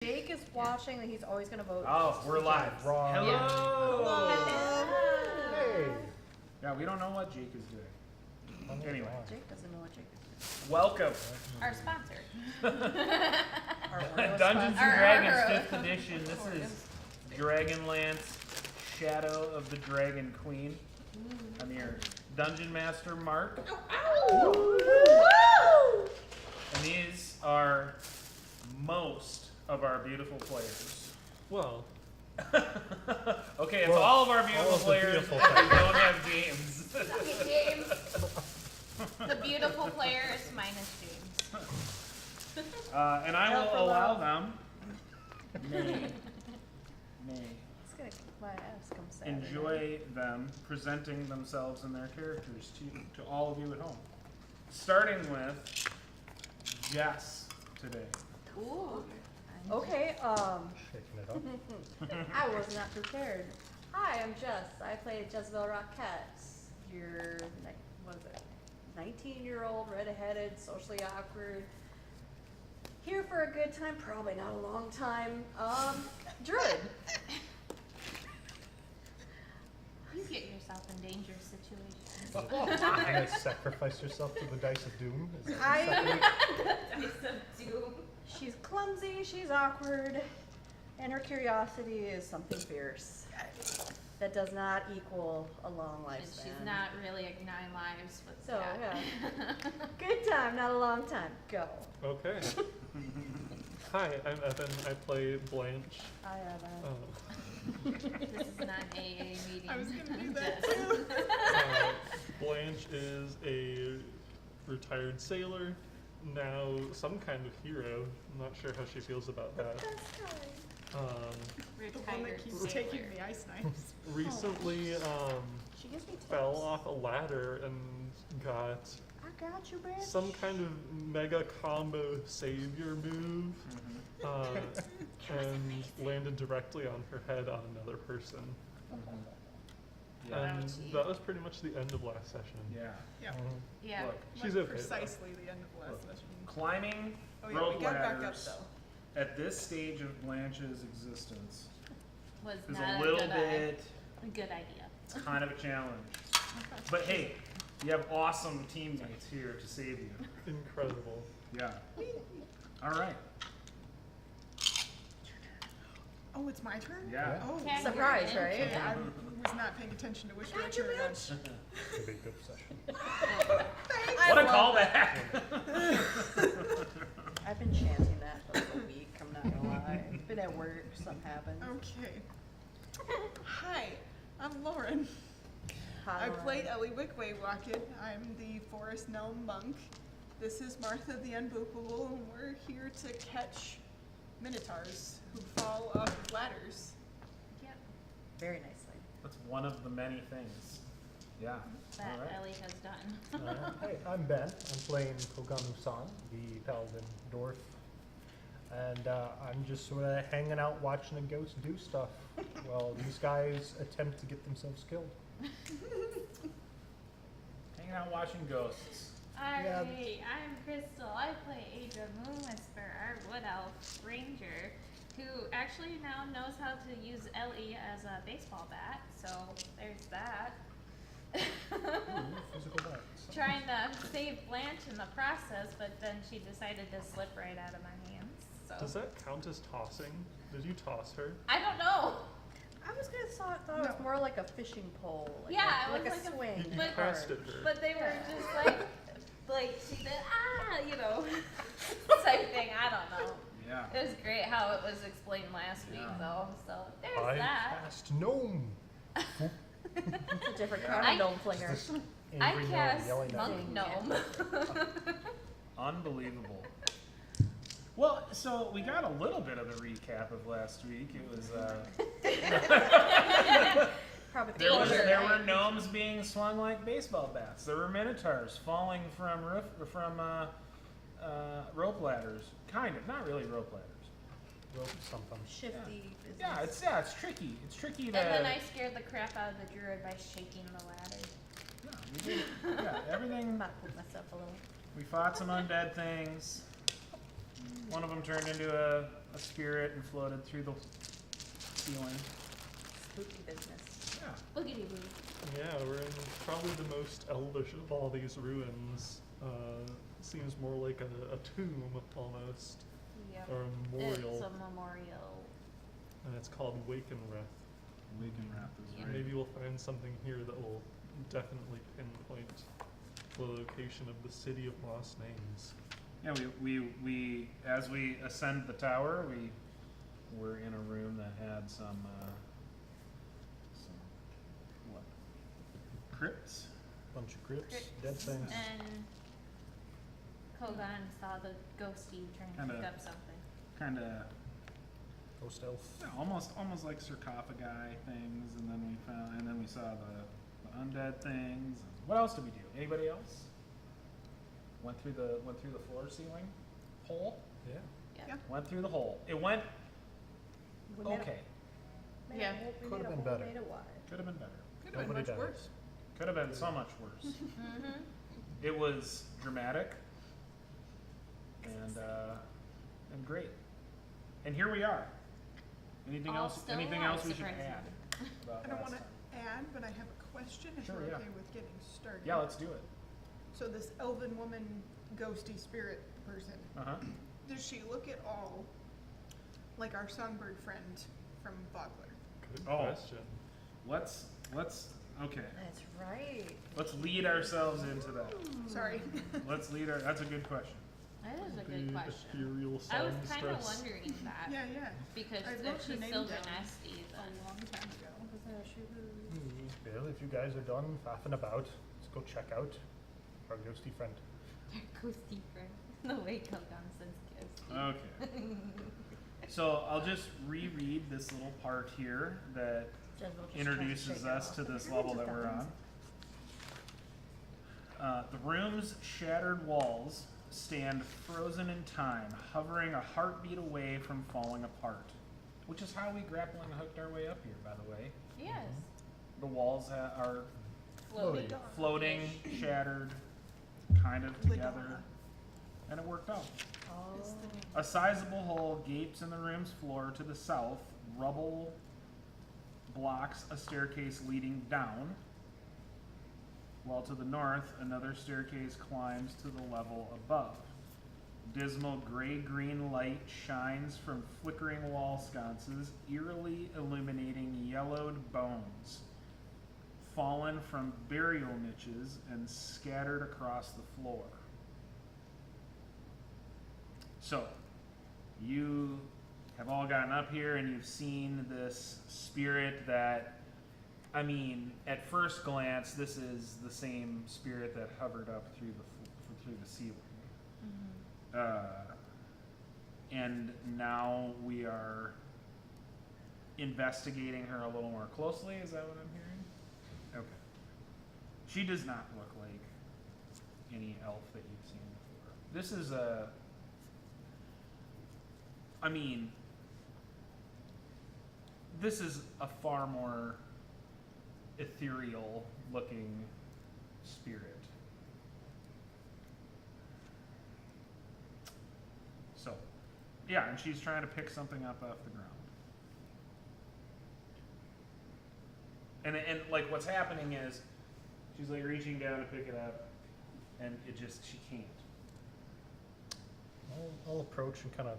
Jake is watching, and he's always gonna vote. Oh, we're live. Wrong. Hello. Hello. Hey. Yeah, we don't know what Jake is doing. Anyway, Jake doesn't know what Jake is welcome. Our sponsor. doing. Dungeons and Our Dragons hero. 5th edition. This is Dragonlance, Shadow of the Dragon Queen. I'm your Dungeon Master, Mark. And these are most of our beautiful players. Well. Okay, it's all of our beautiful players. Beautiful We don't have James. James. The beautiful players minus James. And I will allow them. May It's gonna kick my ass come Saturday. enjoy them presenting themselves and their characters to all of you at home. Starting with Jess today. Ooh. Okay, Shaking it up. I was not prepared. Hi, I'm Jess. I play Jezebel Rockette. Your, what is it, 19-year-old, red-headed, socially awkward, here for a good time, probably not a long time, druid. You get yourself in dangerous situations. You're gonna sacrifice yourself to the dice of doom? Is that Dice of doom. She's clumsy, she's awkward, and her curiosity is something fierce. That does not equal a long And lifespan. she's not really like 9 lives, but So, yeah. Good time, not a long time. Go. Okay. Hi, I'm Evan. I play Blanche. I have This is not an AA meeting. I was gonna do that Jess. too. Blanche is a retired sailor, now some kind of hero. I'm not sure how she feels about that. The one Retired that keeps sailor. taking the ice knives. Recently, She gives me tips. fell off a ladder and got I got you, bitch. some kind of mega combo savior move, and landed directly on her head on another person. Yeah. And that was pretty much the end of last session. Yeah. Yeah, Yeah. Look, She's like okay, though. precisely the end of last session. climbing Oh yeah, rope we got back up ladders though. at this stage of Blanche's existence Was is not a little good, bit a good idea. kind of a challenge. But hey, you have awesome teammates here to save you. Incredible. Yeah. All right. Oh, it's my turn? Yeah. Oh, Okay. Surprise, You're right? in. I was not paying attention to which Got you, direction it bitch. went. It's a big good session. What a love callback! I've been chanting that for like a week, I'm not gonna lie. Been at work, something happened. Okay. Hi, I'm Lauren. Hi, I Lauren. played Ellie Wickwaywalked. I'm the Forest Gnome Monk. This is Martha the Unboopable, and we're here to catch minotaurs who fall off of ladders. Yep. Very nicely. That's one of the many things. Yeah. That All right. Ellie has done. Hey, I'm Ben. I'm playing Koganu-san, the Paladin Dwarf. And I'm just sort of hanging out watching a ghost do stuff while these guys attempt to get themselves killed. Hanging out watching ghosts. Alright, I'm Crystal. I play Adra Moonwhisper, our Wood Elf Ranger, who actually now knows how to use Ellie as a baseball bat, so there's that. Physical bats. Trying to save Blanche in the process, but then she decided to slip right out of my hands. Does So that count as tossing? Did you toss her? I don't know. I was gonna thought it was more like a fishing pole. Like Yeah, a, it like was a like a- swing. You But- cast at her. But they were just like she did, type thing. I don't know. Yeah. It was great how it was explained last week, Yeah. though. So there's I that. cast gnome. It's a different Yeah. kind of gnome flinger. This I angry gnome cast yelling at monk me. gnome. Unbelievable. Well, so we got a little bit of a recap of last week. It was Probably there Danger. were gnomes being swung like baseball bats. There were minotaurs falling from rope ladders. Kind of, not really rope ladders. Rope something. shifty business. Yeah, it's tricky. It's tricky to. And then I scared the crap out of the druid by shaking the ladder. Yeah, we did. Yeah, everything. Might poop myself a little. We fought some undead things. One of them turned into a a spirit and floated through the ceiling. Spooky business. Yeah. Boogity boo. Yeah, we're in probably the most elvish of all these ruins. Seems more like a tomb almost, Yep. or a memorial, It's a memorial. and it's called Wakenrath. Wakenrath is Yeah. right. Maybe we'll find something here that will definitely pinpoint the location of the city of lost names. Yeah, we as we ascend the tower, we were in a room that had some what? Crypts? Bunch of crypts, Crypts. dead things. And Kogan saw the ghosty trying to pick Kinda- up something. Kinda Ghost elf. yeah, almost like sarcophagi things, and then we saw the undead things. What else did we do? Anybody else? Went through the floor ceiling hole. Yeah. Yeah. Went through the hole. It went We made a- okay. made Yeah. a hole- we Could've made a been hole, better. made a wide. Could have been better. Could have been Nobody much dies. worse. Could have been so much worse. Mm-hmm. It was dramatic and great. And here we are. Anything All else? still Anything alive, else we should surprisingly. add about I don't last want time? to add, but I have a question if Sure, we're yeah. okay with getting started. Yeah, let's do it. So this elven woman, ghosty spirit person, Uh huh. does she look at all like our songbird friend from Vogler? Good Oh. question. Let's okay. That's right. Let's lead ourselves into that. Sorry. That's a good question. That is a The good question. ethereal I was songstress. kind of wondering that Yeah, yeah. because I if wrote her she's name Silver down Nasty, a then long time ago. Well, if you guys are done faffing about, let's go check out our ghosty friend. they're ghosty friend. The way Kogan says ghosty. Okay. So I'll just reread this little part here that Jezebel just introduces tries to shake it us off. to this level that we're on. The room's shattered walls stand frozen in time, hovering a heartbeat away from falling apart. Which is how we grapple and hooked our way up here, by the way. Yes. The walls are Floating. floating, shattered, kind of together, Madonna. and it worked out. Oh. A sizable hole gapes in the room's floor to the south. Rubble blocks a staircase leading down, while to the north, another staircase climbs to the level above. Dismal gray-green light shines from flickering wall sconces, eerily illuminating yellowed bones, fallen from burial niches and scattered across the floor. So, you have all gotten up here and you've seen this spirit that, I mean, at first glance, this is the same spirit that hovered up through the ceiling. And now we are investigating her a little more closely. Is that what I'm hearing? Okay. She does not look like any elf that you've seen before. This is this is a far more ethereal looking spirit. So, yeah, and she's trying to pick something up off the ground. And like what's happening is she's like reaching down to pick it up and she can't. I'll approach and kind of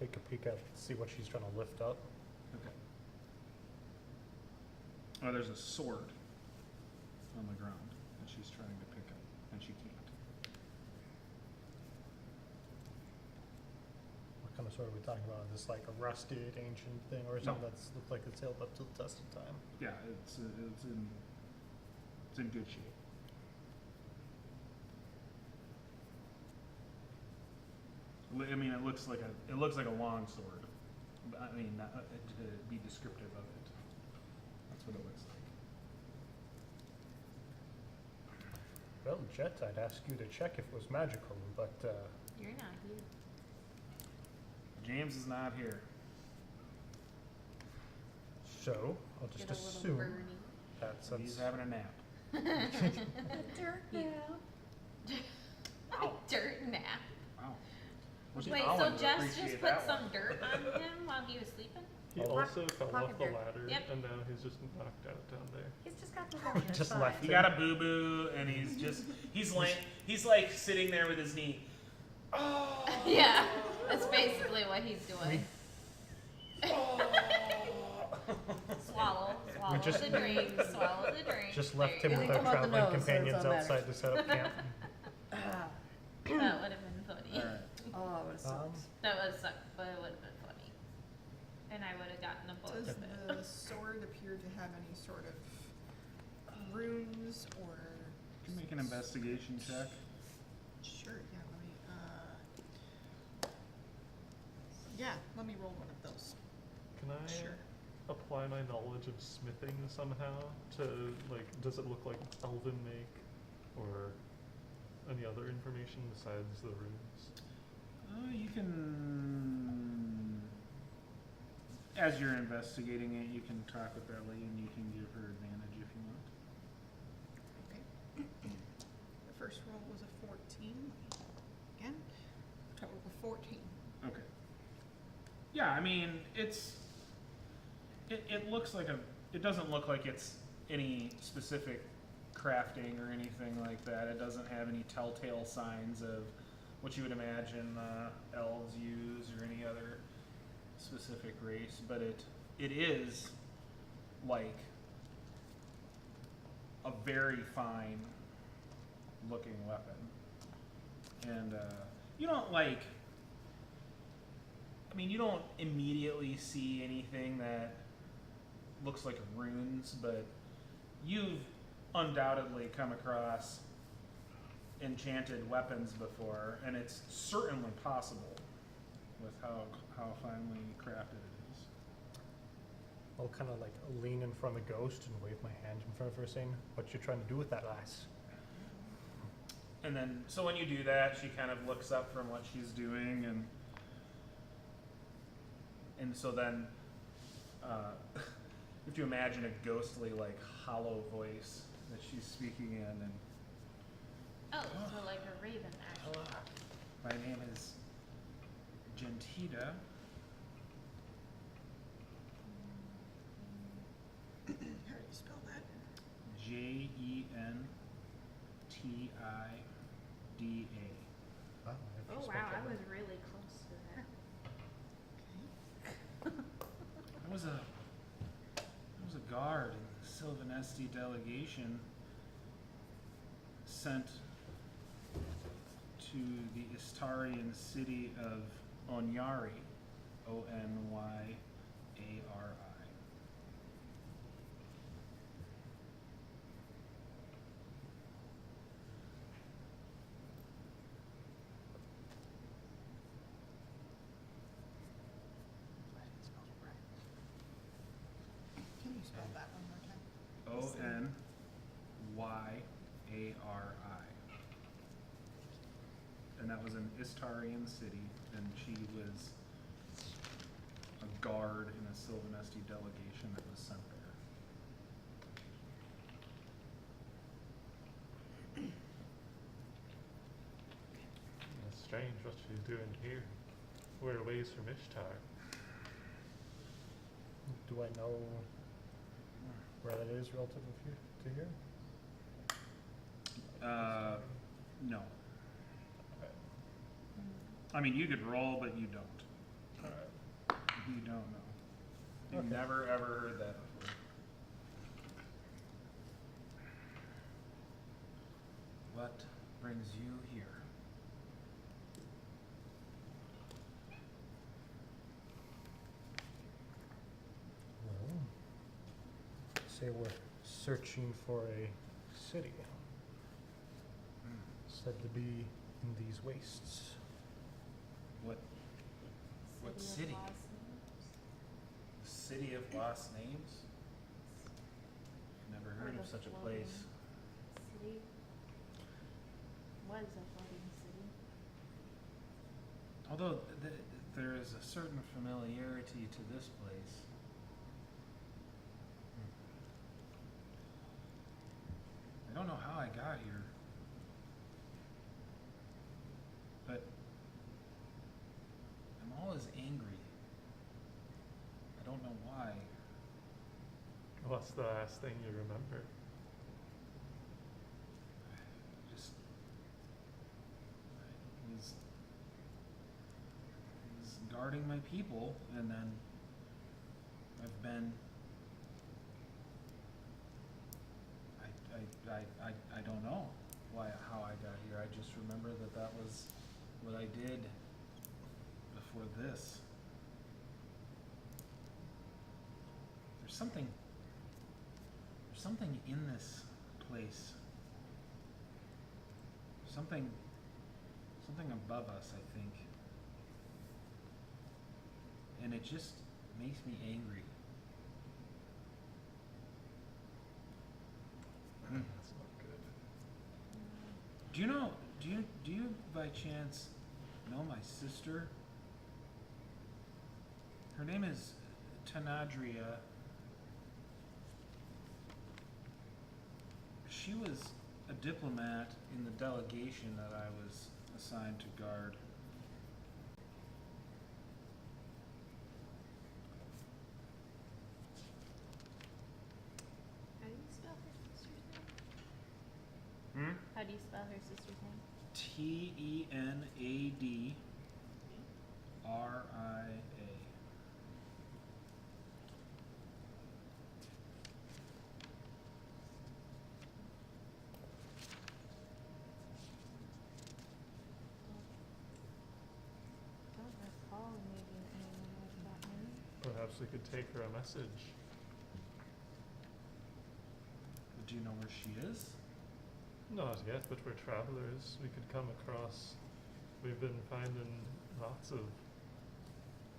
take a peek at, see what she's trying to lift up. Okay. Oh, there's a sword on the ground that she's trying to pick up, and she can't. What kind of sword are we talking about? Is this like a rusted ancient thing, or something that's looked like it's held up to the test of time? Yeah, it's in good shape. I mean, it looks like a long sword. But, I mean, to be descriptive of it, that's what it looks like. Well, Jet, I'd ask you to check if it was magical, but You're not here. James is not here. so I'll just Get a little assume burny. that's He's having a nap. Dirt You- now. Wow. Dirt nap. Wow. Which Wait, Alan so would Jess appreciate just put that some one. dirt on him while he was sleeping? He Oh. also fell Pocket off the dirt. ladder, Yep. and now he's just knocked out down there. He's just got pneumonia. it's Just fine. left He got a boo boo, and he's like sitting there with his knee. Oh. Yeah, that's basically what he's doing. Swallow just- the drink, swallow the drink. Just left There him you with Come our out the traveling nose, so it's companions all outside to set up camp. Ah. go. That would have been funny. Alright. Oh, it would have sucked. That would suck, but it would have been funny. And I would have gotten a book Does of it. the sword appear to have any sort of runes or? You can make an investigation check. Sure, yeah, let me roll one of those. Can I Sure. apply my knowledge of smithing somehow to, like, does it look like elven make, or any other information besides the runes? You can, as you're investigating it, you can talk with Ellie, and you can give her advantage if you want. Okay. The first roll was a 14. Again, total of 14. Okay. Yeah, I mean, it looks like it doesn't look like it's any specific crafting or anything like that. It doesn't have any telltale signs of what you would imagine elves use or any other specific race, but it is like a very fine looking weapon. And you don't like, I mean, you don't immediately see anything that looks like runes, but you've undoubtedly come across enchanted weapons before, and it's certainly possible with how finely crafted it is. I'll kind of like lean in front of the ghost and wave my hand in front of her, saying, "What you trying to do with that lass?" And then, so when you do that, she kind of looks up from what she's doing, and so then you have to imagine a ghostly, like, hollow voice that she's speaking in, and Oh, so like a raven, actually. my name is Gentita. How do you spell that? Gentida. Oh, Oh wow, I was really close to that. I was a guard in the Sylvanesti delegation sent to the Istarian city of Onyari, Onyari. Can you spell that one more time? Onyari. And that was in Istarian city, and she was a guard in a Sylvanesti delegation that was sent there. It's strange what she's doing here. We're a ways from Ishtar. Do I know where that is relative to here? No. I mean, you could roll, but you don't. Alright. You don't know. You've Okay. never ever heard that before. What brings you here? Well, say we're searching for a city. Said to be in these wastes. What city? of lost names. City of lost names? Never heard Or of the such a floating place. City. Was a floating city. Although there is a certain familiarity to this place. I don't know how I got here. But was angry. I don't know why. What's the last thing you remember? Just I was guarding my people, and then I've been. I don't know how I got here. I just remember that was what I did before this. There's something in this place. Something above us, I think. And it just makes me angry. That's not good. Do you by chance know my sister? Her name is Tanadria. She was a diplomat in the delegation that I was assigned to guard. How do you spell her sister's name? Hmm? How do you spell her sister's name? Tenadria. Don't recall meeting anyone with that name. Perhaps we could take her a message. Do you know where she is? Not yet, but we're travelers. We could come across. We've been finding lots of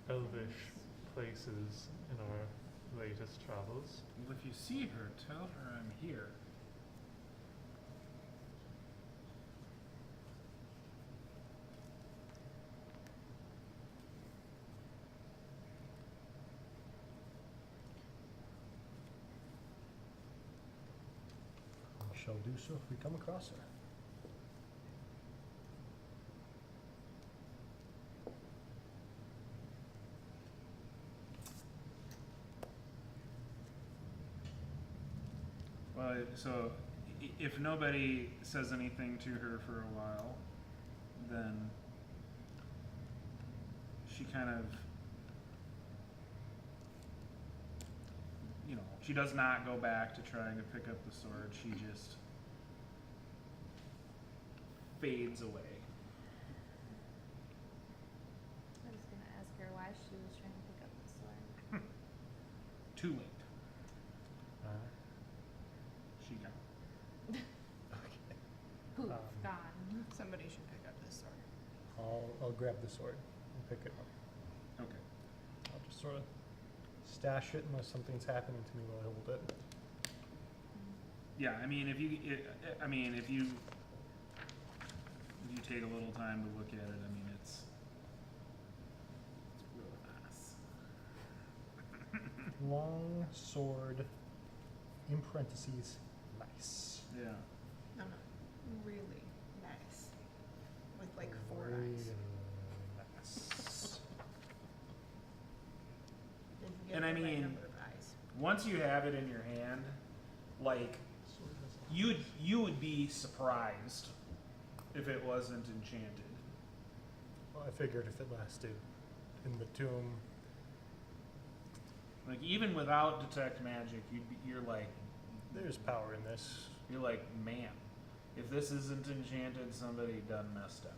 elvish places in our latest travels. Well, if you see her, tell her I'm here. We shall do so if we come across her. Well, so if nobody says anything to her for a while, then she kind of, she does not go back to trying to pick up the sword. She just fades away. I was gonna ask her why she was trying to pick up the sword. Too late. She gone. Okay. Poof, Um, gone. Somebody should pick up this sword. I'll grab the sword and pick it up. Okay. I'll just sort of stash it unless something's happening to me while I hold it. Yeah, I mean, if you take a little time to look at it, I mean, it's really nice. Long sword, in parentheses, nice. Yeah. No, really nice. With like 4 Really eyes. nice. Did you get And the I right mean- number of eyes? Once you have it in your hand, like, you would be surprised if it wasn't enchanted. Well, I figured if it lasted in the tomb, Like, even without detect magic, you're like, there's power in this. man, if this isn't enchanted, somebody done messed up.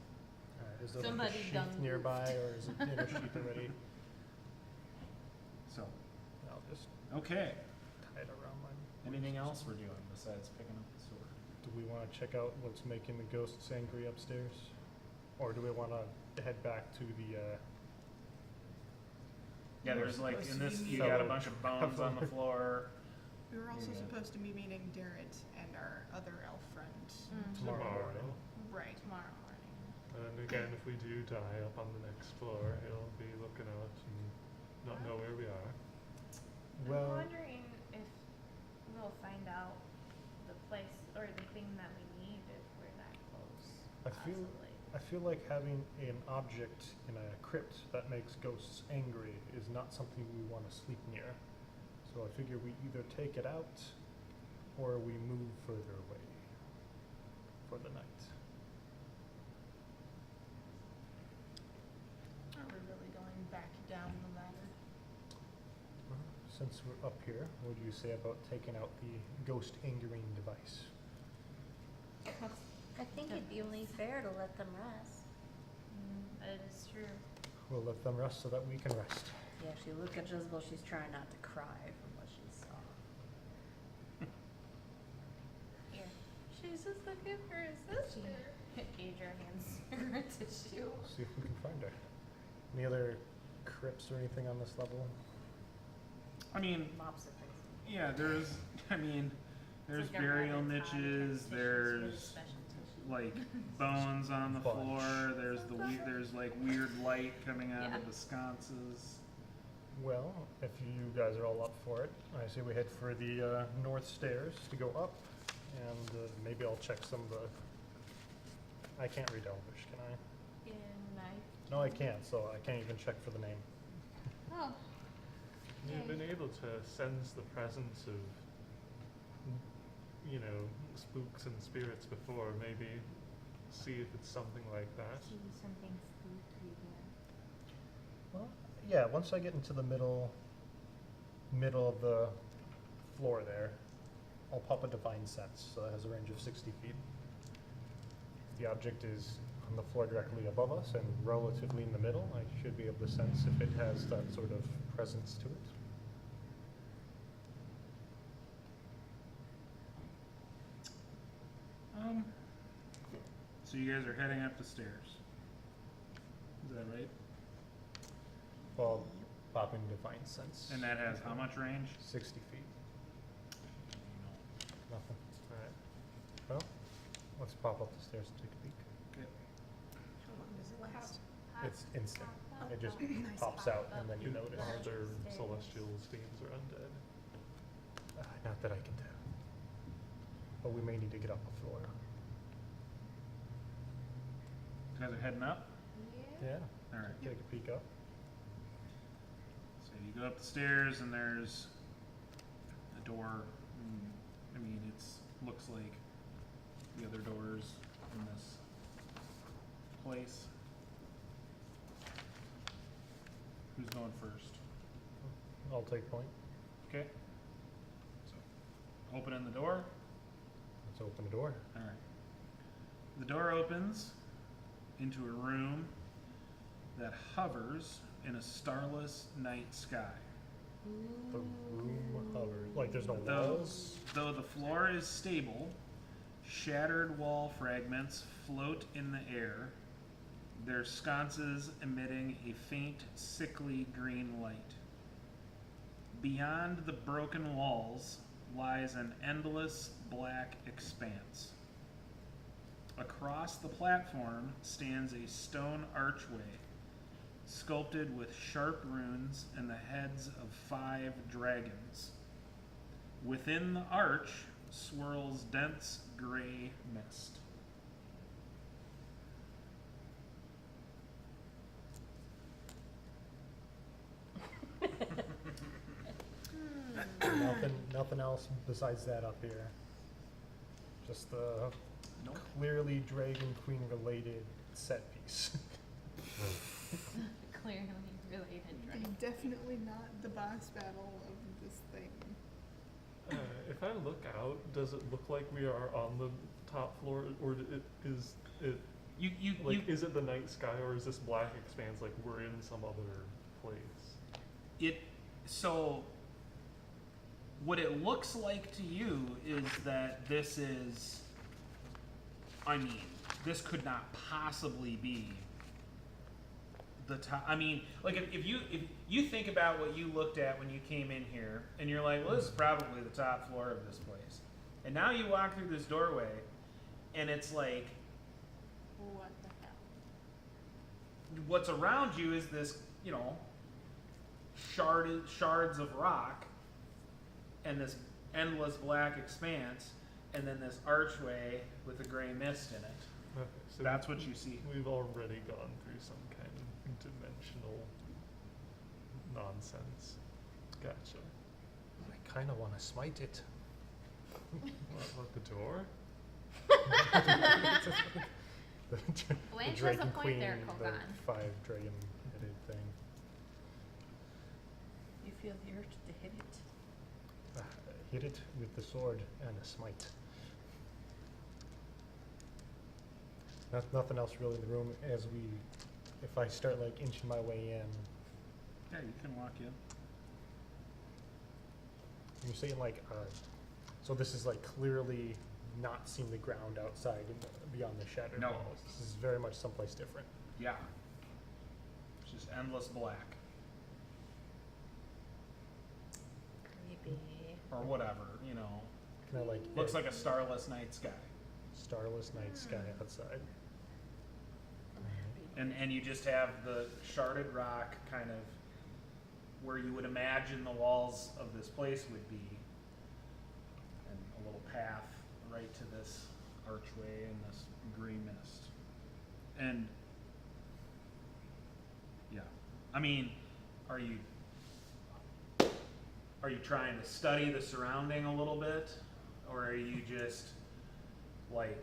Is there Somebody like a sheath done nearby, or is it in a sheath already? So, I'll just okay. tie it around my. Anything else we're doing besides picking up the sword? Do we want to check out what's making the ghosts angry upstairs, or do we want to head back to the? Yeah, there's like, in this, you Fellow got a bunch of bones on the floor. We were also Yeah. supposed to be meeting Darrett and our other elf friend. Tomorrow morning. Right. Tomorrow morning. And again, if we do die up on the next floor, he'll be looking out and not know where we are. Well, I'm wondering if we'll find out the place or the thing that we need if we're that close. I feel possibly. I feel like having an object in a crypt that makes ghosts angry is not something we want to sleep near. So I figure we either take it out or we move further away for the night. Are we really going back down the ladder? Since we're up here, what do you say about taking out the ghost angering device? I think it'd be only fair to let them rest. That is true. We'll let them rest so that we can rest. Yeah, if you look at Jezebel, she's trying not to cry from what she saw. Here. She's just looking for her sister. Adria hands her a tissue. We'll see if we can find her. Any other crypts or anything on this level? I mean, Mops are crazy. yeah, there's It's like a burial rabbit's eye niches, type tissue. It's really there's special tissue. like bones on the Bunch. floor, there's like weird light coming out Yeah. of the sconces. Well, if you guys are all up for it, I say we head for the north stairs to go up, and maybe I'll check some of the... I can't read Elvish, can I? No, I can't, so I can't even check for the name. Oh, You've been able to sense the presence of, you know, spooks and spirits before. Maybe see if it's something like that. see something spooky here. Well, yeah, once I get into the middle of the floor there, I'll pop a divine sense, so that has a range of 60 feet. The object is on the floor directly above us and relatively in the middle. I should be able to sense if it has that sort of presence to it. So you guys are heading up the stairs. Is that right? Well, popping divine sense. And that has how much range? 60 feet. Nothing. Alright. Well, let's pop up the stairs and take a peek. Okay. How long does it last? It's instant. It just Nice. pops out and then you notice. Are there celestials, fiends, or undead? Not that I can tell. But we may need to get up a floor. You guys are heading up? Yeah. Alright. Take a peek up. So you go up the stairs and there's a door. I mean, looks like the other doors in this place. Who's going first? I'll take point. Okay. So, opening the door. Let's open the door. Alright. The door opens into a room that hovers in a starless night sky. The room hovers. Like there's no walls. Though the floor is stable, shattered wall fragments float in the air, their sconces emitting a faint, sickly green light. Beyond the broken walls lies an endless black expanse. Across the platform stands a stone archway, sculpted with sharp runes and the heads of 5 dragons. Within the arch swirls dense gray mist. Nothing else besides that up here. Just the Nope. clearly Dragon Queen related set piece. Clearly related, right? Definitely not the boss battle of this thing. If I look out, does it look like we are on the top floor, or is it is it the night sky, or is this black expanse like we're in some other place? So what it looks like to you is that this is, I mean, this could not possibly be the top. I mean, like if you think about what you looked at when you came in here, and you're like, well, this is probably the top floor of this place, and now you walk through this doorway, and it's like, What the hell? what's around you is this, you know, shards of rock, and this endless black expanse, and then this archway with a gray mist in it. Okay, so That's what you see. we've already gone through some kind of dimensional nonsense. Gotcha. I kind of want to smite it. What, the door? The Blanche has a Dragon point Queen, there, the Kogan. 5 dragon-headed thing. You feel the urge to hit it. Hit it with the sword and a smite. Nothing else really in the room if I start like inching my way in. Yeah, you can walk in. You're saying like, so this is like clearly not seeing the ground outside and beyond the shattered No. walls. This is very much someplace different. Yeah. It's just endless black. Creepy. Or whatever, you know. Kind of like Looks like a starless night sky. starless night sky outside. And you just have the sharded rock kind of where you would imagine the walls of this place would be. And a little path right to this archway and this green mist. And yeah. I mean, are you trying to study the surrounding a little bit? Or are you just like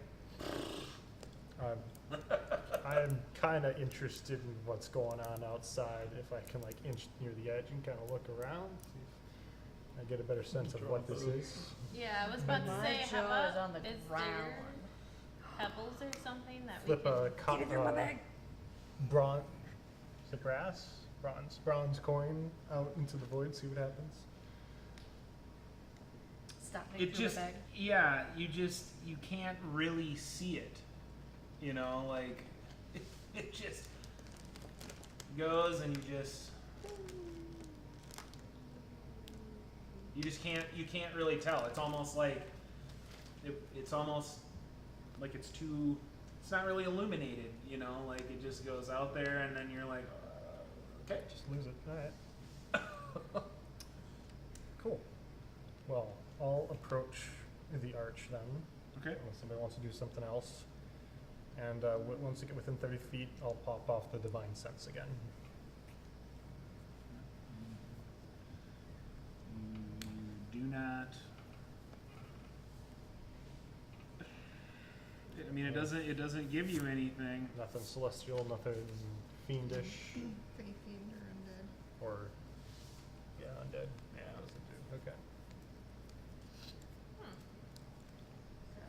I'm kind of interested in what's going on outside. If I can like inch near the edge and kind of look around, see if I get a better sense of what this is. Yeah, I was about to My say, how jaw about, is on the is ground. there pebbles or something that Flip we a can... bronze, is it brass? Bronze coin out into the void, see what happens. Stop me it through just the bag. yeah, you can't really see it. You know, like it just goes and you can't really tell. It's almost like it's not really illuminated, you know, like it just goes out there and then you're like okay, Just lose it. Alright. Cool. Well, I'll approach the arch then, okay. unless somebody wants to do something else. And once I get within 30 feet, I'll pop off the divine sense again. You do not. I mean, it doesn't give you anything. Nothing celestial, nothing fiendish, Fae fiend or undead. or yeah, undead. Yeah. Doesn't do. Okay.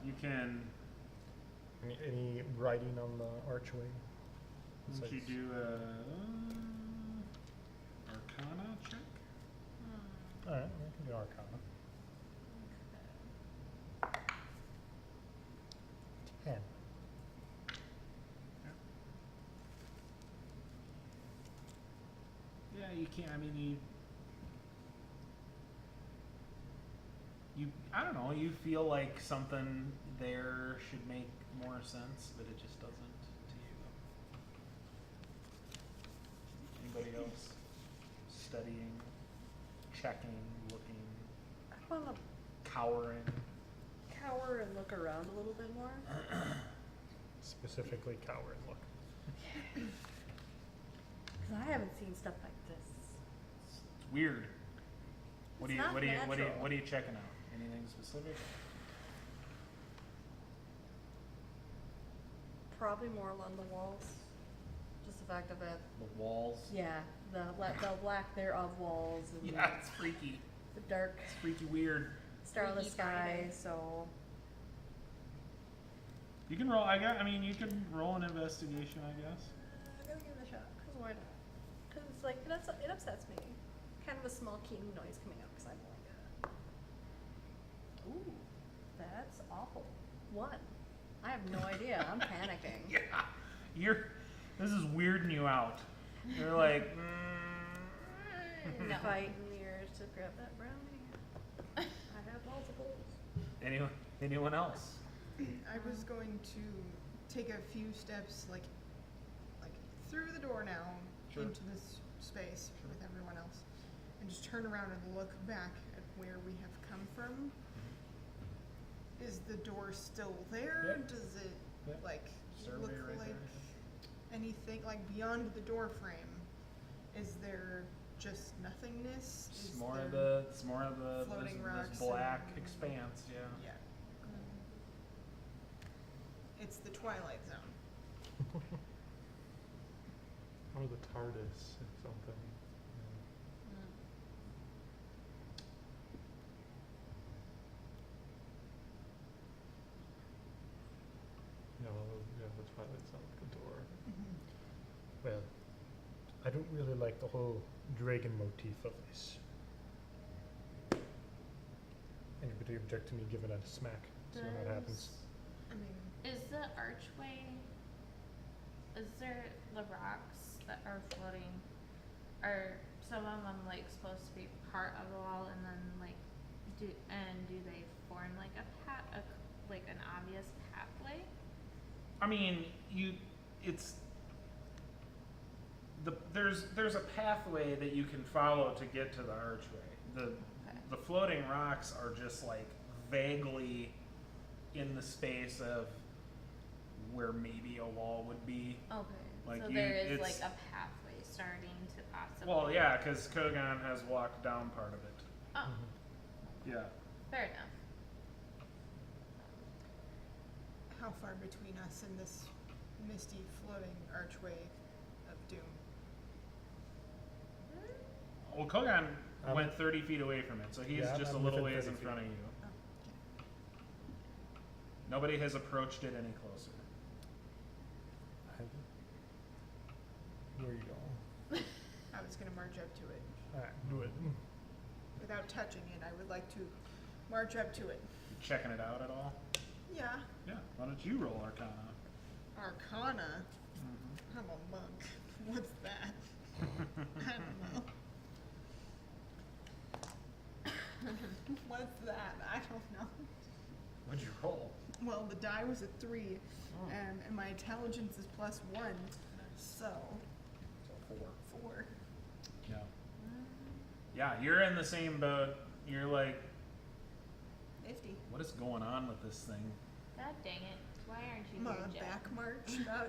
You can. Any writing on the archway? Would you do a Arcana check? All right, I can do Arcana. 10. Yeah, you can't. I mean, I don't know. You feel like something there should make more sense, but it just doesn't to you. Anybody else studying, checking, looking, I want to cowering? cower and look around a little bit more. Specifically, cower and look. Because I haven't seen stuff like this. It's weird. What It's are not you checking out? Anything specific? Probably more along the walls. Just the fact of it. The walls. Yeah, the lack thereof walls and Yeah, it's freaky. the dark, It's freaky weird. starless Freaky sky. Friday. So You can roll. You can roll an investigation, I guess. I gotta give it a shot. Cause why not? Cause like it upsets me. Kind of a small keen noise coming out. Cause I'm like, ooh, that's awful. 1. I have no idea. I'm panicking. Yeah, this is weirding you out. You're like, No. Fighting the urge to grab that brownie. I have multiples. anyone else? I was going to take a few steps, like through the door now, Sure. into this space with everyone else, and just turn around and look back at where we have come from. Is the door still there? Yeah. Does it Yeah. Like, Survey look right like there. anything, like beyond the door frame? Is there just nothingness? It's Is more there- of the, it's more of the, floating this rocks black and- expanse, yeah. Yeah. It's the Twilight Zone. Or the TARDIS or something. Yeah, well, yeah, the Twilight Zone, like a door. Well, I don't really like the whole dragon motif of this. Anybody object to me giving it a smack? See what happens. I mean, Is the archway, is there the rocks that are floating, are some of them like supposed to be part of the wall and then like, do they form like like an obvious pathway? I mean, there's a pathway that you can follow to get to the archway. The floating rocks are just like vaguely in the space of where maybe a wall would be. Okay, Like so you- there is it's- like a pathway starting to possibly. Well, yeah, because Kogan has walked down part of it. Oh, Mm-hmm. Yeah. fair enough. how far between us and this misty floating archway of doom? Well, Kogan I'm- went 30 feet away from it, so he's Yeah, just a I'm little within ways 30 in front of you. Oh, okay. Nobody has approached it any closer. Where are you going? I was gonna march up to it. Alright, do it. Without touching it, I would like to march up to it. You checking it out at all? Yeah. Yeah. Why don't you roll Arcana? Arcana? Mm-hmm. I'm a monk. What's that? I don't know. What's that? I don't know. What'd you roll? Well, the die was a 3, Oh. and my intelligence is +1, so So 4. 4. Yeah. Yeah, you're in the same boat. You're like, 50. what is going on with this thing? God dang it, why aren't you I'm on here, a Jeff? back march. About,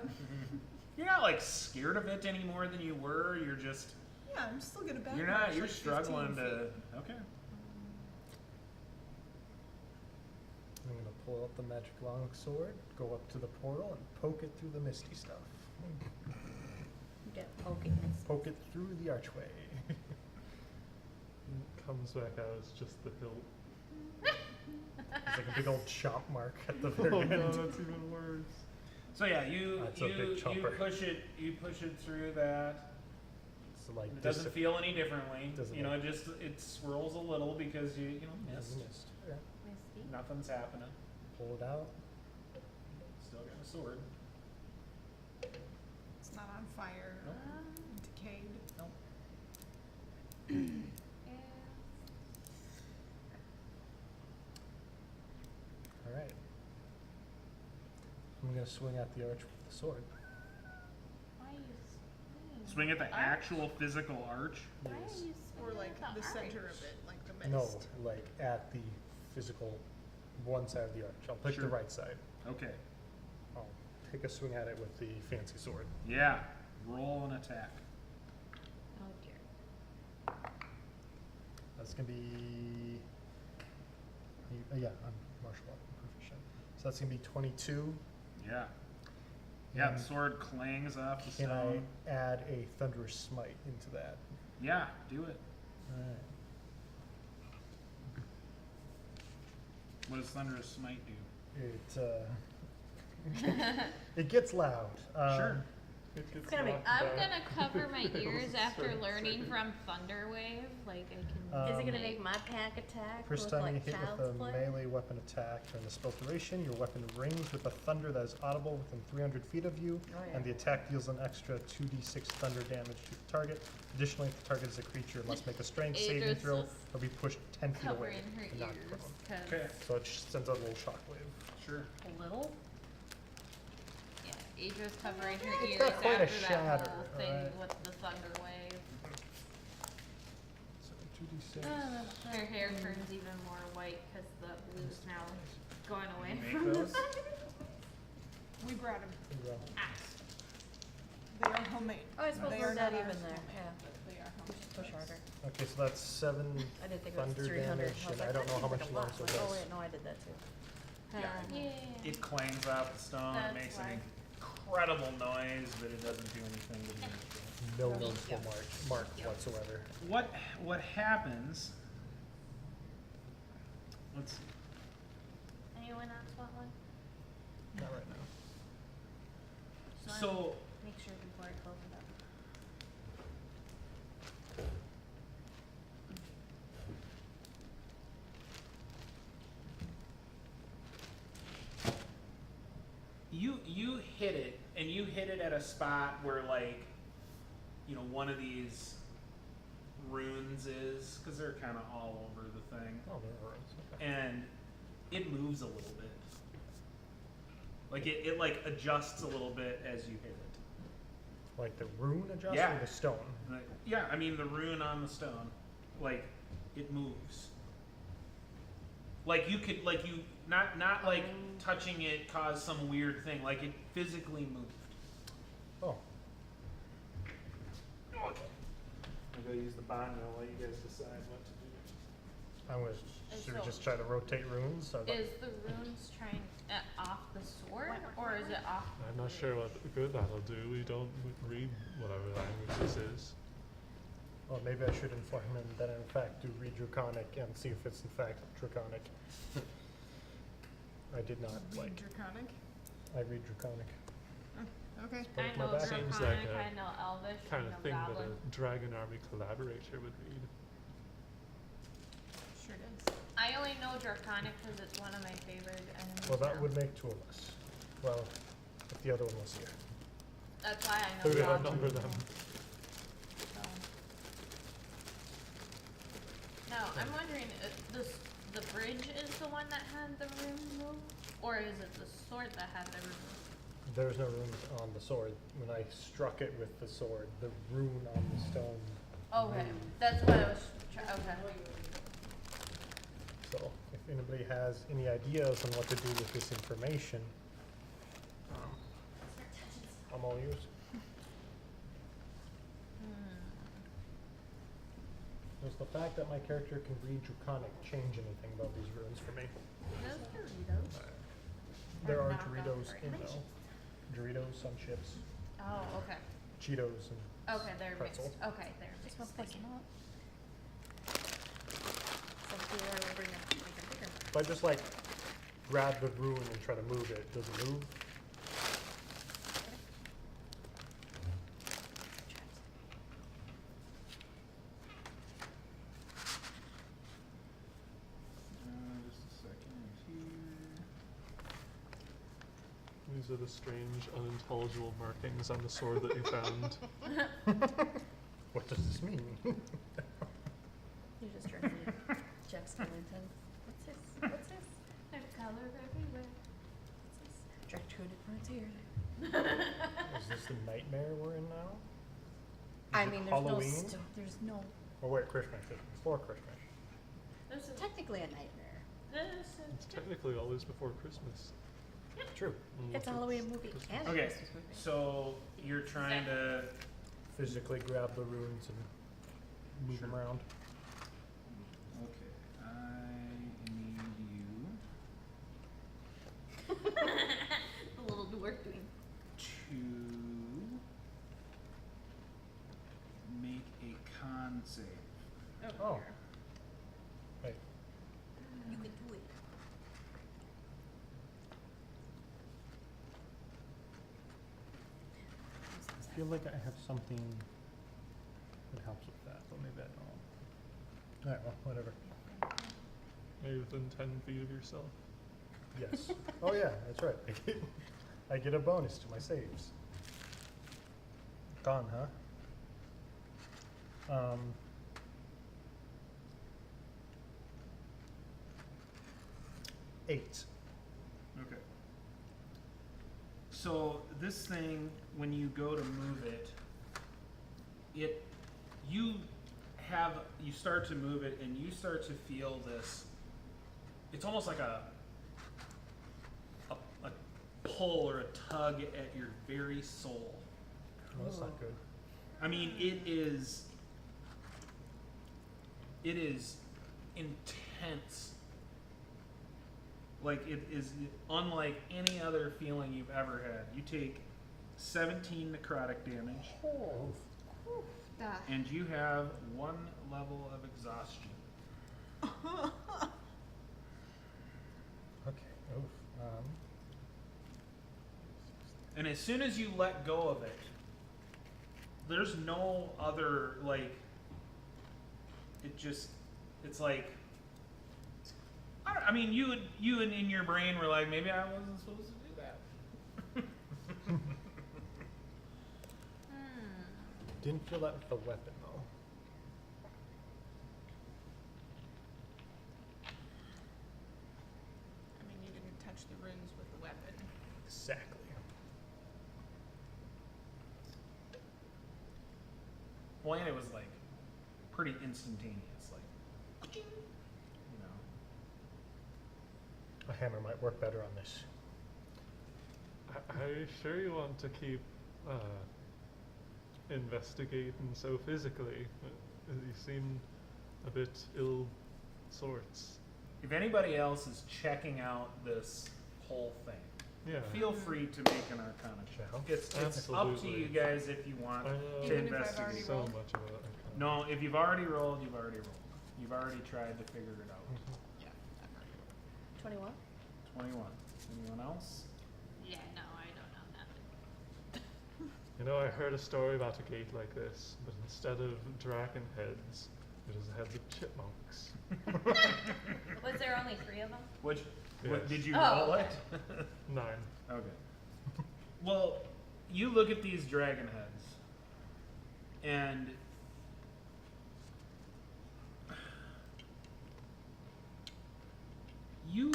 You're not like scared of it any more than you were. You're just, yeah, I'm still gonna back you're march. not, you're like 15 struggling feet. to, okay. I'm gonna pull out the magic longsword, go up to the portal, and poke it through the misty stuff. Get poking this. Poke it through the archway. Comes back out as just the hilt. It's like a big old chomp mark at the very Oh end. no, that's even worse. So yeah, you That's a big you chomper. push it through that. So like It doesn't feel any differently. Doesn't You know, it? it swirls a little because you missed. missed. Yeah. Misty? Nothing's happening. Pull it out. Still got a sword. It's not on fire. Nope. Decayed. Nope. Yeah. All right. I'm gonna swing at the arch with the sword. Why are you Swing at the Arch? actual physical arch. Why are Yes. you Or swinging like at the center arch? of it, like the mist. No, like at the physical one side of the arch. I'll pick Sure. the right side. Okay. I'll take a swing at it with the fancy sword. Yeah. Roll an attack. Oh dear. That's gonna be. Yeah, I'm martial art proficient. So that's gonna be 22. Yeah. Yeah, the And sword clangs off the Can stone. I add a thunderous smite into that? Yeah, do it. Alright. What does Thunderous Smite do? It it gets loud. Sure. It gets gonna be- knocked I'm back. gonna cover my It ears was after so learning exciting. from Thunderwave. Like I can. Is it gonna Um, make my pack attack First look time like you hit child's with a play? melee weapon attack during the spell duration, your weapon rings with a thunder that is audible within 300 feet of you, Oh, yeah. and the attack deals an extra 2d6 thunder damage to the target. Additionally, if the target is a creature, it must make a strength saving Adrian's throw just or be pushed 10 feet away Covering her and knocked ears. prone. 'Cause, Okay. So it sends out a little shockwave. Sure. A little? yeah, Adra's covering her It's ears not quite a after that shatter, whole thing alright. with the thunder wave. So 2d6. Her hair turns even more white because the blue's now going away You make from the those? thunder. We brought them. Axe. They are homemade. Oh, I suppose They we're are not not even ours there, homemade, yeah. but they are We should homemade. push harder. Okay, so that's 7 I didn't think it was thunder 300. damage, I was and like, I don't that know how seems much like a lot. loss it Like, oh does. wait, no, I did that too. Yeah. Yeah. It clangs off the stone. That's It makes why. an incredible noise, but it doesn't do anything to the instrument. No Yep. noticeable mark whatsoever. What happens? Let's see. Anyone else want one? Not right now. Just wanna So make sure before I close it up. you hit it, and you hit it at a spot where, like, you know, one of these runes is, because they're kind of all over the thing, Oh, there are runes. Okay. and it moves a little bit. Like it like adjusts a little bit as you hit it. Like the rune adjusts Yeah. or the stone? Like, yeah, I mean the rune on the stone, like it moves. Like you could, like you not like touching it caused some weird thing. Like it physically moved. Oh, Okay. I'll go use the bond and I'll let you guys decide what to do. I'm gonna. Should we just try to rotate runes? Or Is the runes trying off the sword, or is it off? I'm not sure what good that'll do. We don't read whatever language this is. Well, maybe I should inform him that I in fact do read Draconic and see if it's in fact Draconic. I did not Read like. Draconic? I read Draconic. Oh, okay. Put I it in my know back. Seems Draconic, like a I know Elvish, Kind I of know thing Goblin. that a Dragon Army collaborator would read. Sure does. I only know Draconic because it's one of my favorite enemies. Well, that now. would make 2 of us. Well, if the other one was here. That's why I know Who would Goblin. outnumber them? So. Now, I'm wondering, the bridge is the one that had the rune move, or is it the sword that had the rune move? There's no runes on the sword. When I struck it with the sword, the rune on the stone. Okay, moved. that's what I was. Okay. So, if anybody has any ideas on what to do with this information, I'm all yours. Does the fact that my character can read Draconic change anything about these runes for me? Those Doritos. There are knockoff Doritos in Doritos. though. Doritos, some chips, Oh, okay. Cheetos, and Okay, they're Pretzel. mixed. Okay, they're mixed. Thank you. if I just like grab the rune and try to move it, does it move? Just a second here. These are the strange, unintelligible markings on the sword that you found. What does this mean? You're just trying to be Jack Skellington. What's this? What's this? There's color everywhere. What's this? Draconic frontier. Is this the nightmare we're in now? I Is it mean, there's Halloween? no there's no Or wait, Christmas. It's before Christmas. This is technically a nightmare. It's technically always before Christmas. True. It's a Halloween movie and a Okay, Christmas movie. so you're trying to. Physically grab the runes and move them Sure. around. Okay, I need you the little dwarf doing. to make a con save. Oh. Wait. You can do it. I feel like I have something that helps with that, but maybe I don't. Alright, well, whatever. Maybe within 10 feet of yourself. Yes. Oh yeah, that's right. I get a bonus to my saves. Gone, huh? 8. Okay. So this thing, when you go to move it, you start to move it, and you start to feel this. It's almost like a pull or a tug at your very soul. Well, that's not good. I mean, it is intense. Like, it is unlike any other feeling you've ever had. You take 17 necrotic damage, Oh. and you have 1 level of exhaustion. Okay. Oof. And as soon as you let go of it, there's no other, like, it's like, I mean, you in your brain were like, maybe I wasn't supposed to do that. Didn't feel that with the weapon though. I mean, you didn't touch the runes with the weapon. Exactly. Well, and it was like pretty instantaneous, like, you know. A hammer might work better on this. Are you sure you want to keep investigating so physically? You seem a bit ill sorts. If anybody else is checking out this whole thing, Yeah. feel free to make an Arcana check. Well, It's up to absolutely. you guys if you want I know to Even if I've already investigate. so rolled? much about it. No, if you've already rolled, you've already rolled. You've already tried to figure it out. Yeah, I've already rolled. 21? 21. Anyone else? Yeah, no, I don't know nothing. You know, I heard a story about a gate like this, but instead of dragon heads, it is the heads of chipmunks. Was there only 3 of them? What Yes. did you Oh, roll okay. it? 9. Okay. Well, you look at these dragon heads, and you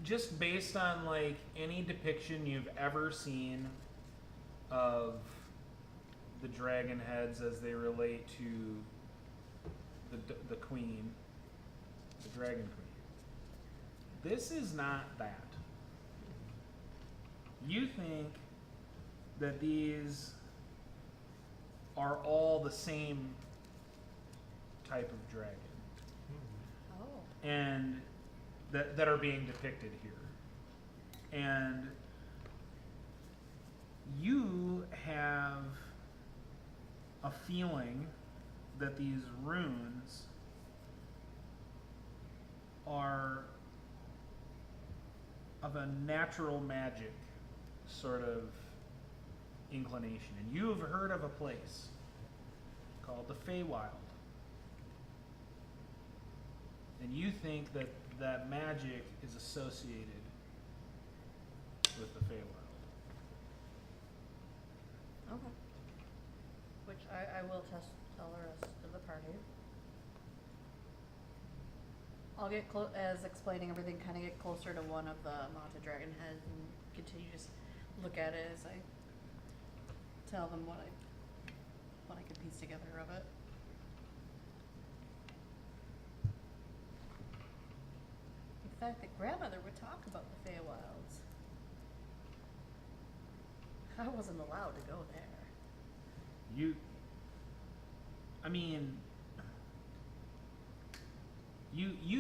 just based on like any depiction you've ever seen of the dragon heads as they relate to the queen, the dragon queen. This is not that. You think that these are all the same type of dragon, Oh. and that are being depicted here. And you have a feeling that these runes are of a natural magic sort of inclination. And you have heard of a place called the Feywild. And you think that that magic is associated with the Feywild. Okay. Which I will tell the rest of the party. I'll get as explaining everything, kind of get closer to one of the mounted dragon heads and continue to just look at it as I tell them what I can piece together of it. In fact, that grandmother would talk about the Feywilds. I wasn't allowed to go there. You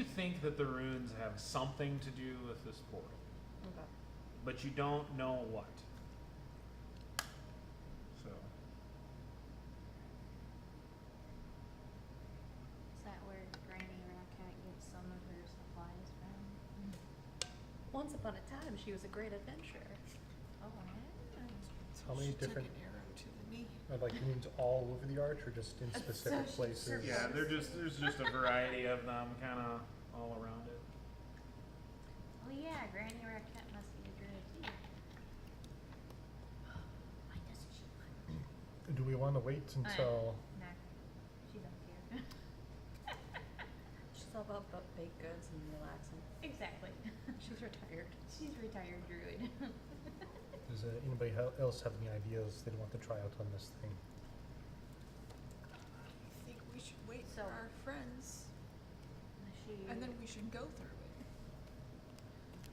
think that the runes have something to do with this portal, Okay. but you don't know what. So, Is that where Granny Racket gets some of her supplies from? Once upon a time, she was a great adventurer. Oh, yeah. How many She took different an arrow to the knee. are like runes all over the arch or just in specific so places? yeah, there's just a variety of them kind of all around it. Oh yeah, Granny Racket must be a druid too. Why doesn't she want? Do we want to wait until? Nah, she don't care. She's all about baked goods and relaxing. Exactly. She's retired. She's retired druid. Does anybody else have any ideas they'd want to try out on this thing? I think we should wait So- for our friends, She. and then we should go through it.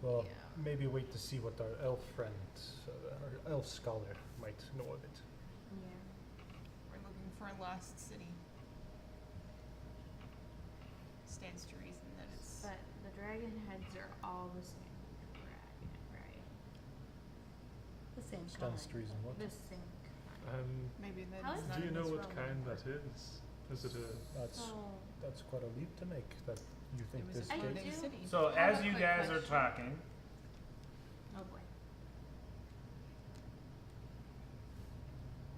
Well, Yeah. maybe wait to see what our elf friend, our elf scholar, might know of it. Yeah. We're looking for a lost city. Stands to reason that it's. But the dragon heads are all the same dragon, right? The same Stands to kind. reason what? The same. Maybe that's How is not Do you in know this what realm kind anymore. that is? Is it a? So That's quite a leap to make. That you think It was this a I floating do- city. So I have as a you quick guys are question. talking, oh boy.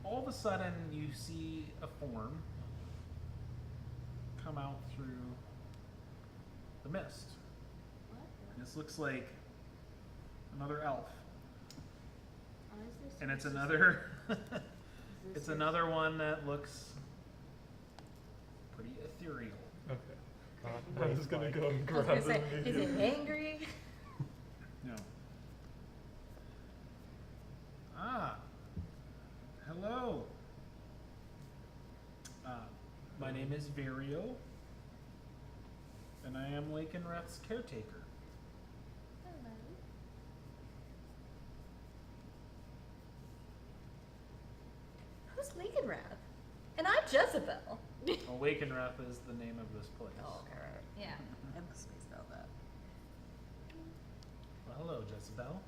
all of a sudden you see a form come out through the mist. What? This looks like another elf, Oh, is this? and it's is this- another. is It's this- another one that looks pretty ethereal. Okay. Not I was gonna wraith-like. go and I was grab gonna it say, is it immediately. angry? No. Ah. Hello. My name is Vario, and I am Lakenrath's caretaker. Hello. Who's Legenrath? And I'm Jezebel. Well, Lakenrath is the name of this place. Oh, okay, right. Yeah. I must have spelled that. Well, hello, Jezebel.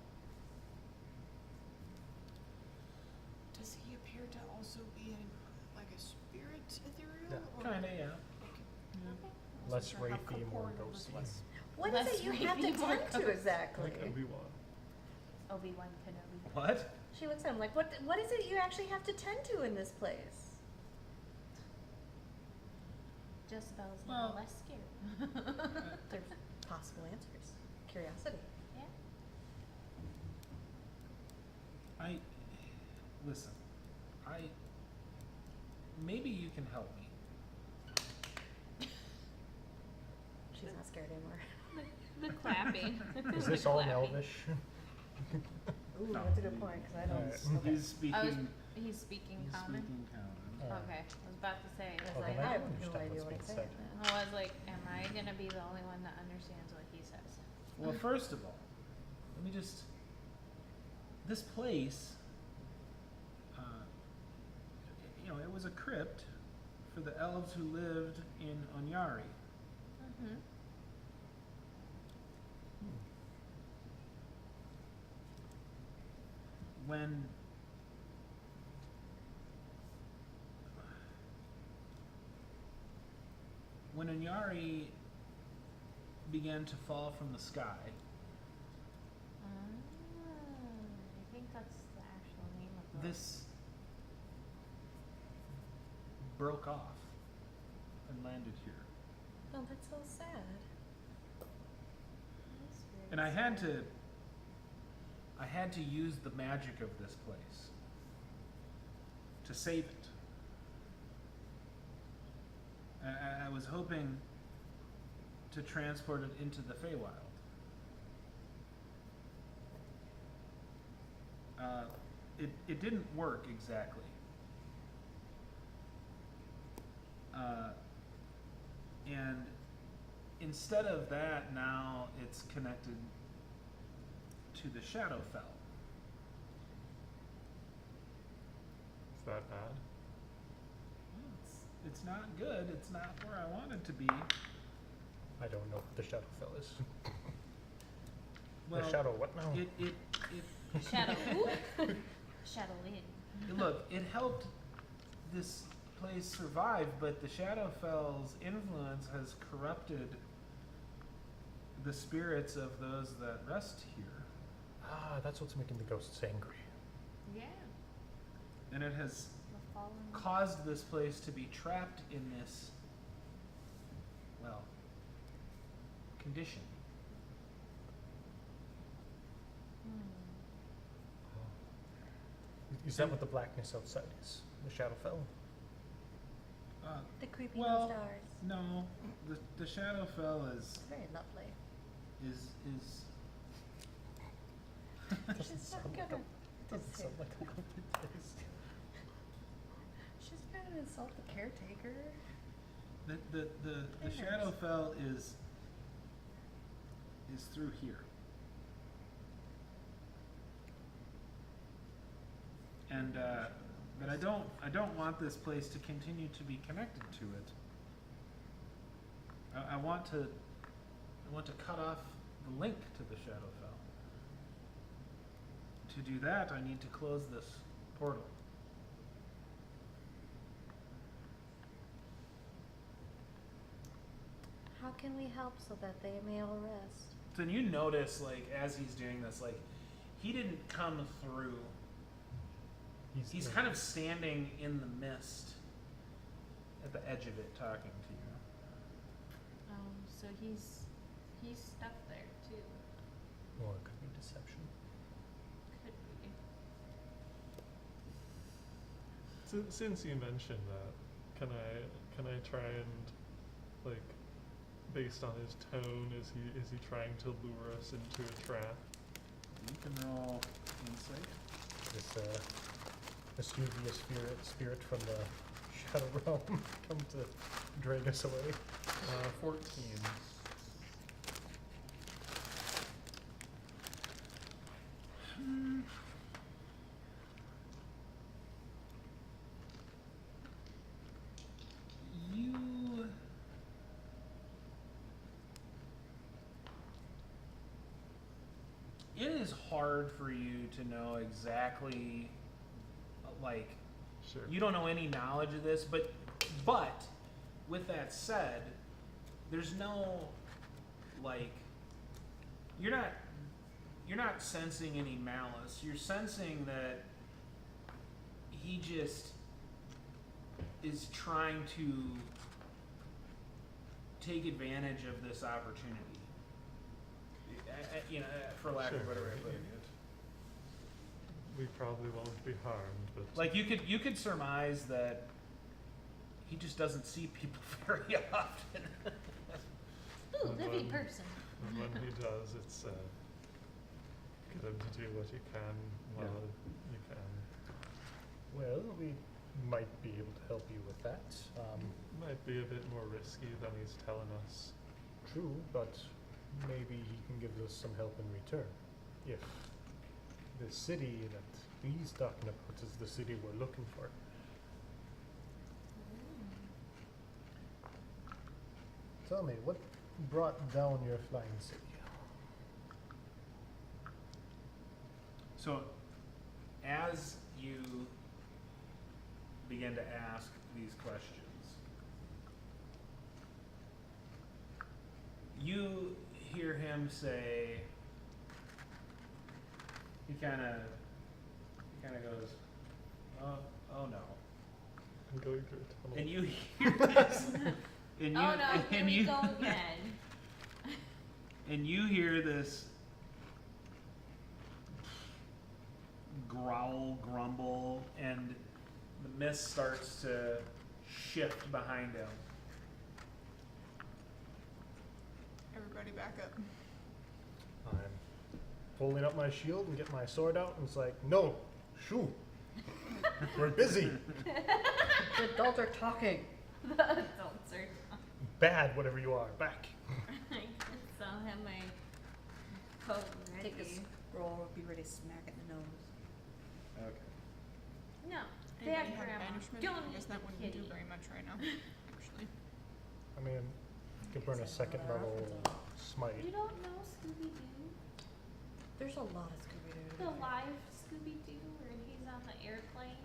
Does he appear to also be like a spirit ethereal? Yeah. or- Kinda, yeah. Okay. Less Sure how wraithy, more corporeal this ghosty. was. What Less is it you have to creepy, more tend to ghost. exactly? Like Obi-Wan. Obi-Wan Kenobi. What? She looks at him like, what is it you actually have to tend to in this place? Jezebel's Well- now less scared. There's possible answers. Curiosity. Yeah. Listen, maybe you can help me. She's not scared anymore. The clapping. Is The this all in clapping. Elvish? Ooh, No. that's a good point, because I don't. Alright. Okay. He's speaking. He's speaking he's common. speaking common. Okay, I was about to say. I was Oh, like, then I I have don't no understand idea what's what he's being saying. said. I was like, am I gonna be the only one that understands what he says? Well, first of all, let me just. This place, it was a crypt for the elves who lived in Onyari. Mm-hmm. When Onyari began to fall from the sky, I think that's the actual name of the. this broke off and landed here. Oh, that's so sad. That's very And I sad. had to use the magic of this place to save it. I was hoping to transport it into the Feywild. It didn't work exactly. And instead of that, now it's connected to the Shadowfell. Is that bad? It's not good. It's not where I wanted to be. I don't know what the Shadowfell is. Well, the Shadow what now? it Shadow. Shadow in. look, it helped this place survive, but the Shadowfell's influence has corrupted the spirits of those that rest here. Ah, that's what's making the ghosts angry. Yeah. And it has The fallen. caused this place to be trapped in this, well, condition. Hmm. Is that what the blackness outside is? The Shadowfell? The creepy Well, stars. No, the Shadowfell is Very lovely. is She's not sound like gonna. Doesn't sound like a lovely place. She's gonna insult the caretaker. the Very nice. Shadowfell is through here. And but I don't want this place to continue to be connected to it. I want to cut off the link to the Shadowfell. To do that, I need to close this portal. How can we help so that they may all rest? So then you notice, like, as he's doing this, like, he didn't come through. He's kind of standing in the mist at the edge of it, talking to you. So he's stuck there too. Or it could be deception. Could be. Since you mentioned that, can I try and, like, based on his tone, is he trying to lure us into a trap? You can roll insight. This mischievous spirit from the Shadow Realm come to drag us away. 14. It is hard for you to know exactly, like, Sure. you don't know any knowledge of this, but with that said, there's no, like, you're not sensing any malice. You're sensing that he just is trying to take advantage of this opportunity. You know, for lack of a better way of putting it. We probably won't be harmed, but Like you could surmise that he just doesn't see people very often. Ooh, And living when- person. and when he does, it's get him to do what he can while you can. Well, we might be able to help you with that. Might be a bit more risky than he's telling us. True, but maybe he can give us some help in return. If the city that he's talking about is the city we're looking for. Tell me, what brought down your flying city? So, as you begin to ask these questions, you hear him say, he kind of goes, oh no. I'm going through a tunnel. And you hear this, and you, Oh no, here and we you, go again. and you hear this growl, grumble, and the mist starts to shift behind him. Everybody back up. I'm pulling up my shield and get my sword out, and it's like, no, shoo, we're busy. The adults are talking. The adults are Bad, whatever you are, back. so I'll have my coat ready. Take the scroll, be ready to smack it in the nose. Okay. No, Anybody bad have grandma. banishment? Don't I guess eat that the wouldn't do kitty. very much right now, actually. I mean, you could burn a second level smite. You don't know Scooby Doo? There's a lot of Scooby-Doo. The live Scooby Doo where he's on the airplane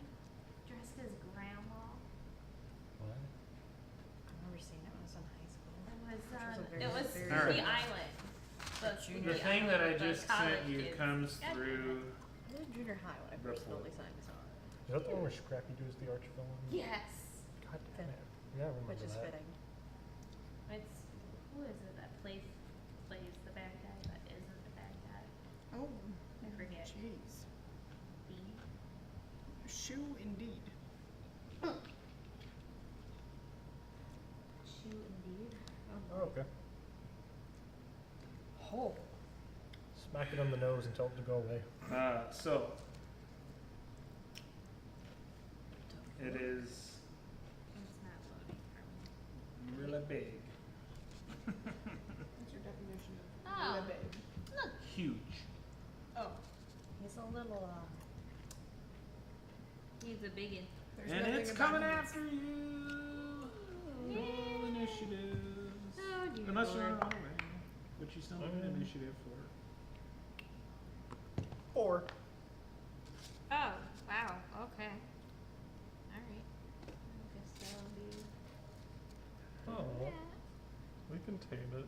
dressed as grandma. What? I remember seeing it when I was in high school. It was Which was a on, very, it was very Scooby Alright. Island. The Junior The Scooby thing that I Island, the just sent college you kids. comes God damn it. through. I was in junior high when I first Report. totally signed this on. Is that the one where Scrappy Doo is the arch villain? Yes. God damn it. Yeah, I remember Which is that. fitting. It's, who is it that plays the bad guy that isn't the bad guy? Oh, I forget. jeez. B. Shoe indeed. Shoe indeed. Oh, okay. Oh. Smack it on the nose and tell it to go away. So it is It's not loading for me. really big, What's your definition of Oh. really big? huge. Oh, He's a little, a biggin. There's And nothing it's about coming him after you. Roll initiatives. Oh, dear Unless you're on Lord. runaway, which you still need an initiative for. 4. Oh, wow. Okay. Alright. I guess that'll be. Oh, we can tame it.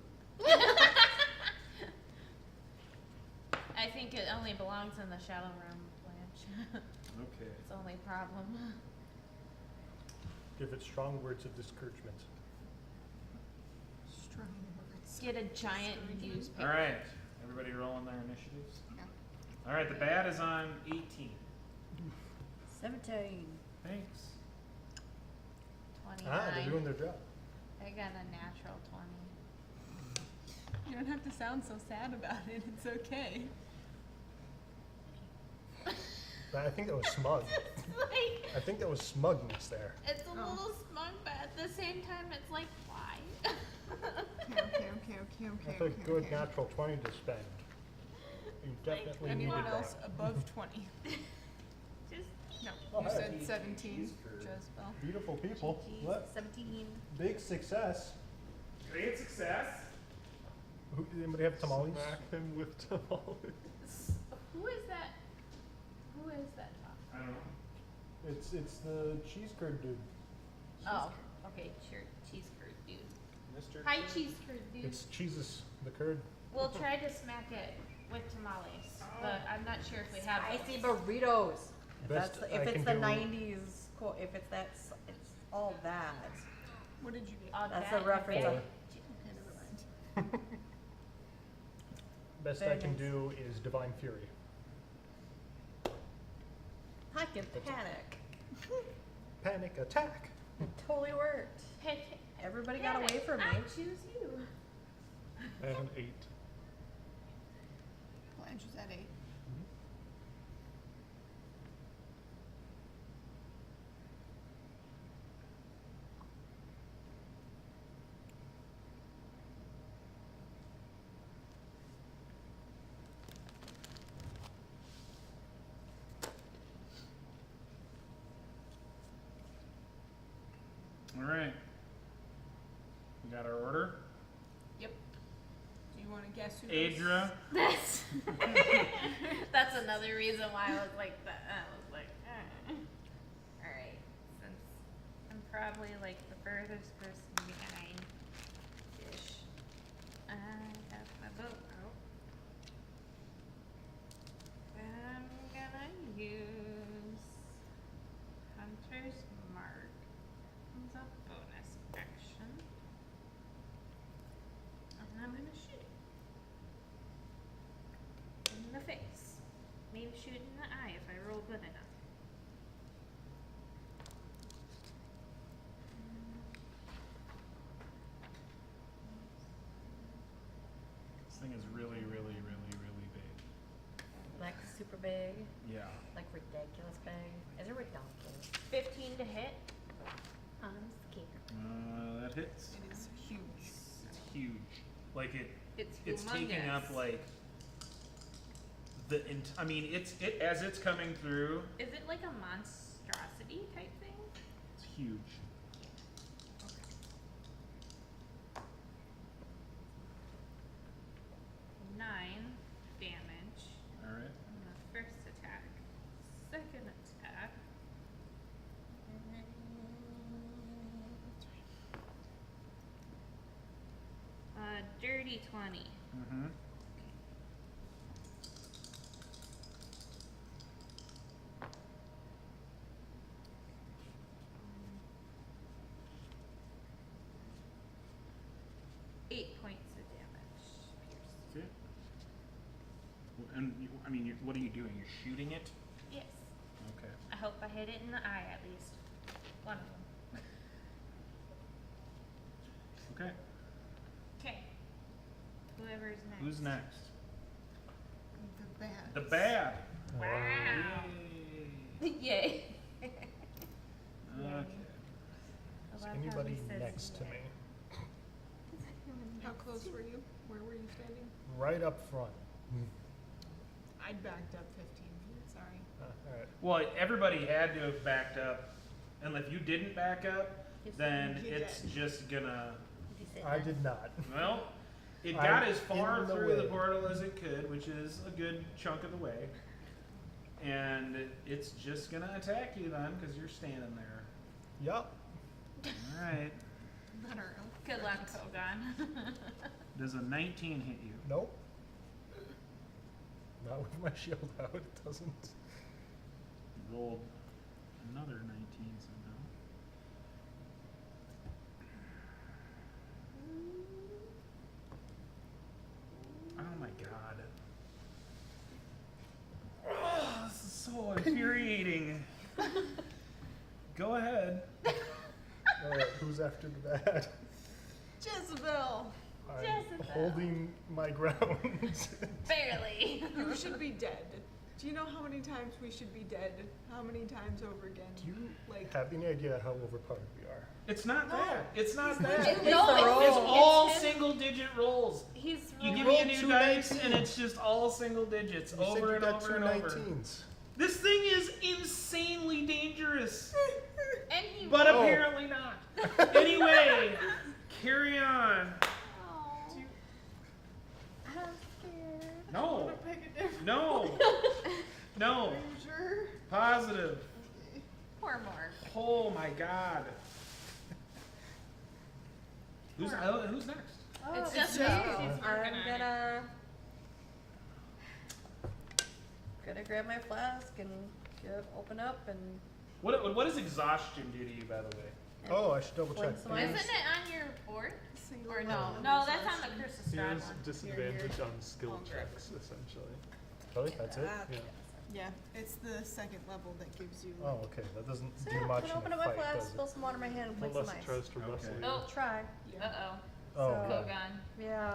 I think it only belongs in the Shadow Realm, Blanche. Okay. It's the only problem. Give it strong words of discouragement. Strong words. Get a giant newspaper. All right. Everybody rolling their initiatives. Yeah. All right. The bad is on 18. 17. Thanks. 29. Ah, they're doing their job. I got a natural 20. You don't have to sound so sad about it. It's okay. I think that was smug. It's like, I think that was smugness there. it's a Oh. little smug, but at the same time, it's like, why? Okay. That's a good natural 20 to spend. You definitely Anyone needed else that. above 20? Just No. Oh, You hi. said 17, Jezebel. Beautiful people. GG's, What? 17. Big success. Great success. Anybody have tamales? Smack him with tamales. Who is that? Who is that talk? I don't know. It's the cheese curd dude. Oh, okay, sure. Cheese curd dude. Mr. Hi, cheese curd dude. It's cheeses, the curd. We'll try to smack it with tamales, but I'm not sure if we have Spicy those. burritos. If, Best that's, I if it's can the do- 90s, cool. If it's that, it's all that. What did you get? All That's that a reference. and of- Okay, never mind. Best Very I can nice. do is divine fury. I can panic. Panic attack. It totally worked. Everybody got away from me. I choose you. I have an 8. Blanche is at 8. All right. We got our order. Yep. Do you want to guess who? Adra. That's that's another reason why I was like that. I was like, all right. Since I'm probably like the furthest person behind, ish. I got my boat out. I'm gonna use Hunter's Mark as a bonus action, and I'm gonna shoot it. In the face. Maybe shoot in the eye if I roll good enough. This thing is really, really, really, really big. Like super big, Yeah. like ridiculous big. Is it ridiculous? 15 to hit. I'm scared. That hits. It is huge. It's huge. Like It's it's taking humongous. up like I mean, it's as it's coming through. Is it like a monstrosity type thing? It's huge. Okay. 9 damage All right. on the first attack. Second attack. Dirty 20. Mm-hmm. 8 points of damage. Pierce. Okay. And I mean, what are you doing? You're shooting it. Yes. Okay. I hope I hit it in the eye at least. One of them. Okay. Okay. Whoever's next. Who's next? The bad. The bad. Wow. Yay. Yay. Okay. I Is love how anybody he says next to yay. me? How close were you? Where were you standing? Right up front. I backed up 15 feet. Sorry. Alright. Well, everybody had to have backed up, and if you didn't back up, then You it's did. just gonna. I did not. Well, it I'm got as far in the through the way. portal as it could, which is a good chunk of the way, and it's just gonna attack you then because you're standing there. Yup. All right. I don't know. Good luck, Kogan. Does a 19 hit you? Nope. Not with my shield out, it doesn't. Rolled another 19 somehow. Oh my god. Oh, this is so infuriating. Go ahead. Alright, who's after the bad? Jezebel, I'm Jezebel. holding my ground. Barely. you should be dead. Do you know how many times we should be dead? How many times over again? Do you Like, have any idea how overpowered we are? It's not No. that. It's not It's that. not- It's, It's No, the roll. all him. single digit rolls. He's You really give me a rolled new two dice 19s. and it's just all single digits You said over you and got over two and over. 19s. This thing is insanely dangerous, and he but Oh. apparently not. Anyway, carry on. Oh. I'm scared. No, pick a different no, no. ranger. Positive. Poor Mark. Oh my god. Who's next? Oh, It's just me. me. She's working I'm on it. gonna grab my flask and open up and What does exhaustion do to you, by the way? Oh, I should double check. Fling some It Isn't is- it on your board? Single Or no? level No, that's on exhaustion. the Curse of He Strahd has one. disadvantage on skill I'll grab checks, essentially. Really? That's it? Ah, Yeah. Yeah, it's the second level that gives you. Oh, okay. That doesn't so do yeah, much I'm in gonna open a up my fight, flask, does spill it? some water in my hand, and fling Unless some it ice. tries to Okay. wrestle you. Oh, Try. Yeah. uh-oh. Oh, So- Kogan. Yeah.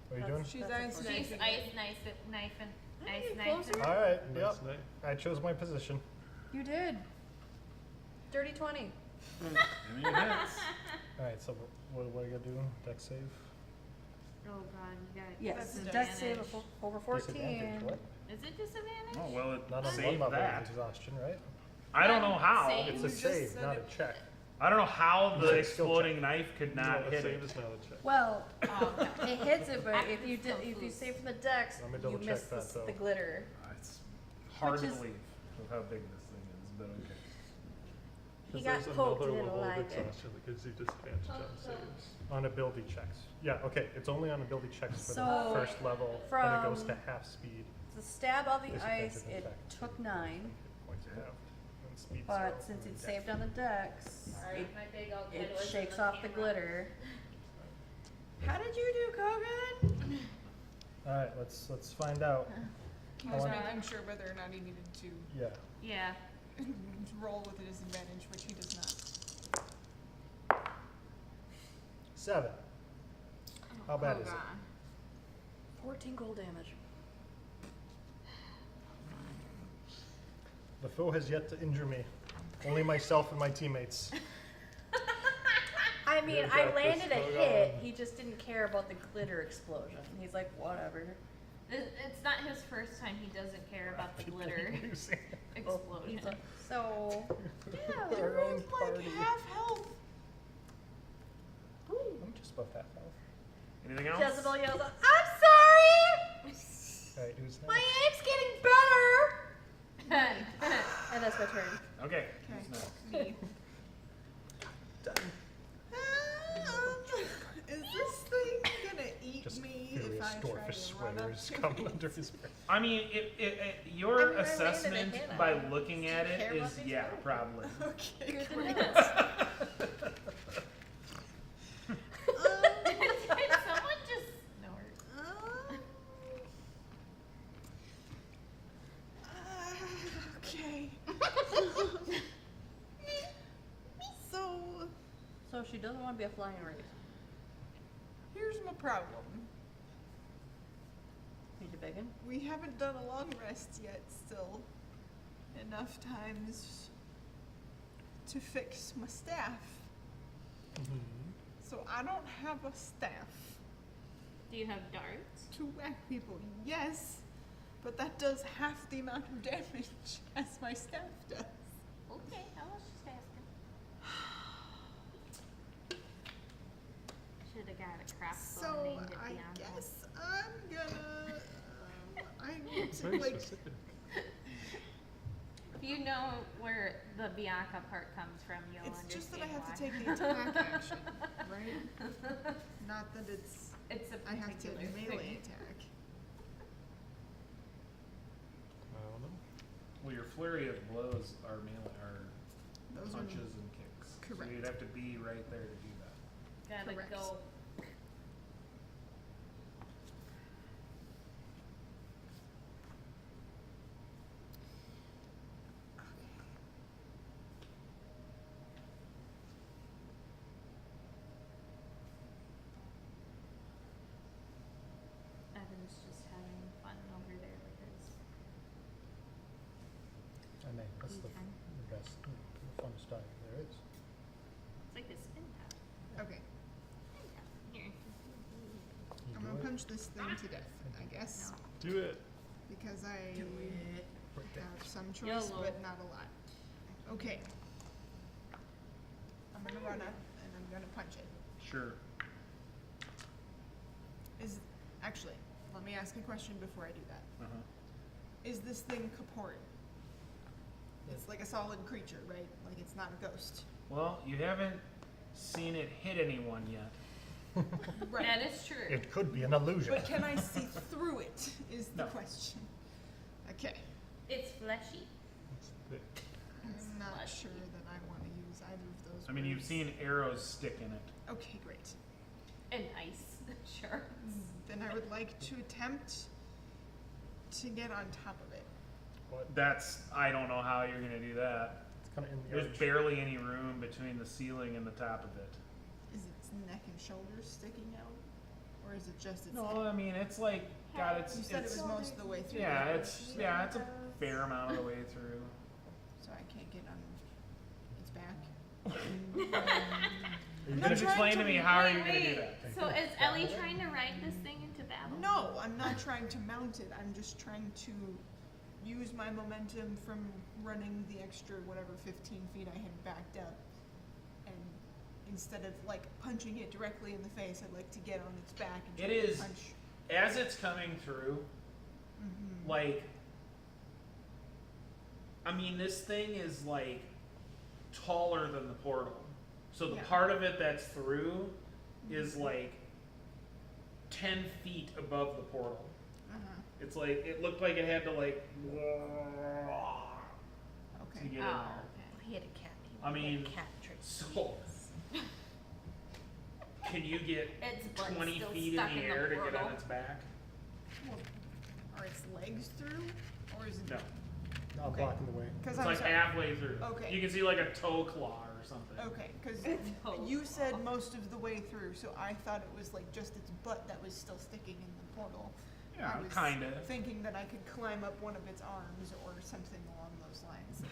what are you doing? She's That's ice unfortunate. She's knifing. ice knifing. Hey, Ice closer. knifing. Alright, Nice yep. night. I chose my position. You did. Dirty 20. I mean, it hits. Alright, so what do I gotta do? Deck save? Oh god, you got Yes. That's The a dex save disadvantage. of over 14. Disadvantage, what? Is it disadvantage? Oh well, it Not on saved one level that. of exhaustion, right? I don't know how. Save. It's You a just save, said not a it- check. I don't know how You the said skill exploding knife could not No, a hit save it. is not a check. Well, Oh, okay. it hits it, but if Active you skill if you boost. save from the dex, Let me you double miss check that, though. the glitter. It's hard Which to is- believe with how big this thing is, but okay. He 'Cause got there's poked another and didn't level of like it. exhaustion that gives you disadvantage on saves. On ability checks. Yeah, okay. It's only on ability checks for So, the first level, then it goes to from- half speed. The stab on the Disadvantage ice, of it effect. took 9, Points halved. And speed but zero. since and it's dex. saved on the dex, Alright, my big old it kid was shakes in the off the camera. glitter. How did you do, Kogan? Alright, let's find out. He I was want- making sure whether or not he needed to Yeah. Yeah. roll with a disadvantage, which he does not. 7. How bad is it? Kogan. 14 gold damage. The foe has yet to injure me. Only myself and my teammates. I mean, You I got this, landed a Kogan. hit. He just didn't care about the glitter explosion. He's like, whatever. It's not his first time he doesn't care about the glitter Losing. explosion. He's like, so, yeah, Our own Like party. half health. I'm just above half health. Anything else? Jezebel yells out, I'm sorry! Alright, who's My next? aim's getting better! And that's my turn. Okay. Okay. who's next? Me. Done. Is this thing gonna eat Just me furious if I try dwarfish to run up sweaters to coming it? under his breath. I mean, your I mean, I landed a assessment hit on by it. looking at Do you it care is about these yeah, guys? probably. Okay, Good to great. know. Did someone just snort? Okay. So, So she doesn't want to be a flying race. here's my problem. Need you begging? We haven't done a long rest yet, still. Enough times to fix my staff. So I don't have a staff Do you have darts? to whack people. Yes, but that does half the amount of damage as my staff does. Okay, I was just asking. Should have got a crossbow So and named it I Bianca. guess I'm gonna. I need It's to very like. specific. If you know where the Bianca part comes from, you'll It's understand just that I have why. to take the attack action, right? Not that it's. It's a I have to particular melee thing. attack. I don't know. Well, your flurry of blows are melee, are Those punches are and kicks. So correct. you'd have to be right there to do that. Gotta Correct. go. Evan's just having fun over there with his I mean, that's the time. best, the funnest time there is. It's like a spin tap. Okay, Here. You I'm do gonna it, punch this thing to death, I guess, No. Do it. because I right there. have some choice, YOLO. but not a lot. Okay. I'm gonna run up and I'm gonna punch it. Sure. Actually, let me ask a question before I do that. Uh-huh. Is this thing corporeal? It's like a solid creature, right? Like it's not a ghost. Well, you haven't seen it hit anyone yet. That is true. It could be an illusion. But can I see through it, is the No. question. Okay. It's fleshy. It's thick. I'm not Fleshy. sure that I want to use either of those I mean, you've words. seen arrows stick in it. Okay, great. And ice. Sure. Then I would like to attempt to get on top of it. What? I don't know how you're gonna do that. It's kind of in the There's arch. barely any room between the ceiling and the top of it. Is its neck and shoulders sticking out? Or is it just its No, head? I mean, it's like, God, it's, You said it it's, was most of the way through. yeah, the it's a fair amount of the way through. So I can't get on its back. You're I'm gonna not trying explain to to me be- how are Wait, you gonna do wait. that? So is Ellie trying to ride this thing into battle? No, I'm not trying to mount it. I'm just trying to use my momentum from running the extra whatever 15 feet I had backed up. And instead of like punching it directly in the face, I'd like to get on its back and It try to is- punch. As it's coming through, Mhm. like, I mean, this thing is like taller than the portal. So the Yeah. part of it that's through is like 10 feet above the portal. Uh-huh. It's like, it looked like it had to like, to Okay. get in Oh, there. okay. He had a cat. I mean, cat trick. so can you get Its butt's 20 still feet in stuck the in air to get portal. on its back? Well, are its legs through? Or is it? No. I'm Okay. blocking the way. Because It's I'm like sorry. halfway through. Okay. You can see like a toe claw or something. Okay, because Oh. you said most of the way through, so I thought it was like just its butt that was still sticking in the portal. Yeah, I was kinda. thinking that I could climb up one of its arms or something along those lines.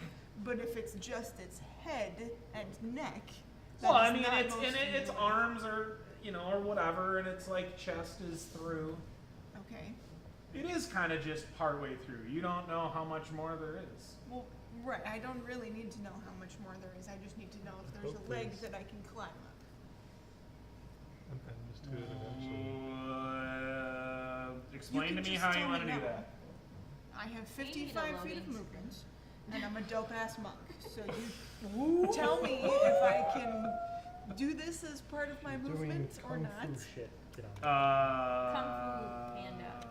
But if it's just its head and neck, that Well, I is mean, not it's most and of the its way. arms are, or whatever, and its like chest is through. Okay. It is kind of just partway through. You don't know how much more there is. Well, right. I don't really need to know how much more there is. I just need to know if there's a Hope leg there's- that I can climb up. And then just do it eventually. Explain You to can me just how tell you me want to do no. that. I have We need a 55 feet of loading movement, screen. and I'm a dope ass monk. So you tell me if I can do this as part of my She's movement doing or kung not. fu shit. Get on. Kung Fu Panda.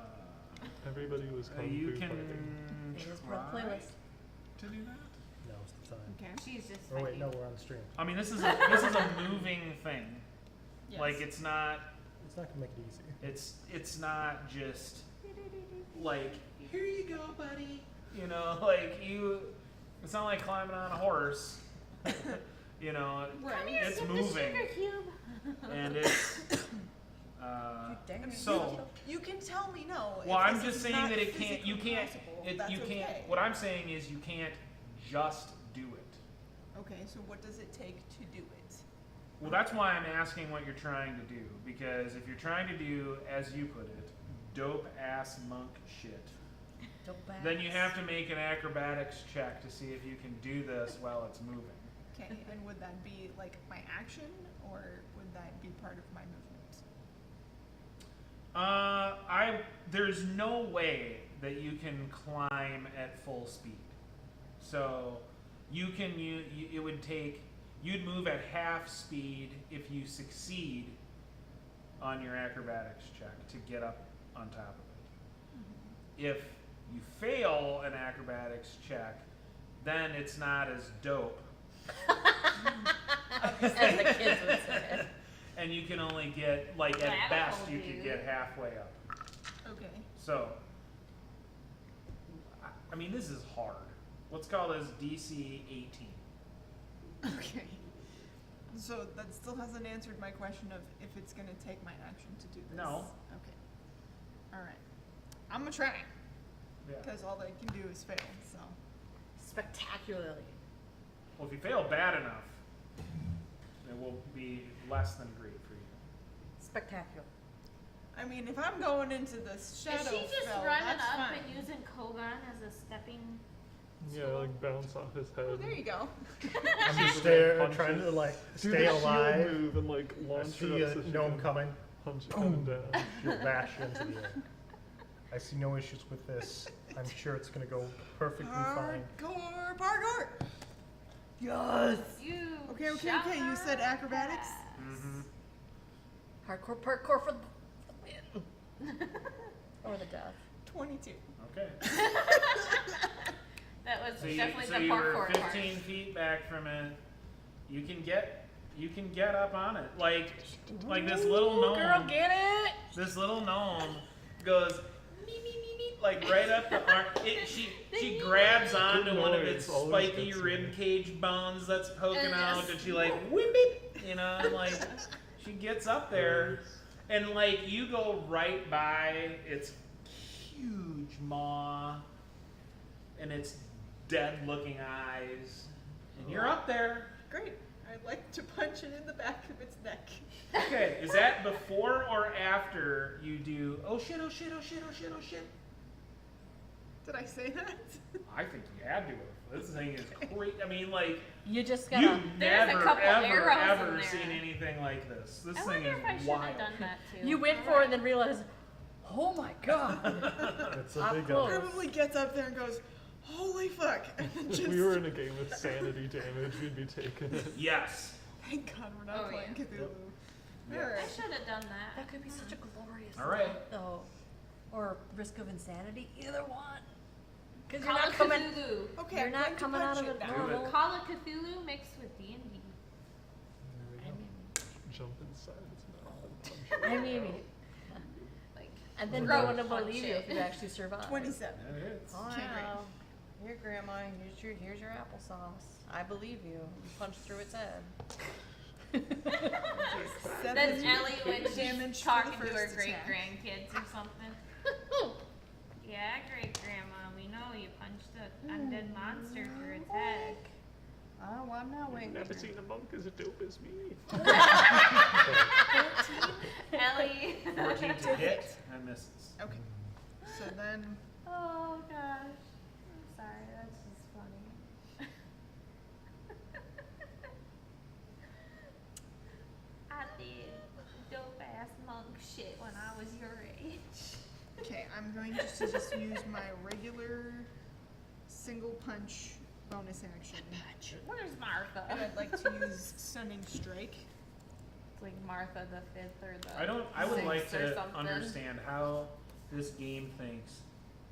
Everybody was kung You fu can It is part of the try playlist. to do that. Now's the time. Okay. She's just Oh wait, fighting. no, we're on stream. I mean, this is a moving thing. Yes. Like it's not. It's not gonna make it easy. It's not just like, here you go, buddy. Like you. It's not like climbing on a horse. Right. Come here, It's get moving. the sugar cube. And it's. dare me. So. You can tell me no. Well, if I'm this just is saying not that it can't. You physically can't. possible, that's You can't. okay. What I'm saying is you can't just do it. Okay, so what does it take to do it? Well, that's why I'm asking what you're trying to do. Because if you're trying to do, as you put it, dope ass monk shit, Don't back. Then you have to make an acrobatics check to see if you can do this while it's moving. Okay, and would that be like my action, or would that be part of my movement? There's no way that you can climb at full speed. So you can it would take, you'd move at half speed if you succeed on your acrobatics check to get up on top of it. If you fail an acrobatics check, then it's not as dope. As the kids would say. And you can only get, like, at best, you could get halfway up. Okay. So, I mean, this is hard. What's called as DC 18. Okay. So that still hasn't answered my question of if it's gonna take my action to do this. No. Okay. All right. I'm gonna try Yeah. because all I can do is fail. So. Spectacularly. Well, if you fail bad enough, it will be less than great for you. Spectacular. I mean, if I'm going into this shadow Is she just spell, running that's up fine. and using Kogan as a stepping? Yeah, like bounce off his head. Oh, there you go. I'm just Just there punches. trying to like Do stay the shield alive. move and like I launch see it up so a she gnome can coming. punch it coming down. She'll bash into the air. I see no issues with this. I'm sure it's gonna go perfectly fine. Parkour, parkour. Yes. You. Okay, you said acrobatics? Mm-hmm. Parkour for the win. Or the death. 22. Okay. That was So definitely you the were parkour 15 part. feet back from it. You can get up on it. Like this little gnome. Girl, get it? This little gnome goes me, like right up the arm. She grabs onto one of its Good noise, always spiky gets rib me. cage bones that's poking And out, just- and she like whip it, and like she gets up there, and like you go right by its huge maw and its dead-looking eyes, and you're up there. Great. I'd like to punch it in the back of its neck. Okay, is that before or after you do? Oh shit! Oh shit! Oh shit! Oh shit! Oh shit! Did I say that? I think you had to. This thing is great. I mean, like, You just gotta. you've There's a never, couple ever, arrows in ever there. seen anything like this. This I thing wonder is if I should wild. have done that too. You went for it and then realized, oh my god. It's a Up big close. Probably gets up there and goes, holy fuck. And then If just, we were in a game with sanity damage, we'd be taking it. Yes. thank God we're not Oh, playing yeah. Cthulhu. Yep. I Alright. should have done that. That could be such a glorious All right. thought, though. Or risk of insanity, either one. Because you're Call not of coming. Cthulhu. Okay, You're I'm not going to coming out punch of it the now. Do it. normal. Call of Cthulhu mixed with D&D. I mean, Jump inside its mouth and punch it. I mean, Like, and then Throw no one will punch believe you it. if you actually survive. 27. That hits. Oh, Okay, great. wow. Here, Grandma, here's your applesauce. I believe you. You punch through its head. Seven that's Ellie when damage she's for the talking to her first great attack. grandkids or something. Yeah, great grandma, we know you punched a undead monster through its head. Oh, well, I'm not waiting. Never seen a monk as dope as me. Ellie. 14 to hit and misses. Okay. So then, Oh gosh. I'm sorry, that's just funny. I did dope ass monk shit when I was your age. okay, I'm going to just use my regular single punch bonus action. Where's Martha? And I'd like to use Stunning Strike. It's like Martha the Fifth or the I would Sixth like or to something. understand how this game thinks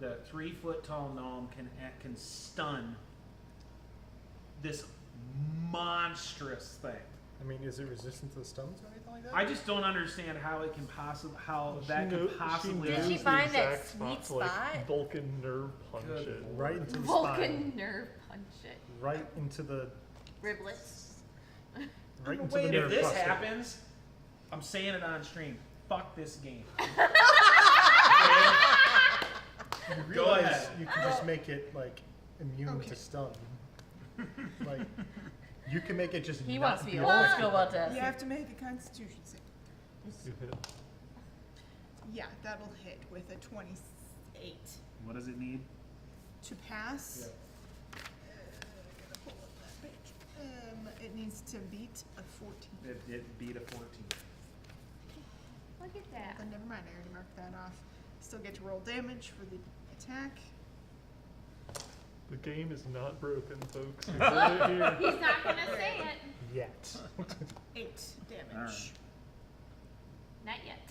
the 3-foot-tall gnome can stun this monstrous thing. I mean, is it resistant to the stuns or anything like that? I just don't understand how it can possibly She could possibly. Did knows she the find that exact sweet spot to, like, spot? Vulcan nerve punch Good it. Right into the Vulcan spine. nerve punch it. Right into the Riblets. right into Wait, the if nerve If this cluster. happens, I'm saying it on stream. Fuck this game. You Go realize ahead. you can just make it like immune Okay. to stun. Like you can make it just. He not wants to be be old affected school by about it. that. You have to make a Constitution save. You hit. Yeah, that'll hit with a 28. 8. What does it need? To pass, I gotta pull up that page. It needs to beat a 14. It beat a 14. Look at that. Then never mind, I already marked that off. Still get to roll damage for the attack. The game is not broken, folks. You heard it here. He's not gonna say it. Yet. 8 damage. Not yet.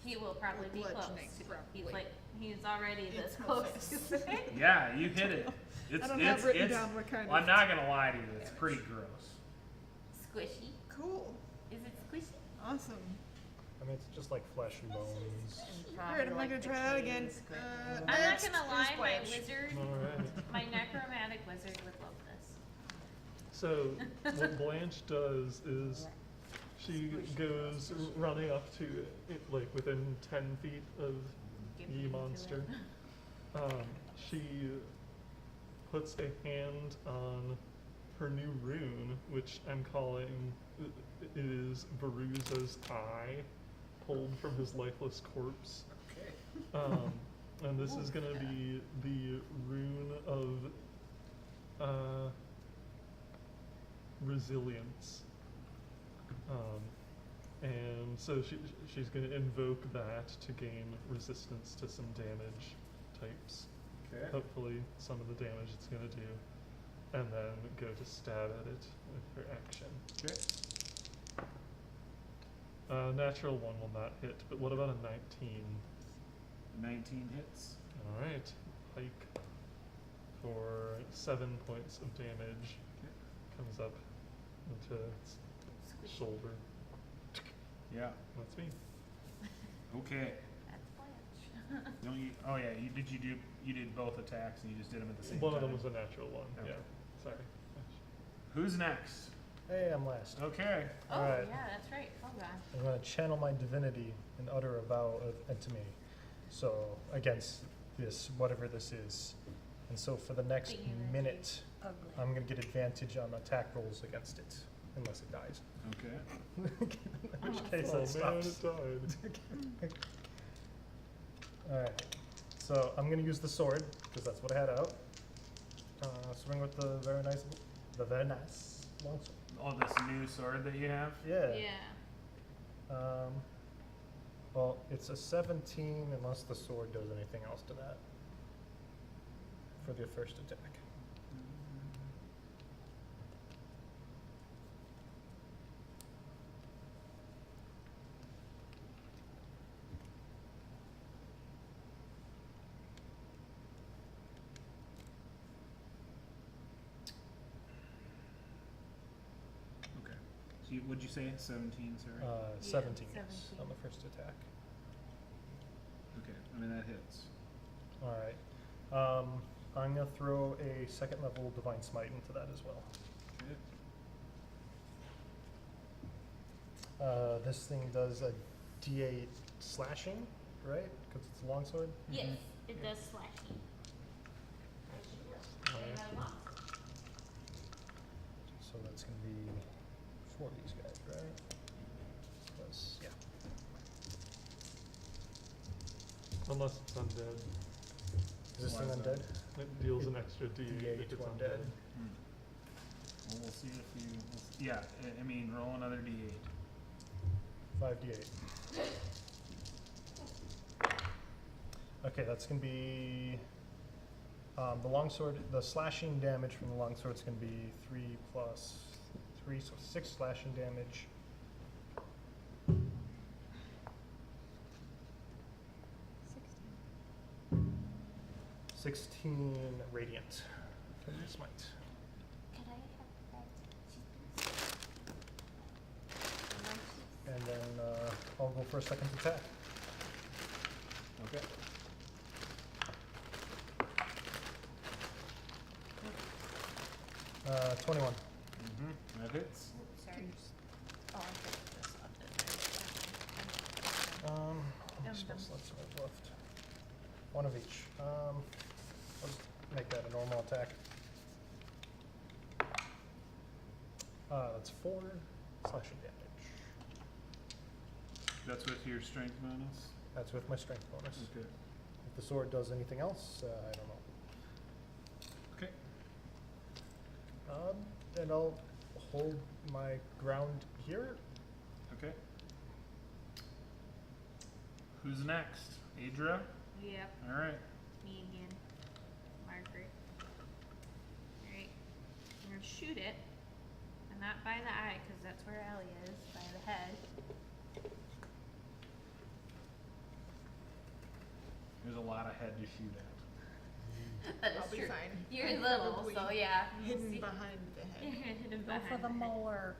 He will probably be close. Bludgeoning, He's probably. like, he's already this It's close close. to it. Yeah, you hit it. It's, I don't it's, have written it's, down what kind well, I'm of not gonna lie to you, it's damage. pretty gross. Squishy. Cool. Is it squishy? Awesome. I mean, it's just like flesh and bones. Alright, I'm not gonna try that again. I'm not Next gonna is lie, my Blanche. wizard, Alright. my necromantic wizard would love this. So, what Blanche does is she goes running up to it, like within 10 feet of Give the me monster. She puts a hand on her new rune, which I'm calling, it is Veruza's eye, pulled from his lifeless corpse. Okay. And this is gonna be the rune of resilience. And so she's going to invoke that to gain resistance to some damage types. Okay. Hopefully some of the damage it's going to do. And then go to stab at it with her action. Okay. Natural 1 will not hit, but what about a 19? 19 hits. Alright, hike for 7 points of damage. Comes up into its Squishy. shoulder. Yeah. That's me. Okay. That's Blanche. Don't you? Oh yeah. You did both attacks and you just did them at the same One time. of them was a natural 1, Okay. yeah. Sorry. Who's next? Hey, I'm last. Okay. Oh, Alright. yeah, that's right. Hold on. I'm going to channel my divinity and utter a vow of enemy. So, against this, whatever this is. And so for the next The unity. minute, Ugly. I'm going to get advantage on attack rolls against it. Unless it dies. Okay. In which case Oh that man, stops. it died. Alright. So I'm going to use the sword, because that's what I had out. Swing with the very nice longsword. Oh, this new sword that you have. Yeah. Yeah. Well, it's a 17 unless the sword does anything else to that. For the first attack. Okay. So what'd you say? 17. Sorry. 17 yes, 17. on the first attack. Okay. I mean that hits. Alright. I'm going to throw a second level Divine Smite into that as well. Okay. This thing does a D8 slashing, right? Because it's a longsword? Yes, it does slashing. So that's going to be 4 of these guys, right? Plus, yeah. Unless it's undead. Is this Why thing is that? undead? It deals an extra D8 D8 if it's to undead. undead. Well, we'll see if you. Yeah. I mean, roll another d8. 5d8. Okay, that's going to be the longsword. The slashing damage from the longsword is going to be 3 plus 3, so 6 slashing damage. $16 radiant from the smite. Could I have that? And then I'll go for a second attack. Okay. Uh, 21. Mm-hmm. That hits. Sorry. Oh, I put this up there. How many Dum spell dum. slots do I have left? 1 of each. I'll just make that a normal attack. That's 4 slashing damage. That's with your strength bonus. That's with my strength bonus. Okay. the sword does anything else, I don't know. Okay. And I'll hold my ground here. Okay. Who's next? Adria? Yep, All right. me again. Margaret. Alright. I'm gonna shoot it. And not by the eye, because that's where Ellie is, by the head. There's a lot of head to shoot at. That is I'll be true. fine. You're I'm little, probably so yeah. you'll Hidden see- behind the You're head. hidden Go behind for the head. molar.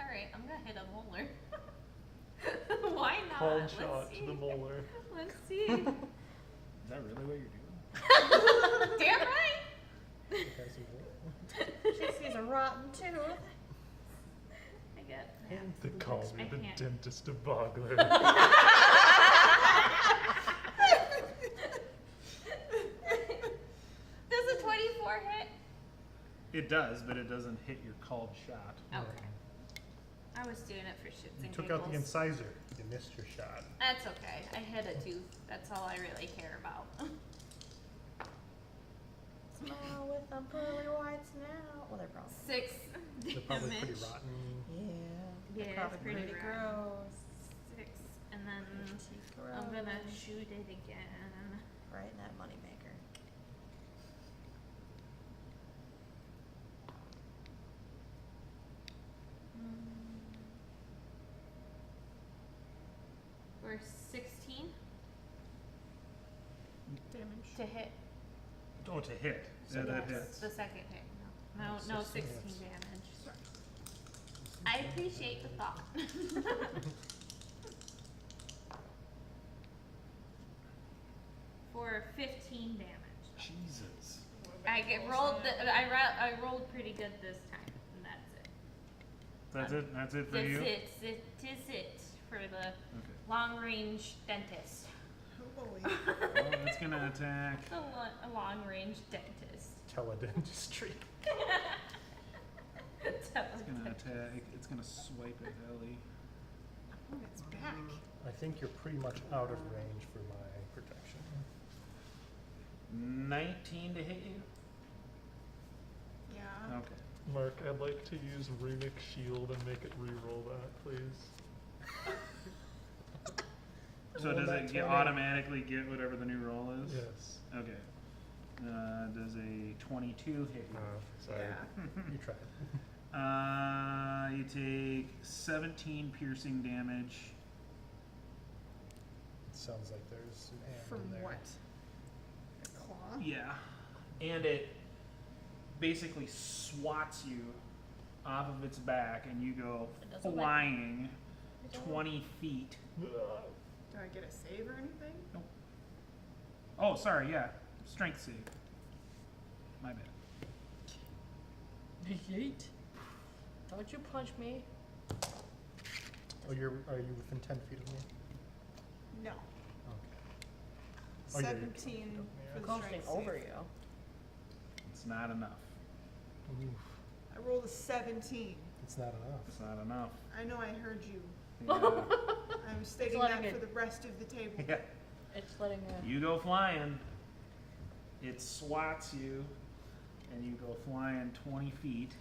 Alright, I'm gonna hit a molar. Why not? Hard Let's shot to see. the molar. Let's see. Is that really what you're doing? Damn right! Okay, so She sees a rotten tooth. I got They call me I the can't. dentist of Bogler. Does a 24 hit? It does, but it doesn't hit your called shot. Okay. I was doing it for shits you and took giggles. out the incisor. You missed your shot. That's okay. I hit a tooth. That's all I really care about. Smile with them pearly whites now. Well, they're probably. 6 They're probably pretty damage. rotten. Yeah. Yeah, They're it's probably pretty pretty rotten. gross. 6. And then Teeth I'm gonna gross. shoot it again. Right in that moneymaker. For 16 Damage. to hit. Oh, to hit. Yeah, that Yes, hits. the second hit. No, Oh, no, 16 16 hits. damage. I appreciate the thought. For 15 damage. Jesus. I rolled pretty good this time, and that's it. That's it? That's it for That's you? it. It is it for the Okay. long range dentist. Oh boy. Well, it's gonna attack. A long range dentist. Teledentistry. It's gonna attack. It's gonna swipe at Ellie. Oh, it's back. I think you're pretty much out of range for my protection. 19 to hit you? Yeah. Okay. Mark, I'd like to use Runic Shield and make it re-roll that, please. So Roll does that it 20. automatically get whatever the new roll is? Yes. Okay. Does a 22 hit you? Sorry. Yeah. You tried. You take 17 piercing damage. It sounds like there's an and From in there. what? A claw? Yeah. And it basically swats you off of its back, and you go It doesn't like- flying It doesn't 20 feet. Do I get a save or anything? Oh, sorry, yeah. Strength save. My bad. Yeet. Don't you punch me. Oh, are you within 10 feet of me? No. Okay. Oh, yeah, you're 17 coming up for near the Coasting strength over save. you. It's not enough. Oof, I rolled a 17. it's not enough. It's not enough. I know I heard you. Yeah. I'm stating letting that it- for the rest of the table. Yeah. It's letting you. You go flying. It swats you, and you go flying 20 feet.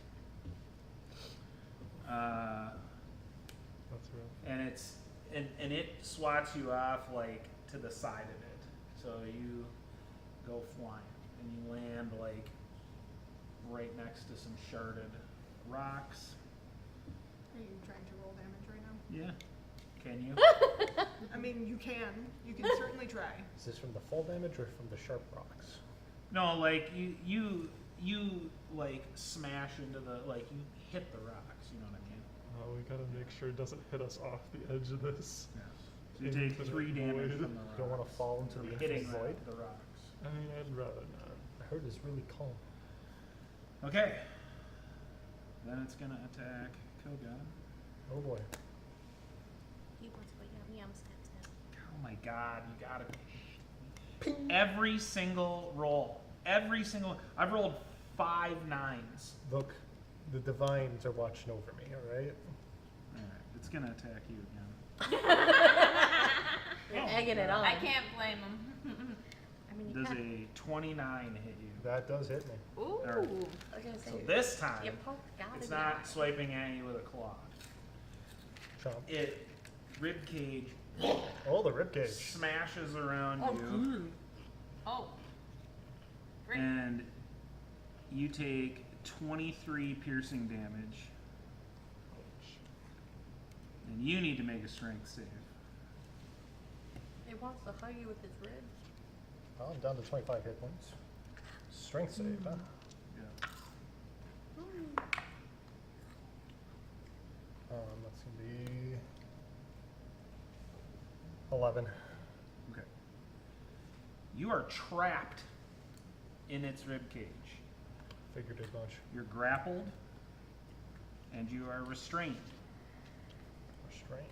That's rough. And it's and it swats you off like to the side of it. So you go flying and you land like right next to some sharded rocks. Are you trying to roll damage right now? Yeah. Can you? I mean, you can. You can certainly try. Is this from the fall damage or from the sharp rocks? No, like you like smash into the like you hit the rocks, you know what I mean? Oh, we gotta make sure it doesn't hit us off the edge of this. So you take Infinite 3 damage void. from the rocks. You don't want to fall into From the hitting infinite void? the rocks. I mean, I'd rather not. I heard it's really calm. Okay. Then it's gonna attack Kogan. Oh boy. He wants to yum yum steps now. Oh my god, you gotta every single roll. Every single I've rolled 5 9s. Look, the divines are watching over me, alright? Alright, it's gonna attack you again. You're egging egging it on. I can't blame him. I mean, you Does can't. a 29 hit you? That does hit me. Ooh. I was gonna say. So this time, you both gotta it's be not right. swiping at you with a claw. Chomp. It rib cage Oh, the ribcage. smashes around Oh, you, Oh. Great. and you take 23 piercing damage. And you need to make a strength save. It wants to hug you with its ribs. Oh, I'm down to 25 hit points. Strength save, huh? Yeah. That's gonna be 11. Okay. You are trapped in its rib cage. Figured as much. You're grappled, and you are restrained. Restrained.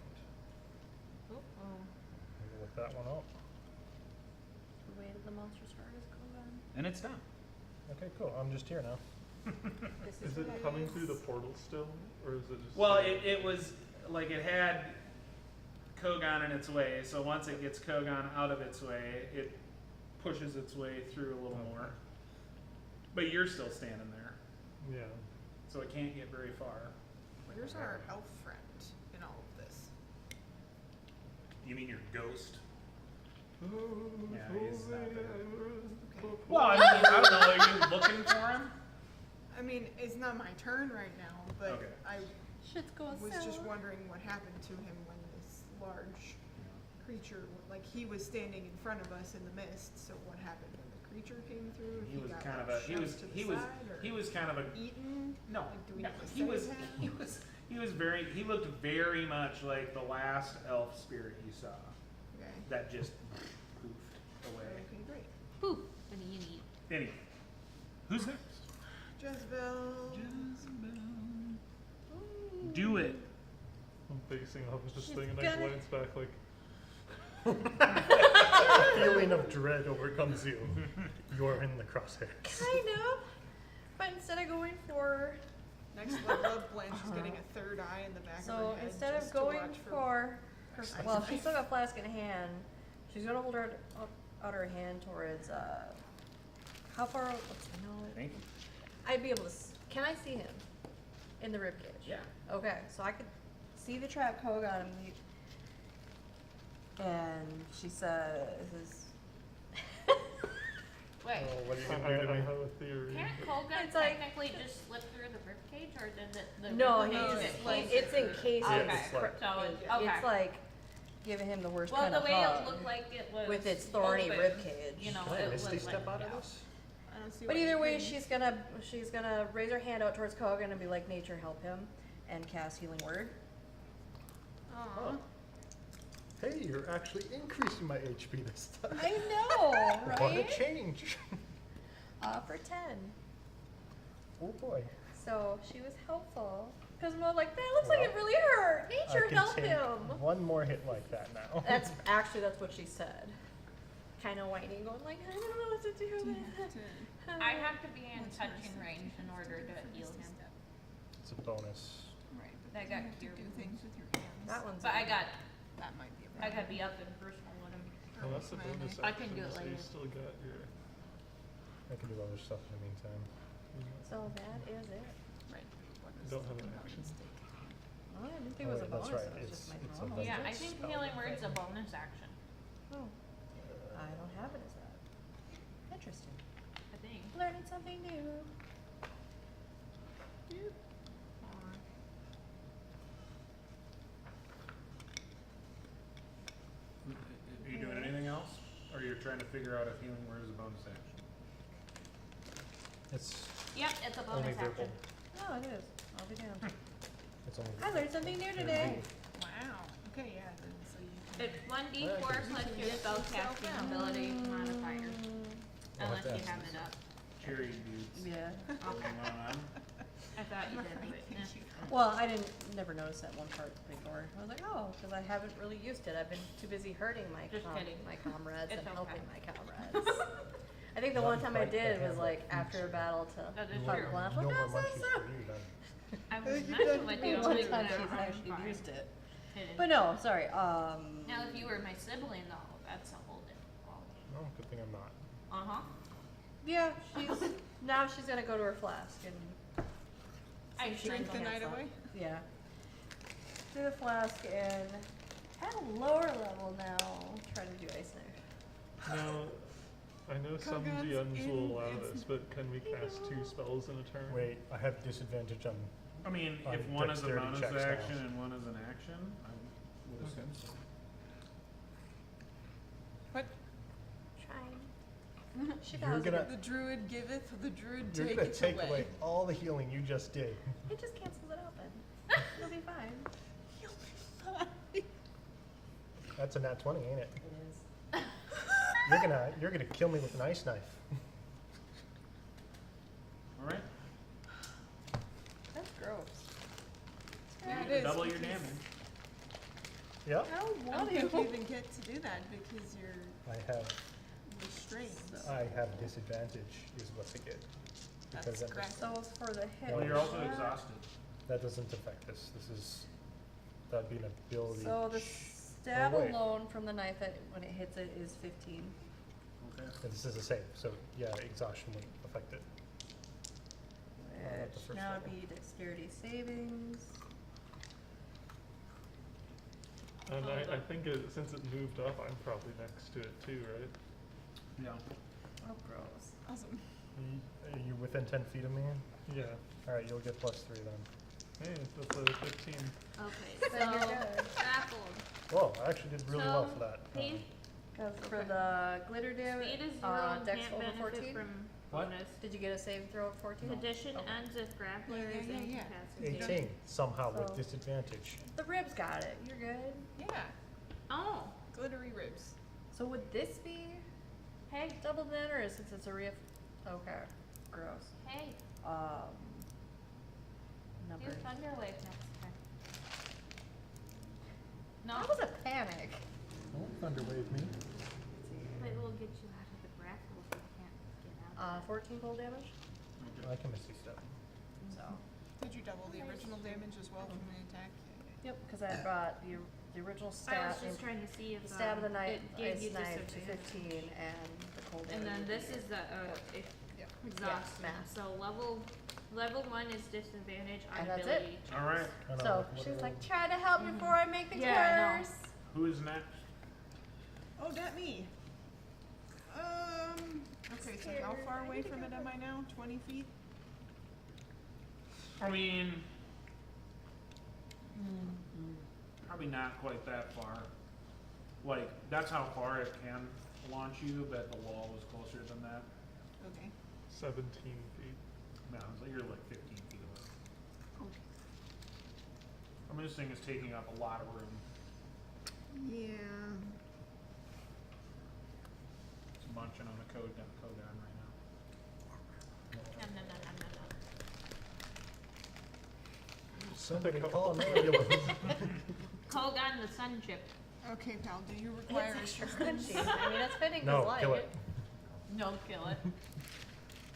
Ooh. Maybe look that one up. The way that the monster start is going. And it's done. Okay, cool. I'm just here now. This Is what it coming through the portal still, or is it just? Well, it was like it had Kogan in its way, so once it gets Kogan out of its way, it pushes its way through a little more. But you're still standing there, Yeah. so it can't get very far. Where's our elf friend in all of this? You mean your ghost? Oh, Yeah, if he's not only there. I were Okay. Well, I mean, I don't know. Are you looking for him? I mean, it's not my turn right now, but Okay. I Shit's going was sour. just wondering what happened to him when this large creature, like he was standing in front of us in the mist. So what happened when the creature came through? He was got, kind of like, a he shoved was to the he was side, or he was kind of a eaten. no. Like, do we no, have to he was save him? he was very he looked very much like the last elf spirit you saw Okay. that just poofed away. Okay, great. Whew. What do you need? Anyway, who's next? Jezebel. Do it. I'm facing off, just She's thinking, I gonna- glance back like, A feeling of dread overcomes you. You're in the crosshairs. Kind of. But instead of going for. Next level up, Blanche is getting a third eye in the back of her So head. instead just of to going watch for. her Well, eyes. she's still got a flask in hand. She's gonna hold her out her hand towards. How far? Let's see, no. Thank you. I'd be able to. Can I see him? In the ribcage? Yeah. Okay, so I could see the trap Kogan and she says. Wait. Oh, what are you I, gonna do to I me? have a theory. Can't Colgan It's like- technically just slip through the ribcage, or does it the No, ribcage he's get like closer? it's encased. Yeah, Okay. it's like- So it's, It's okay. like giving him the worst Well, kind the of way hug it looked like it was with its thorny open, ribcage. You know, Can I it Misty was step like, out of yeah. this? I don't see But what either you way, can- she's gonna raise her hand out towards Kogan and be like, "Nature, help him," and cast Healing Word. Aw. Oh. Hey, you're actually increasing my HP this time. I know, What a right? change. For 10. Oh boy. So she was helpful. Because we're like, that looks like it really hurt. I Nature, can help take him. one more hit like that now. That's what she said. Kind of whining, going like, I don't know what to do. I have to be in What's touching her range in order to heal him. It's a bonus. Right, but I you got have to cure do wounds. things with your hands. That one's. But I got That might be a I problem. gotta be up and personal with him. Oh, that's a bonus I can do it action, so later. you still got your. I can do other stuff in the meantime. So that is it. Right. What is Don't have the an bonus action. take? Oh, I didn't think Oh, it was wait, a bonus. that's right. It was It's- just my it's a normal. bonus. Yeah, I That's think spell healing word's a thing. bonus action. Oh, I don't have it as that. Interesting. I think. Learning something new. Are you doing anything else, or you're trying to figure out if healing word is a bonus action? It's Yep, it's a only bonus verbal. action. Oh, it is. I'll be damned. It's only I learned something new today. Wow. Okay, yeah, then so you can. It's 1d4 plus your spellcasting ability modifier. I'll Unless have you to have ask it up. Cherry dudes. Yeah. Going on. I thought you did, but Well, I never noticed that one part before. I was like, oh, because I haven't really used it. I've been too busy hurting my Just kidding. my comrades It's and okay. helping my comrades. I think the one time I did was like after a battle to That is hug true. Blanche. No Like, more "Oh, munchies so-so." for you then. I was messing with you. One like, time no, she's I'm actually fine. used it. Kidding. But no, sorry. Now, if you were my sibling, though, that's a whole different ballgame. Oh, good thing I'm not. Uh-huh. Yeah, now she's gonna go to her flask and I see if she can Drink the night cancel. away? Yeah. Do the flask and at a lower level now, try to do ice knife. Now, I know some Kogan's GMs will in allow its- this, but can we cast 2 spells in a turn? Wait, I have disadvantage on. I mean, On if one is a dexterity bonus checks now. action and one is an action, I would assume so. What? Trying. She You're does gonna- The druid giveth, the druid You're gonna taketh take away. away all the healing you just did. It just cancels it out then. It'll be fine. That's a nat 20, ain't it? It is. You're gonna kill me with an ice knife. Alright, That's gross. Yeah, it is. double your because damage. Yep. I don't I don't want think to. you even get to do that because you're I have restrained. disadvantage is what I get. That's Because I'm- correct. So for the hit. Well, you're also shot, exhausted. that doesn't affect this. That'd be an ability. So the stab wait. alone from the knife when it hits it is 15. Okay. And this is a save, so yeah, exhaustion wouldn't affect it. At the Which first now would level. be dexterity savings. And I think since it moved up, I'm probably next to it too, right? Yeah. Oh, gross. Awesome. Are you within 10 feet of me? Yeah. Alright, you'll get +3 then. Hey, that's a 15. Okay, Then you're so good. grappled. Whoa, I actually did really well So, for that. Pain, Because for Okay. the glitter damage, speed is 0, dex can't over benefit 14. from What? bonus. Did you get a save throw at 14? Condition Okay. ends if grappler is Yeah. incapacitated. 18, somehow with So- disadvantage. The ribs got it. You're good. Yeah. Oh, Glittery ribs. So would this be hey, double then, or since it's a real? Okay. Gross. hey, Um. do Number. thunder wave next turn. No, That was a panic. Don't thunderwave me. it will get you out of the grapple if you can't get out. 14 cold damage. I can misty step. So. Did you double the original damage as well from the attack? Yep, because I brought the original I stab. was just trying to see if The stab of the knife, it gave ice you knife to disadvantage. 15, and the cold damage. And then would this be is the Yeah. exhaustion. math. So level 1 is disadvantage on And that's ability checks. Alright, I know, So what she's are like, those? try to help before I make things Yeah, I know. worse. who is next? Oh, that me. Okay, so how Scared. far I away need to from go it am I now? 20 feet? I mean, probably not quite that far. Like, that's how far it can launch you, but the wall was closer than that. Okay. 17 feet. No, it's like you're like 15 feet away. Okay. I mean, this thing is taking up a lot of room. Yeah. It's munching on the code gun right now. Nom, nom, nom, nom, nom, nom. Somebody call an ambulance. Kogan the sun chip. Okay, pal, do you require It's extra assistance? crunchy. I mean, it's fitting No, his life. kill it. No, kill it.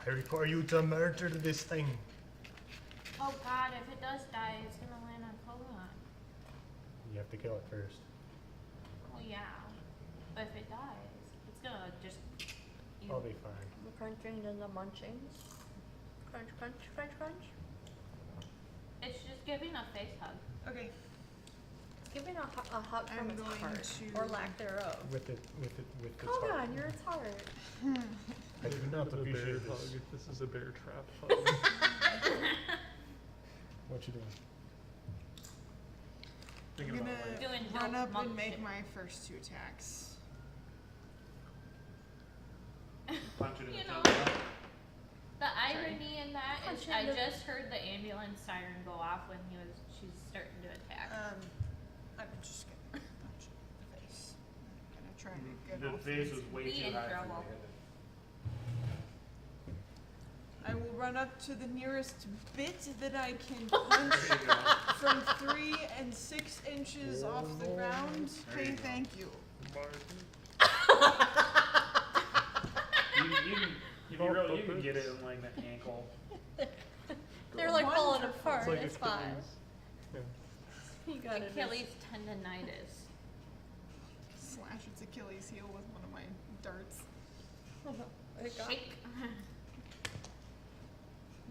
I require you to murder this thing. Oh god, if it does die, it's gonna land on Kogan. You have to kill it first. Well, yeah. But if it dies, it's gonna just. I'll be fine. The crunching and the munching. Crunch, crunch, crunch, crunch. It's just giving a face hug. Okay. Give it a hug from I'm its going heart, to- or lack thereof. With its Hold heart. on, you're its heart. I do not This is a bear appreciate this. hug. This is a bear trap hug. What you doing? I'm Thinking gonna about like, Doing run dope up monk and make shit. my first 2 attacks. punch it in You the know. temple. The irony in that is, Punch I in the- just heard the ambulance siren go off when she's starting to attack. I'm just gonna punch it in the face. I'm gonna try to get The off face this. was way Be too in high for you trouble. to hit it. I will run up to the nearest bit that I can punch There you go. from 3 and 6 inches off the ground. There Okay, you go. thank you. You can, if you really, you can get it in like the ankle. They're like falling Wonderful. apart. It's like It's fine. Achilles. Yeah. You got it. Achilles tendonitis. Slash its Achilles. Achilles heel with one of my darts. It got Shake.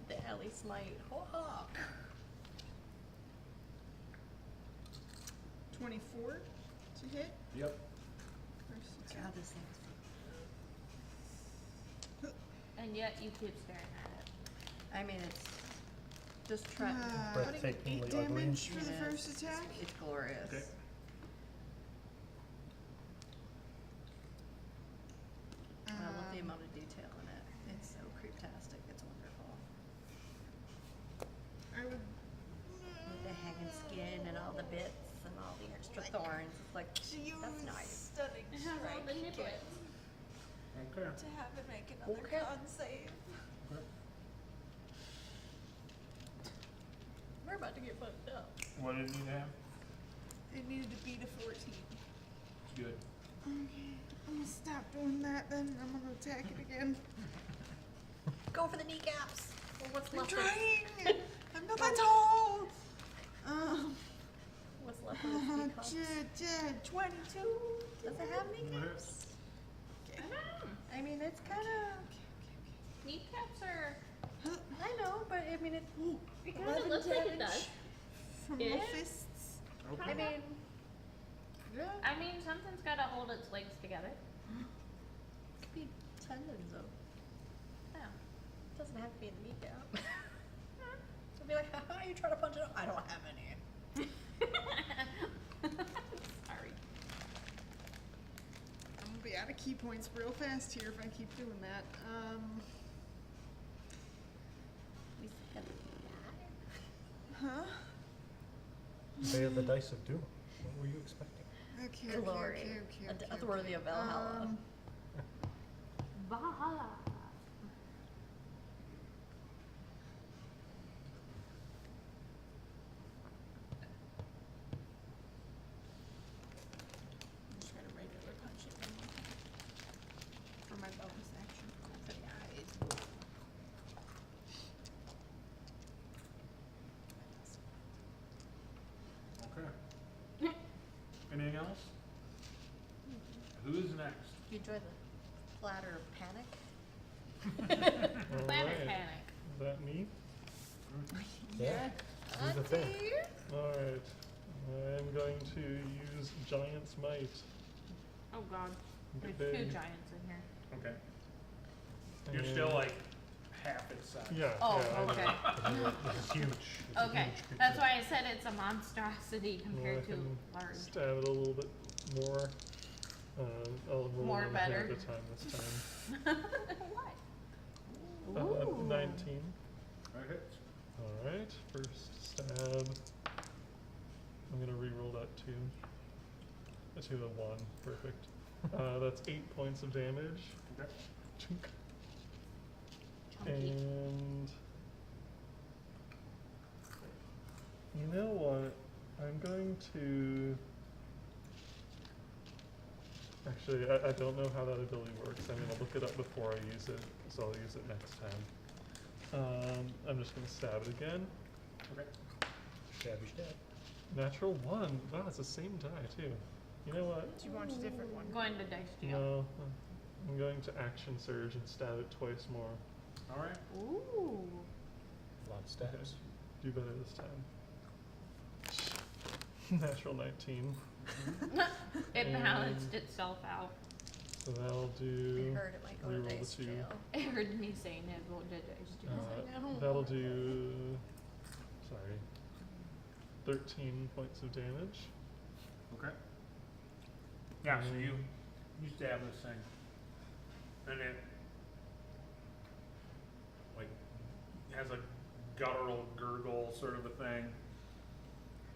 the alley smite. Hawk. 24 to hit. Yep. First attack. God, this thing's And yet you keep staring at it. I mean, it's just trying. Putting 8 Breathtakingly ugly. damage for the Yes, first attack. It's glorious. Okay. I love the Um, amount of detail in it. It's so creeptastic. It's wonderful. I would. With the hanging skin and all the bits and all the extra thorns. It's like, that's nice. Stunning It has all the strike niblets. Okay. to have it make another Okay. con save. Okay. We're about to get fucked up. What did it need to have? It needed to beat a 14. Good. Okay, I'm gonna stop doing that then. I'm gonna attack it again. Go for the kneecaps. Or what's I'm left of trying! I'm not that tall! what's left of the kneecaps. 22. Does it have kneecaps? I mean, it's kind of. Kneecaps are. I know, but I mean, it. It kind of looks like it does. From Yeah. my fists. Okay. I mean, yeah. I mean, something's got to hold its legs together. Could be tendons though. Yeah. It doesn't have to be in the kneecap. So be like, haha, you try to punch it out. I don't have any. Sorry. I'm gonna be out of key points real fast here if I keep doing that. We said Huh? They are the dice of doom. What were you expecting? Okay, glory. A death worthy of Valhalla. Valhalla. I'm just gonna regular punch it for my bonus action. For the eyes. Okay. Anything else? Who's next? You enjoy the platter of panic? All Planet right. panic. Is that me? Yeah. Do the thing. Alright. I'm going to use Giant's Might. Oh god. Get There's two big. giants in here. Okay. You're still And- like half its size. Yeah. Oh, yeah, I know. okay. This is huge. It's a Okay, huge that's creature. why I said it's a monstrosity Well, I compared to can large. stab it a little bit more. I'll roll More one better. hit at a time this time. What? Ooh. 19. That hits. Alright, first stab. I'm gonna re-roll that 2. A 2 and a 1. Perfect. That's 8 points of damage. Okay. Chunk. Chunky. And you know what? I'm going to. Actually, I don't know how that ability works. I'm going to look it up before I use it, so I'll use it next time. I'm just going to stab it again. Okay. Stabby stab. Natural 1. Wow, it's the same die, too. You know what? Do you want a different one? Going to dice jail. No. I'm going to action surge and stab it twice more. All right. Ooh. A lot of stabs. Do better this time. Natural 19. It And- balanced itself out. So that'll I do. heard it might go to reroll the dice 2. jail. It heard me saying it going to dice jail. I know. That'll do. Sorry. 13 points of damage. Okay. Yeah, so you stab this thing, and it like has a guttural gurgle sort of a thing,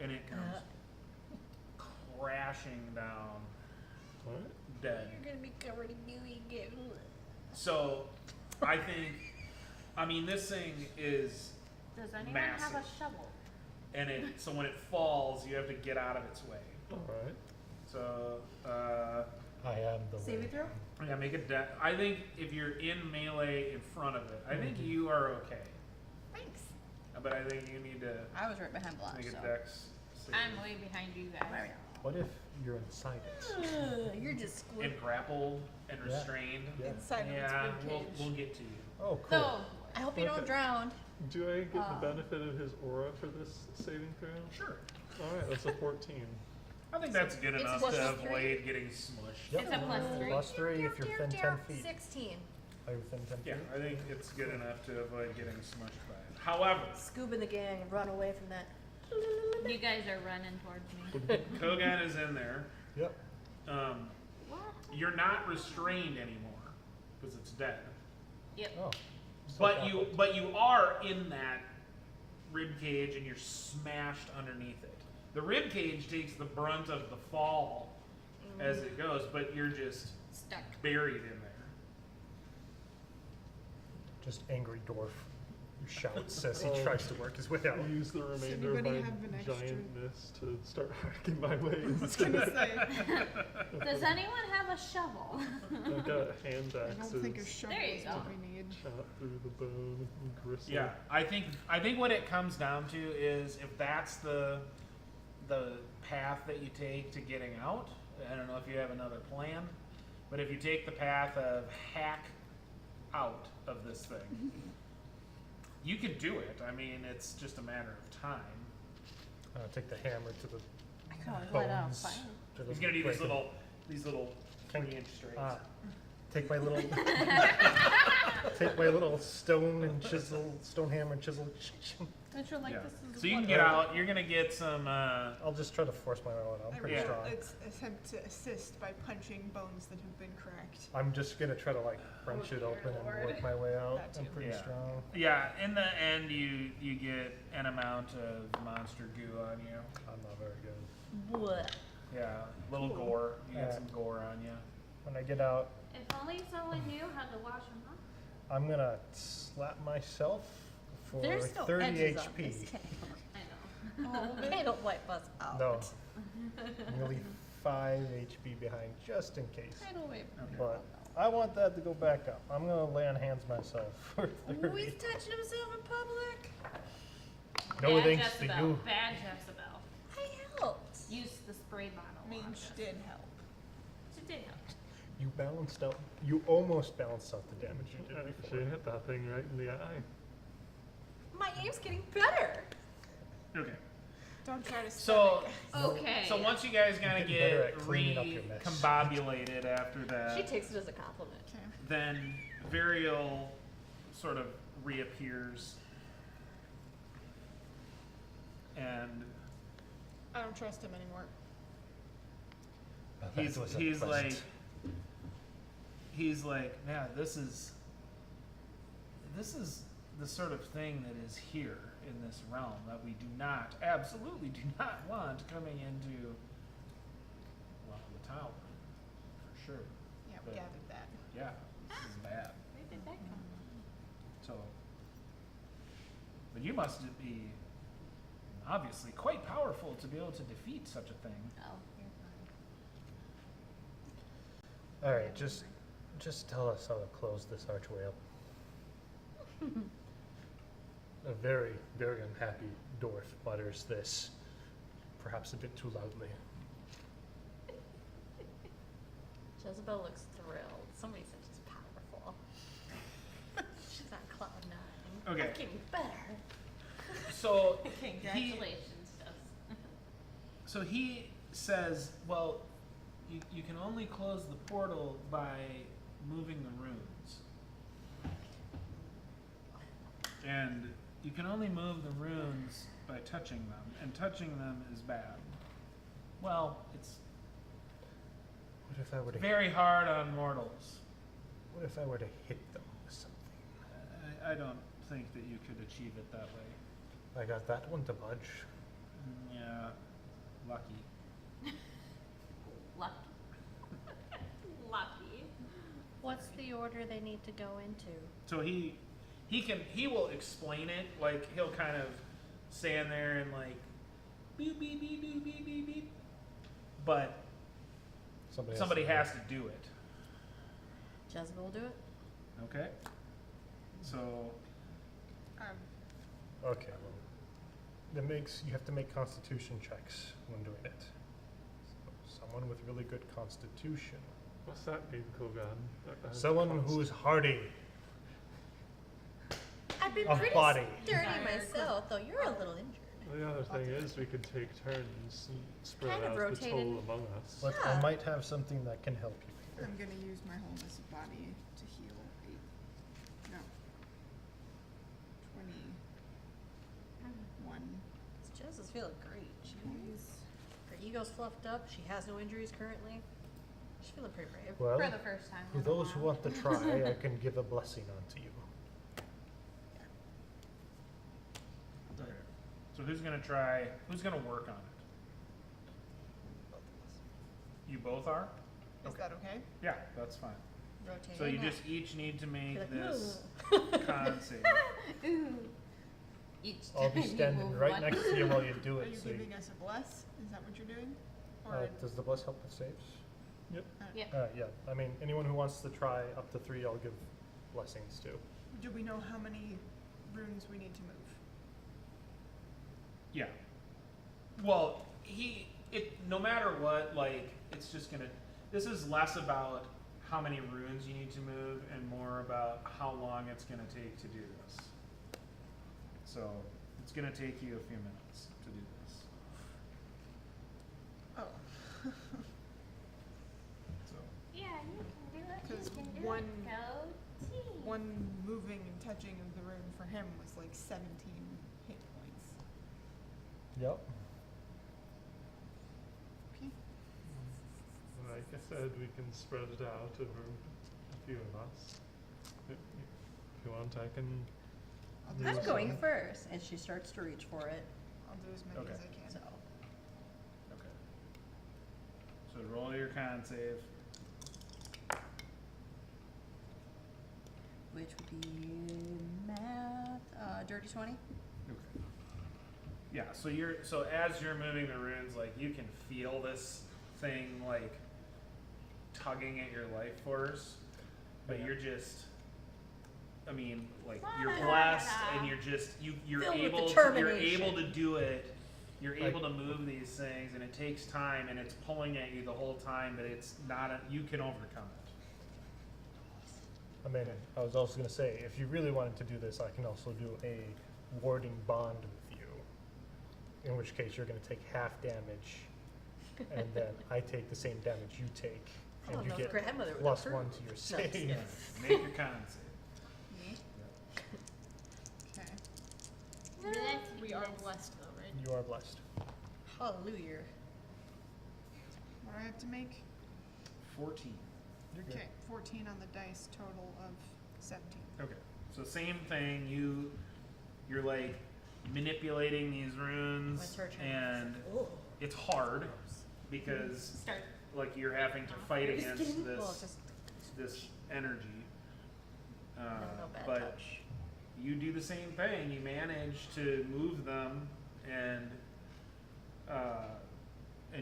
and it comes crashing down, Alright. dead. You're gonna be covered in gooey goo. So, I think, I mean, this thing is, Does anyone have a Massive. shovel? and so when it falls, you have to get out of its way. Alright. So, I am the Save way. it through? yeah, make a dex. I think if you're in melee in front of it, I think Mhm. you are okay. Thanks. But I think you need to I was right behind Blanche, make a so. dex save. I'm way behind you guys. What if you're inside it? You're just squid. and grappled and Yeah. restrained. Yeah. Inside of Yeah, its rib cage. we'll get to you. Oh, cool. So, I hope you don't Okay. drown. Do I get the benefit of his aura for this saving throw? Sure. Alright, that's a 14. I think that's good It's enough plus to three. avoid getting smushed. Yep. It's a +3. +3 if you're within 10 feet. 16. Are you within 10 Yeah, feet? I think it's good enough to avoid getting smushed by it. However, Scoob and the gang run away from that. You guys are running towards me. Kogan is in there. Yep. What? You're not restrained anymore because it's dead. Yep. Oh. But you are in that rib cage and you're smashed underneath it. The rib cage takes the brunt of the fall as it goes, but you're just Stuck. buried in there. Just angry dwarf shouts as he tries to work his way out. Use the remainder of anybody my have an extra- giantness to start hacking my way I was gonna say, Does anyone have a shovel? I've got hand I don't think a axes shovel There you is go. what we need. shot through the bone and gristle. Yeah, I think what it comes down to is if that's the path that you take to getting out. I don't know if you have another plan, but if you take the path of hack out of this thing, you can do it. I mean, it's just a matter of time. Take the hammer to the I can always let out bones. fire. to the He's gonna do break these little Clink. 3-inch straights. Take my little stone hammer and chisel. Don't you like Yeah. this is So you can what- get out. You're gonna get some. I'll just try to force my way out. I'm pretty Yeah. strong. Let's attempt to assist by punching bones that have been cracked. I'm just gonna try to like wrench it open and work my way out. That I'm too. pretty Yeah. strong. Yeah, in the end, you get an amount of monster goo on you. I'm not very good. Blech. Yeah, little gore. You get Yeah. some gore on you. When I get out, If only someone knew how to wash them off. I'm gonna slap myself for There's no 30 edges on HP. this game. I know. Oh, they don't wipe us out. No, nearly 5 HP behind just in case. I don't wipe Okay. But I want that to go back up. I'm gonna lay on hands myself for Ooh, 30. he's touching himself in public. No Bad thanks to Jezebel. you. Bad Jezebel. I helped. Use the spray bottle. I mean, on she Jezebel. did help. She did help. You almost balanced out the damage you did She before. hit that thing right in the eye. My aim's getting better. Okay. Don't try to So, Okay. so once you guys kind of Getting better get at cleaning up your mess. recombobulated after that, She takes it as a compliment. Okay. then Varial sort of reappears, and I don't trust him anymore. But that he's wasn't he's like pleasant. he's like, yeah, this is the sort of thing that is here in this realm that we absolutely do not want coming into, well, the tower, for sure. Yeah, we But- gathered that. Yeah, this is bad. Where did that come So, but you must be obviously quite powerful to be able to defeat such a thing. from? Oh, you're fine. All right, just tell us how to close this archway up. A very, very unhappy dwarf mutters this, perhaps a bit too loudly. Jezebel looks thrilled. Somebody said she's powerful. She's on cloud 9. Okay. I'm getting better. So Congratulations, Jess. So he says, well, you can only close the portal by moving the runes. And you can only move the runes by touching them, and touching them is bad. Well, it's What if I were to very hard on mortals. What if I were to hit them with something? I don't think that you could achieve it that way. I got that one to budge. Yeah, lucky. Lucky. Lucky. What's the order they need to go into? So he will explain it, like he'll kind of stand there and like beep beep beep beep beep beep beep. But somebody has to do it. Jezebel will do it? Okay? So Okay, well, you have to make constitution checks when doing it. So someone with really good constitution What's that mean, Kogan? Someone who's hardy. I've been Of pretty body. sturdy Tired. myself, though. You're a little injured. The other thing is we could take turns and spread Kind of out the rotated. toll among us. But Yeah. I might have something that can help you here. I'm gonna use my wholeness of body to heal 8. No. 21. Jess is feeling great. Jeez. Her ego's fluffed up. She has no injuries currently. She's feeling pretty brave. Well, For the first time. for in a those who while. want to try, I can give a blessing onto you. Okay. So who's gonna try? Who's gonna work on it? You both are? Is that okay? Yeah, that's fine. Rotate. So you just each need to Be make like, this "Ooh." con save. Ooh. Each I'll be time you standing move right one. next to you while you do Are it. you So giving us a bless? Is that what you're doing? Or does the bless help with saves? Yep. Yeah. I mean, anyone who wants to try up to 3, I'll give blessings to. do we know how many runes we need to move? Yeah. Well, no matter what, like, it's just gonna, this is less about how many runes you need to move and more about how long it's gonna take to do this. So, it's gonna take you a few minutes to do this. Oh. So, Yeah, you can do it. 'Cause You can do one- it. Go team. One moving and touching of the rune for him was like 17 hit points. Yep. Okay. Like I said, we can spread it out over a few of us. If you want, I can. I'll do, I'm I'm as, going Sorry. first, and she starts to reach for it. I'll do as many Okay. as I can. So okay. So roll your con save. which would be math, dirty 20. Okay. Yeah, so as you're moving the runes, like, you can feel this thing, like, tugging at your life force, but Yeah. you're just, I mean, like, La you're da da blessed da. and you're just, you're Filled with able to, determination. do it. You're Like- able to move these things, and it takes time, and it's pulling at you the whole time, but it's not, you can overcome it. I mean, I was also going to say, if you really wanted to do this, I can also do a warding bond with you. In which case, you're going to take half damage, and then I take the same damage you take, I and don't you know if get grandmother would plus approve. 1 to your No, save. Yeah. Make your con save. Me? Okay. Let's We do are this. blessed though, right? You are blessed. Hallelujah. What do I have to make? 14. You're good. Okay, 14 on the dice, total of 17. Okay, so same thing. You're like manipulating these runes, It's her turn. and Oh. it's hard because Start. like you're having to fight against Well, this just this energy. no bad But touch. you do the same thing. You manage to move them, and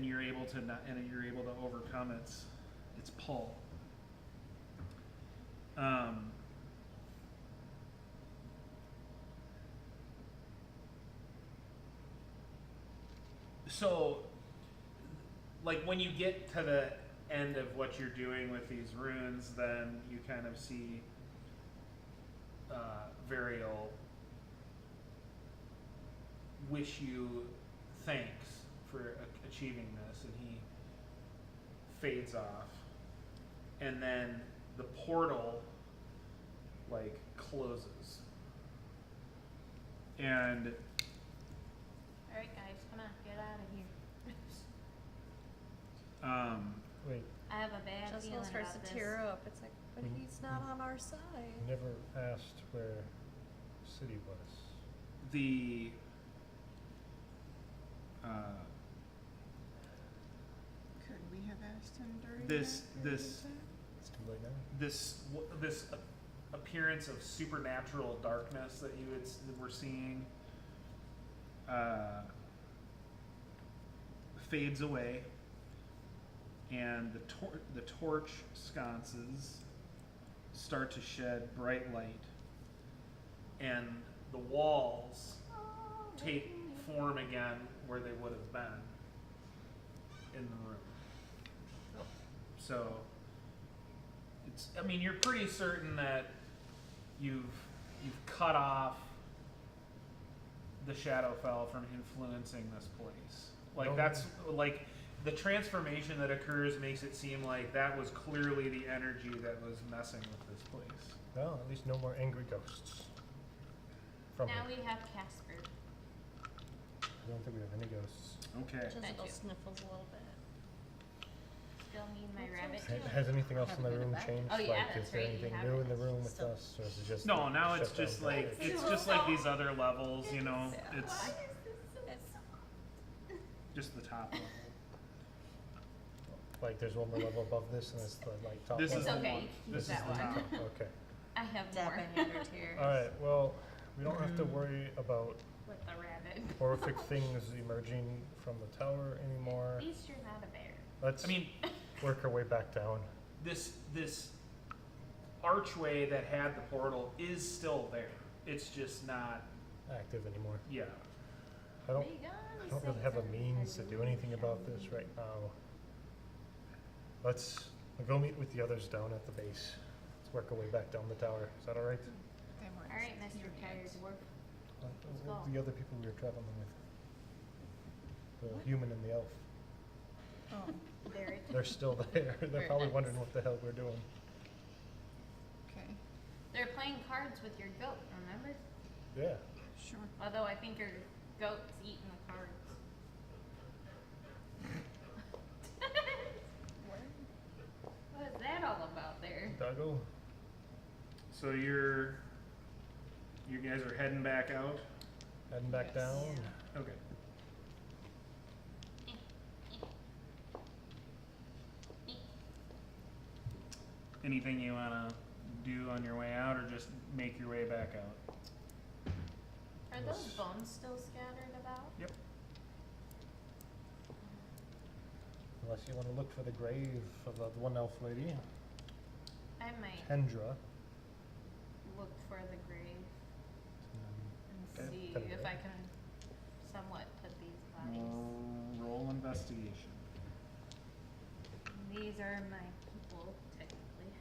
you're able to overcome its pull. So, like, when you get to the end of what you're doing with these runes, then you kind of see Varial wish you thanks for achieving this, and he fades off. And then the portal, like, closes. And Alright, guys, come on, get out of here. Wait, I have a bad Jezebel feeling starts about to this. tear up. It's like, but Mm, he's not on our side. you never asked where City was. the Could we have asked him during This- that this- period of time? It's too late now. this appearance of supernatural darkness that we're seeing fades away, and the torch sconces start to shed bright light, and the walls take form again where they would have been in the room. So I mean, you're pretty certain that you've cut off the Shadowfell from influencing this place. Like No. that's like the transformation that occurs makes it seem like that was clearly the energy that was messing with this place. Well, at least no more angry ghosts. From Now here. we have Casper. I don't think we have any ghosts. Okay. Jezebel you. sniffles a little bit. Still need my rabbit Ha- too. Has anything else in the Haven't been room back. changed? Oh, yeah, like, that's is there right, you anything haven't. new in the room with Still- us, or is it just? No, the now it's shut down just thing? like it's just like these other levels, you know. Yeah. It's Why is this so just the top level. Like there's one more level above this, and it's the like top. This level. is It's the okay, one. you can This is use the that one. top. Okay. I have more Dabbing at her tears. All right. Well, we don't have to worry about with the rabbit. horrific things emerging from the tower anymore. At least you're not a bear. Let's I mean, work our way back down. this archway that had the portal is still there. It's just not. Active anymore. Yeah. I don't really have a means to do anything about this right now. Let's go meet with the others down at the base. Let's work our way back down the tower. Is that all right? They weren't All right, Mr. here Tired yet. Dwarf. Well, go. the other people we were traveling with. The human and the elf. Oh, Barrett. They're still there. They're Very probably nice. wondering what the hell we're doing. okay, They're playing cards with your goat, remember? Yeah. sure. Although I think your goat's eating the cards. What is that all about there? Doggo? So you guys are heading back out. Heading back Yes. down. Okay. Anything you wanna do on your way out, or just make your way back out? Are those bones still scattered about? Yep. Unless you want to look for the grave of the one elf lady, I might Hendra. look for the grave and Okay. see Put it if there. I can somewhat put these bodies. Roll investigation. These are my people, technically.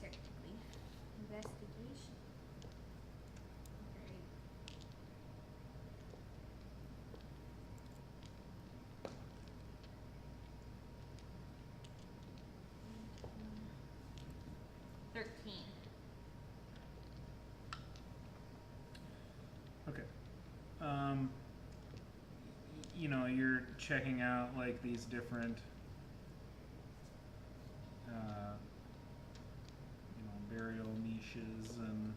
Technically. Investigation. Great. $13. Okay. You know, you're checking out like these different, you know, burial niches and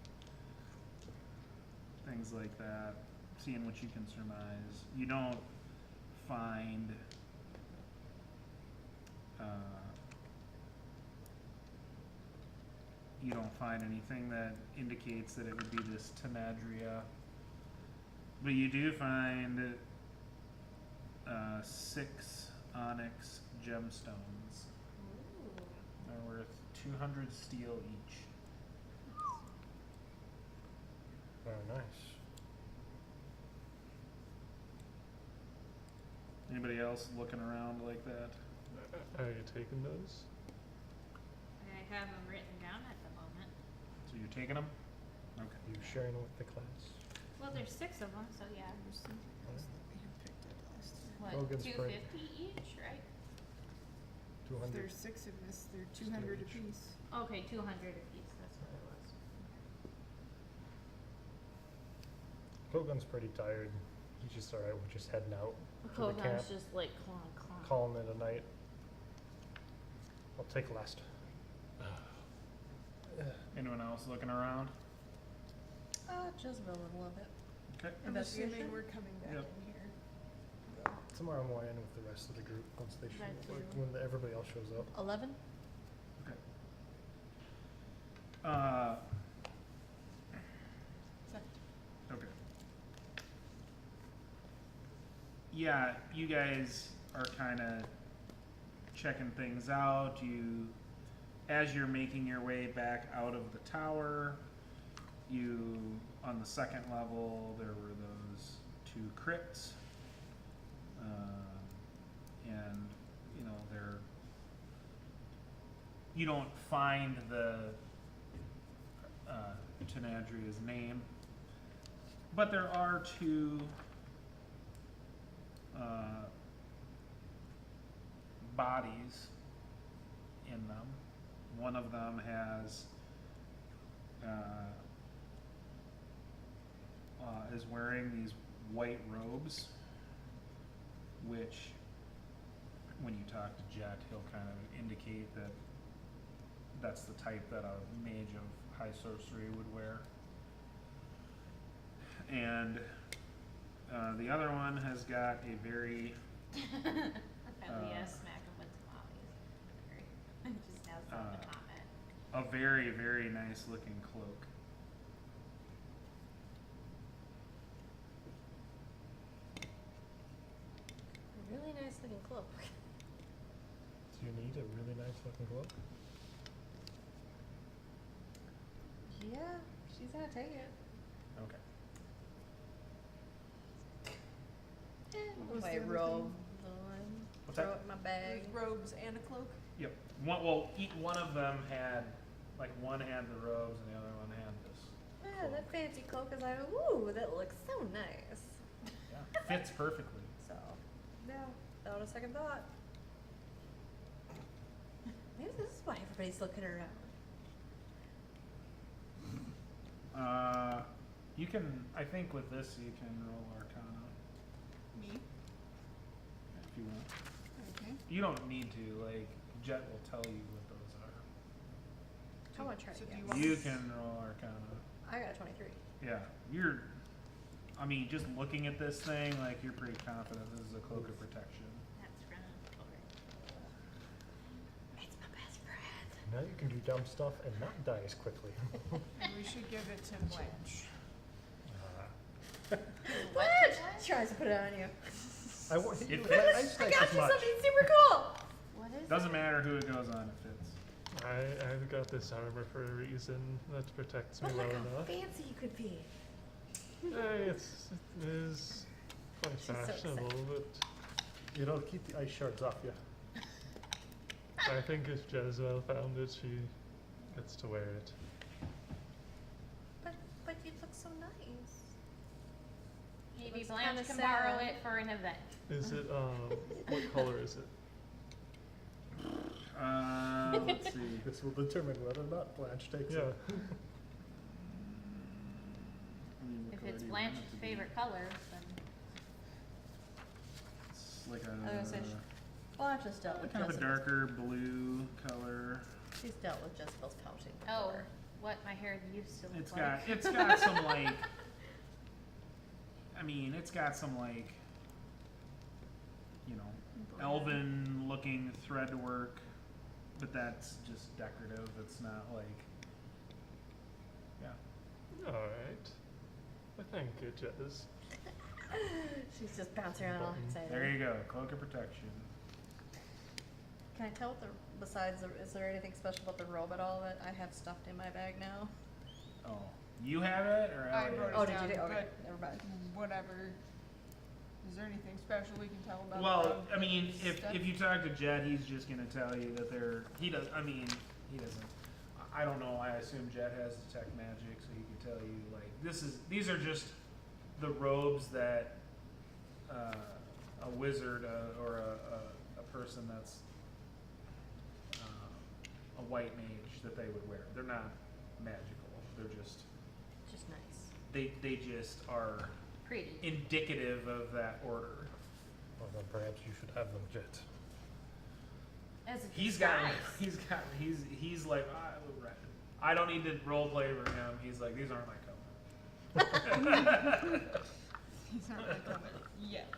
things like that, seeing what you can surmise. You don't find, you don't find anything that indicates that it would be this Tenadria. But you do find 6 onyx gemstones. Ooh. They're worth 200 steel each. Very nice. Anybody else looking around like that? Are you taking those? I have them written down at the moment. So you're taking them? Okay. You sharing with the class? Well, there's 6 of them, so yeah. There's something else that we had picked up last time. What, Logan's pretty- 250 each, right? If 200. there's 6 of us, they're 200 each. apiece. Okay, 200 apiece, that's what it was. Kogan's pretty tired. He's just alright. We're just heading out to the camp, Kogan's just like clonk, clonk. calling it a night. I'll take last. Anyone else looking around? Jezebel a little bit. Okay. I'm assuming Investigation? we're coming back Yep. in here. Tomorrow morning with the rest of the group once they show, That like too. when everybody else shows up. 11? Okay. Okay. Yeah, you guys are kind of checking things out. As you're making your way back out of the tower, on the second level, there were those 2 crypts. And, you know, they're you don't find the Tenadria's name, but there are two bodies in them. One of them has is wearing these white robes, which, when you talk to Jet, he'll kind of indicate that that's the type that a mage of high sorcery would wear. And the other one has got a very Smack him with tamales. Just now saw the comment. a very, very nice looking cloak. Really nice looking cloak. Do you need a really nice looking cloak? Yeah, she's gonna take it. Okay. was My the other robe thing? on. What's Throw that? it in my bag. Robes and a cloak. Yep. One of them had, one had the robes and the other one had this. Yeah, that fancy cloak is like, ooh, that looks so nice. Yeah, fits perfectly. So, yeah, without a second thought. Maybe this is why everybody's looking around. You can, I think with this you can roll Arcana Me. if you want. Okay. You don't need to, Jet will tell you what those are. I want to try So to do you guess. want- You can roll Arcana. I got a 23. Yeah, just looking at this thing, you're pretty confident this is a cloak of protection. That's from It's my best friend. Now you can do dumb stuff and not die as quickly. We should give it to Blanche. What? Tries to put it on you. I want It you. fits. I just I like got as you much. something super cool. What is Doesn't it? matter who it goes on, it fits. I've got this armor for a reason that protects me But well look how enough. fancy you could be. It is quite She's so fashionable, excited. but It'll keep the ice shards off you. I think if Jezebel found it, she gets to wear it. But you look so nice. Maybe Looks Blanche kinda can borrow sad. it for an event. Is it, what color is it? Let's see. This will determine whether or not Blanche takes Yeah. it. If it's Blanche's favorite color, then It's like I was gonna say, a Blanche has dealt with kind of a Jezebel's. darker blue color. She's dealt with Jezebel's pouting oh, before. what my hair used to look It's like. got some it's got some elven looking thread work, but that's just decorative. It's not yeah. Alright. Well, thank you, Jez. She's just bouncing around all Button. excited. There you go, cloak of protection. Can I tell what is there anything special about the robe at all that I have stuffed in my bag now? Oh, you have it or I Elliot? wrote it Oh, did down, you do? Okay, but never mind. whatever. Is there anything special we can tell about the Well, robe I mean, and stuff? if you talk to Jet, he's just gonna tell you that he doesn't. I don't know. I assume Jet has detect magic, so he can tell you these are just the robes that a wizard or a person that's a white mage that they would wear. They're not magical. They're just Just nice. they just are Pretty. indicative of that order. Well, then perhaps you should have them, Jet. As a He's like, I don't need to role play for him. He's like, these aren't my color. He's not my color yet.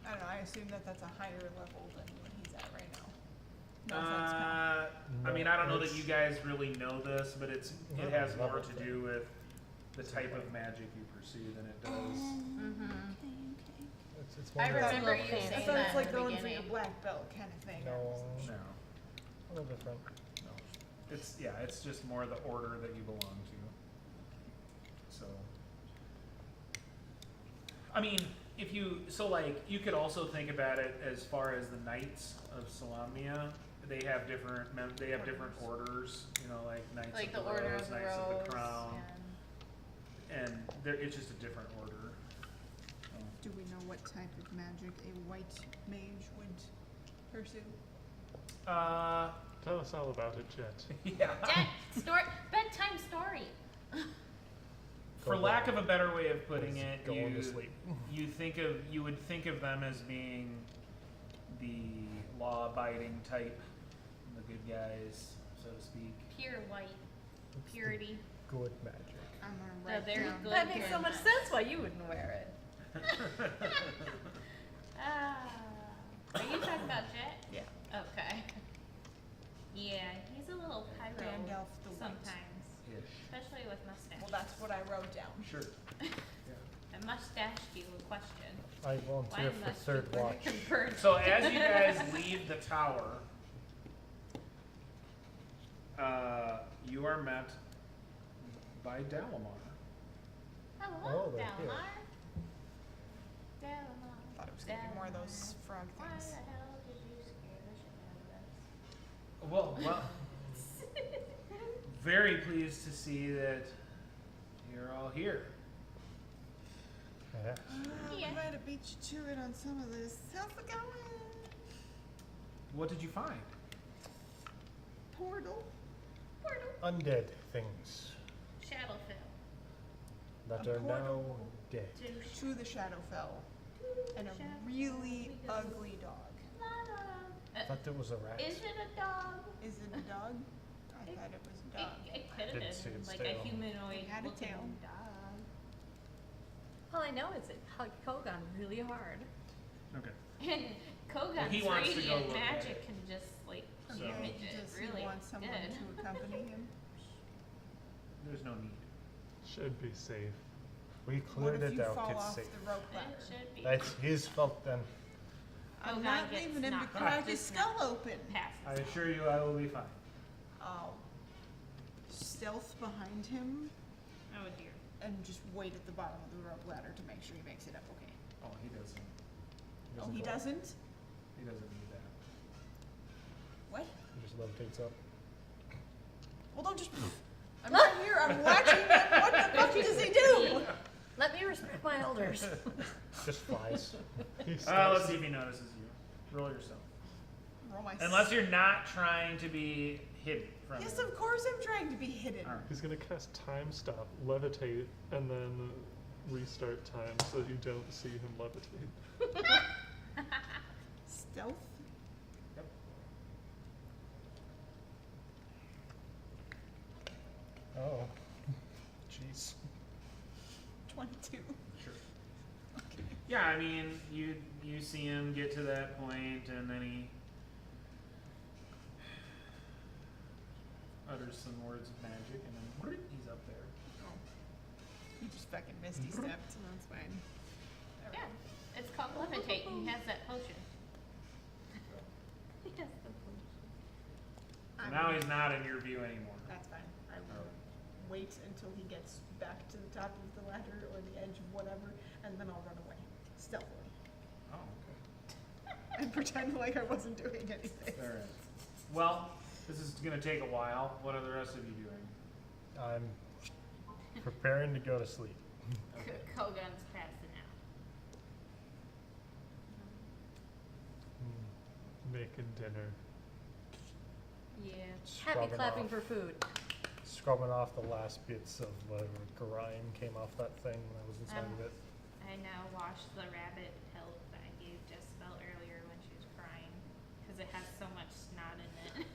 I don't know, I assume that's a higher level than what he's at right now. No offense, Kyle. I don't know that you guys really know this, but it has more to do with the type of magic you pursue than it does. Mm-hmm. It's I one of those- remember little you fancy. I saying thought that it's like in the going for your beginning. black belt kind of thing. No, No, a little different. no. It's just more the order that you belong to. So, you could also think about it as far as the Knights of Salamia. they have different orders. You know, like Knights Like of the the Order Rose, of the Knights Rose. of the Crown, and- and it's just a different order. Do we know what type of magic a white mage would pursue? Tell us all about it, Jet. Yeah. Bedtime story. For lack of a better way of putting Please it, go on to sleep. you would think of them as being the law-abiding type, the good guys, so to speak. Pure white. It's the Purity. good magic. I'm gonna The write very down. good. That makes so much goodness. sense why you wouldn't wear it. Are you talking about Jet? Yeah. Okay. Yeah, he's a little pyro Gandalf the White. sometimes, Ish. especially with mustache. Well, that's what I wrote down. Sure. I mustache you a question. I Why volunteer for must third you watch. burn? So as you guys leave the tower, you are met by Dalamar. Hello, Oh, they're here. Dalamar. Dalamar. Thought it was gonna be more of those frog Why things. the hell did you scare the shit out of us? Well, very pleased to see that you're all here. Yeah. Yeah. I might have beat you to it on some of this. How's it going? What did you find? Portal. Portal. Undead things Shadowfell. that A are now portal. dead. To the Shadowfell. And a really ugly dog. I thought there was a rat. Is it a dog? Is it a dog? I thought it was a dog. It could have Didn't see been its like tail. a humanoid It had a looking tail. dog. All I know is it hugged Kogan really hard. Okay. And Kogan's he wants to go radiant look at magic it. can just like So- damage it Does he really want someone good. to accompany him? There's no need. Should be safe. We What cleared if it you out. fall It's off safe. the rope It ladder? should be. That's his fault then. I'm Kogan not gets leaving him to knocked crack his just skull open. Passes. I assure you I will be fine. I'll stealth behind him Oh dear. and just wait at the bottom of the rope ladder to make sure he makes it up okay. Oh, he doesn't. Oh, he doesn't? He doesn't need that. What? He just levitates up. Well, don't just. I'm right here. I'm watching him. What the fuck does he do? Let me respect my elders. Just flies. He Let's starts- see if he notices you. Roll yourself. Roll my. Unless you're not trying to be hidden from Yes, him. of course I'm trying to be hidden. All right. He's gonna cast Time Stop, levitate, and then restart time so that you don't see him levitate. Stealth. Yep. Oh. Jeez. 22. Sure. Okay. Yeah, I mean, you see him get to that point, and then he utters some words of magic, and then he's up there. Oh. He just fucking misty stepped, so that's fine. Yeah. It's called levitate. He has that potion. He has the potion. So now he's not in your view anymore. That's fine. I will wait until he gets back to the top of the ladder or the edge of whatever, and then I'll run away. Stealthily. Oh, okay. And pretend like I wasn't doing anything. All right. Well, this is going to take a while. What are the rest of you doing? I'm preparing to go to sleep. Okay. Kogan's passing out. Making dinner. Yeah. Happy Scrubbing clapping off. for food. Scrubbing off the last bits of whatever grime came off that thing that was inside of it. I now wash the rabbit pelt that I gave Jezebel earlier when she was crying, because it has so much snot in it.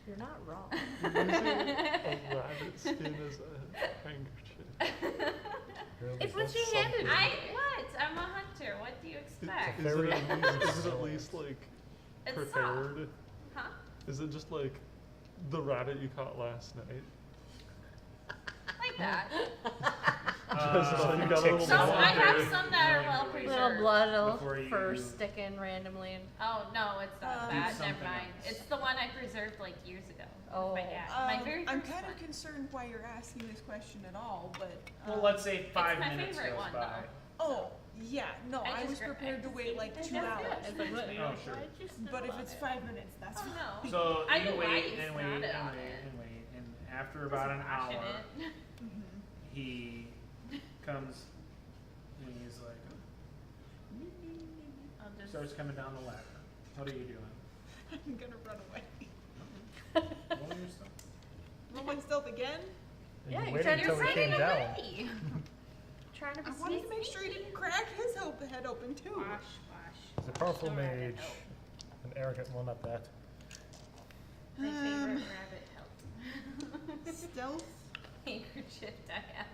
You're not wrong. A rabbit skin as a handkerchief. Really, It's what that's she handed something. I'm a hunter. What do you expect? Is Very it, easy is it at to least like It's prepared? Huh? Is it just like the rabbit you caught last night? Like that. Jezebel, you got a little Some- Some, I have water. some that are well Little Little preserved. blood, little Before you- fur sticking randomly. And, Oh no, it's not Do that. something Never mind. else. It's the one I preserved like years ago. Oh. With my dad. My very I'm first kind one. of concerned why you're asking this question at all, but. Well, let's say 5 my minutes favorite goes one, by. though. Oh, Yeah, no, I was just prepared to wait like 2 That's hours. good. Oh, sure. But if it's 5 minutes, that's fine. Oh no. So I you know why wait you and wait snotted and on wait it. and wait, and after about an Just washing hour, it. Mhm. he comes and he's like, oh, I'll just. starts coming down the ladder. What are you doing? I'm gonna run away. Rolling your stuff. Roll my stealth again? And Yeah, you you're waited trying- until You're we came running down. away. Trying to be I wanted to sneaky. make sure he didn't crack his head open too. Wash, wash. He's a powerful Still rabbit mage. help. An arrogant, well, not that. My favorite Um, rabbit help. Stealth. Handkerchief I have.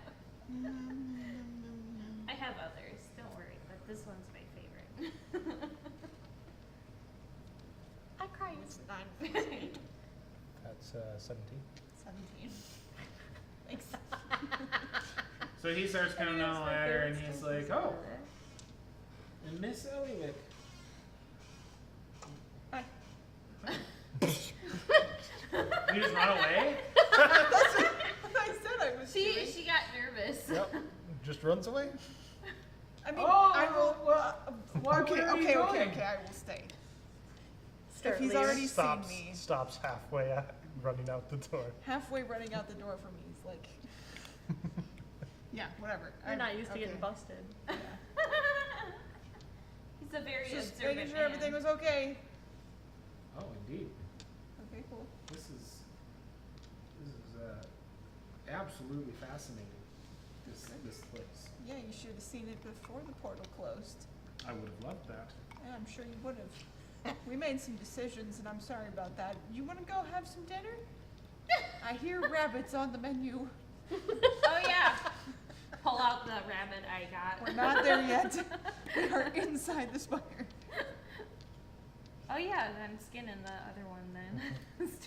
I have others, don't worry, but this one's my favorite. I cry. It's 9. That's 17. 17. Thanks. So he starts coming down the ladder and he's like, oh, and Miss Eliwick. Hi. You just run away? That's what I said I was doing. She got nervous. Yep. Just runs away. I mean, Oh, I will. why- Okay, where are you okay, going? okay. I will stay. Start If he's leaving. already stops, seen me, stops halfway running out the door. halfway running out the door for me, he's like, yeah, whatever. You're not used to getting busted. Yeah. He's a very Just observant making sure man. everything was okay. Oh, indeed. Okay, cool. This is absolutely fascinating. This place. Yeah, you should have seen it before the portal closed. I would have loved that. Yeah, I'm sure you would have. We made some decisions, and I'm sorry about that. You want to go have some dinner? I hear rabbits on the menu. Oh yeah. Pull out the rabbit I got. We're not there yet. We are inside the spire. Oh yeah, I'm skinning the other one then.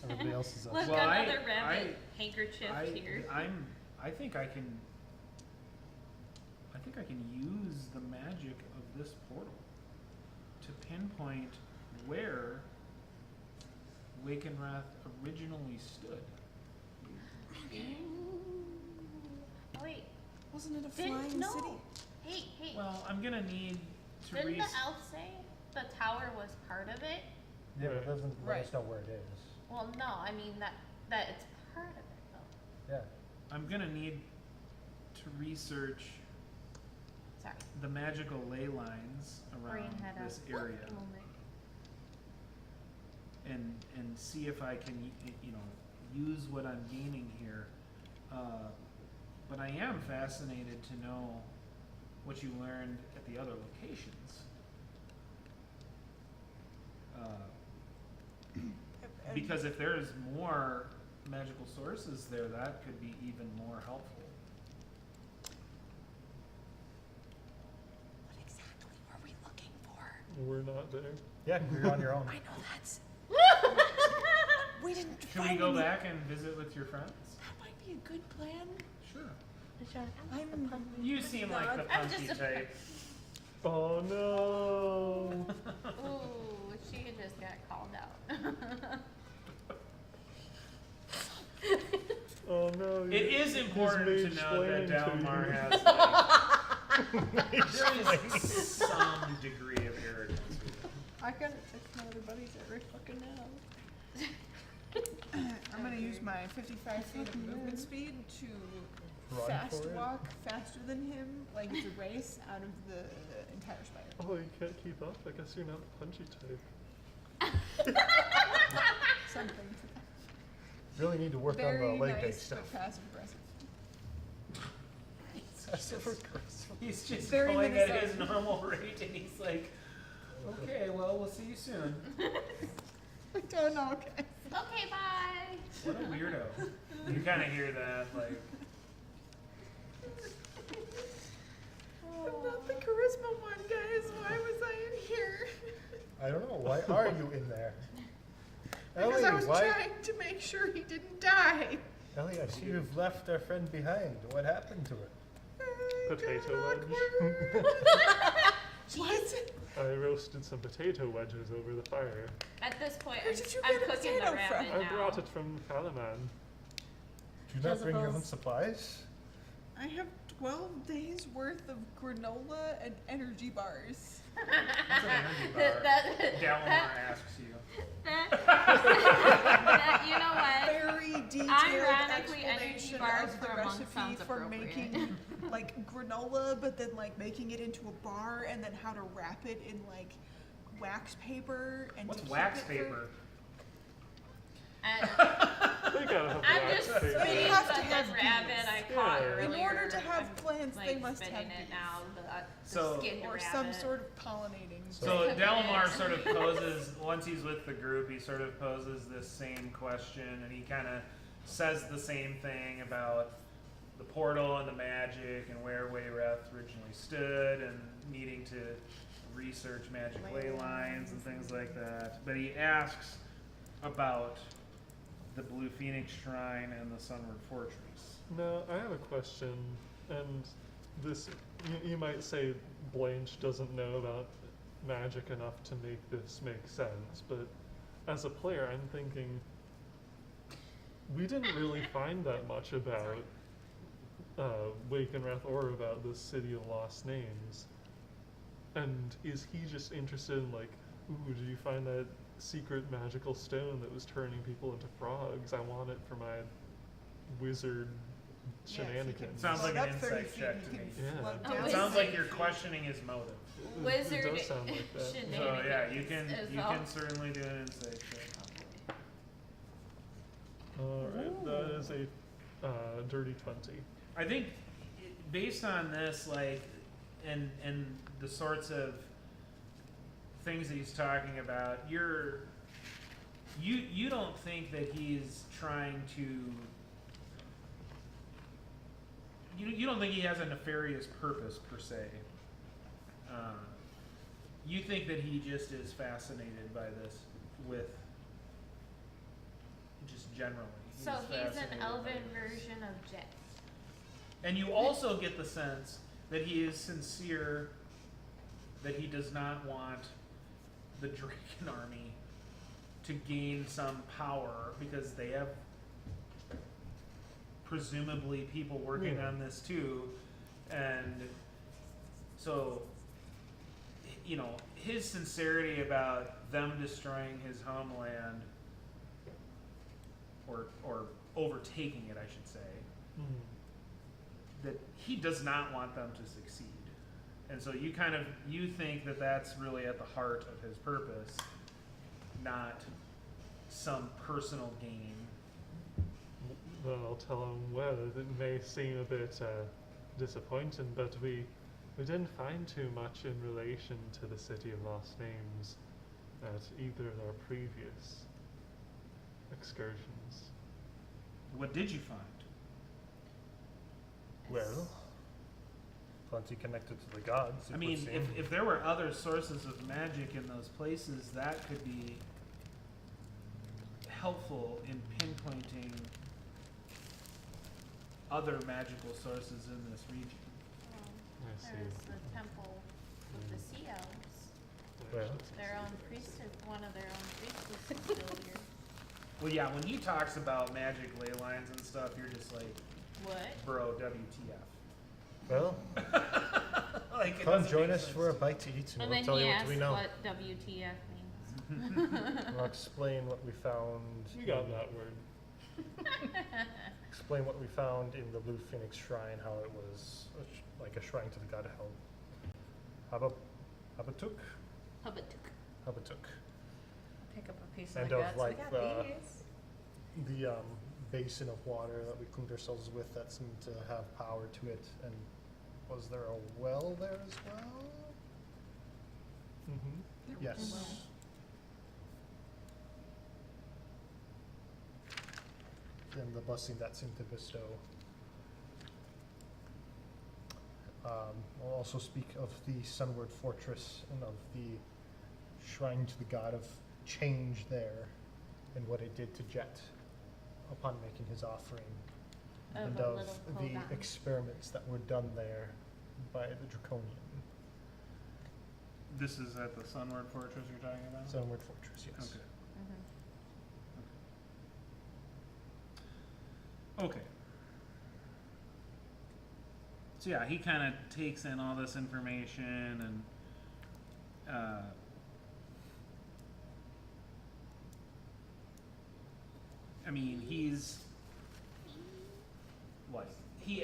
Everybody else is up. Look, Well, another rabbit handkerchief here. I think I can use the magic of this portal to pinpoint where Wakenrath originally stood. Oh wait, Wasn't it a didn't flying no. city? Hey. Well, I'm gonna need to Didn't read. the elf say the tower was part of it? Yeah, but it doesn't let us Right. know where it is. Well, no, I mean that it's part of it though. Yeah. I'm gonna need to research Sorry. the magical ley lines Brain around had this a area moment. and see if I can use what I'm gaining here. But I am fascinated to know what you learned at the other locations. Because if there's more magical sources there, that could be even more helpful. What exactly were we looking for? We're not there. Yeah, you're on your own. I know that's. We didn't Should we find go any- back and visit with your friends? That might be a good plan. Sure. I'm. You seem like the I'm punchy just type. Oh no! Ooh, she just got called out. Oh no! It is important to mage know that splained to Dalmar you. has there is some degree of arrogance with it. I gotta text my other buddies right fucking now. I'm gonna use my 55 feet of movement speed to Run fast for it? walk faster than him, like it's a race out of the entire spire. Oh, you can't keep up. I guess you're not the punchy type. Something Really need to work on very the leg-based nice stuff. but passive aggressive. He's just Very going at Minnesota. his normal rate and he's like, okay, well, we'll see you soon. I don't know, okay. Okay, bye. What a weirdo. You kind of hear that, like, I'm not the charisma one, guys. Why was I in here? I don't know. Why are you in there? Because Ellie, I was why? trying to make sure he didn't die. Ellie, I see you've left our friend behind. What happened to it? Potato wedge. What? I roasted some potato wedges over the fire. At this point, Where did you I'm get a cooking the potato rabbit from? I now. brought it from Kalaman. Did you not bring your own Jezebel's- supplies? I have 12 days worth of granola and energy bars. What's an energy bar? Gallimar asks you. That, you know what? Very detailed Ironically, energy explanation bars of the for a monk recipe sounds for appropriate. making like granola, but then like making it into a bar, and then how to wrap it in like wax paper and What's to wax keep it paper? And They gotta have I'm wax just paper. They spitting have to the have rabbit bees. I caught Yeah. earlier. In order to have I'm, plants, they like, must have spitting bees. it now. The So- skinned Or rabbit. some sort of pollinating. So Just Delamar commit. sort of poses, once he's with the group, he sort of poses this same question, and he kind of says the same thing about the portal and the magic and where Wayreth originally stood and needing to research magic ley lines and things like that. But he asks about the Blue Phoenix Shrine and the Sunward Fortress. No, I have a question, and this, you might say Blanche doesn't know about magic enough to make this make sense, but as a player, I'm thinking we didn't really find that much about Wakenrath or about the City of Lost Names. And is he just interested in like, ooh, did you find that secret magical stone that was turning people into frogs? I want it for my wizard Yeah, if he shenanigans. can Sounds like float an up 30 insight feet, check he to can me. Yeah. float A down. It sounds like you're Wizard. questioning his motive. Wizard It does sound like that. So shenanigans. yeah, you can as you well. can certainly do an insight check. Alright, that is a dirty 20. I think based on this, like, and the sorts of things that he's talking about, you don't think that he's trying to. You don't think he has a nefarious purpose per se. You think that he just is fascinated by this with just generally. So he's an fascinated by elven this. version of Jet. And you also get the sense that he is sincere, that he does not want the Dragon Army to gain some power because they have presumably people working Yeah. on this too. And so, you know, his sincerity about them destroying his homeland or overtaking it, I should say, that he does not want them to succeed. And so you think that that's really at the heart of his purpose, not some personal gain. Then I'll tell him, well, it may seem a bit disappointing, but we didn't find too much in relation to the City of Lost Names at either of our previous excursions. What did you find? Well, plenty connected to the gods. I it mean, would seem. if there were other sources of magic in those places, that could be helpful in pinpointing other magical sources in this region. I see. There's the temple of the Sea Elves. Well. Their own priestess, one of their own priestesses is still here. Well, yeah, when he talks about magic ley lines and stuff, you're just like, What? bro, WTF. Well, Like, it come doesn't join make us sense for a to me. bite to eat, and And we'll then tell he you what asked we know. what WTF means. We'll explain what we found. You got that word. Explain what we found in the Blue Phoenix Shrine, how it was like a shrine to the god Habatuk. Habatuk. Pick up a piece of And the of, guts. like, We got the- these. The basin of water that we cleaned ourselves with that seemed to have power to it. And was there a well there as well? Mm-hmm. Yes. And the blessing that seemed to bestow. I'll also speak of the Sunward Fortress and of the shrine to the god of change there and what it did to Jet upon making his offering. Of And a of little the Kogan. experiments that were done there by the Draconian. This is at the Sunward Fortress you're talking about? Sunward Fortress, yes. Okay. Mhm. Okay. So So yeah, he kind of takes in all this information and I mean, he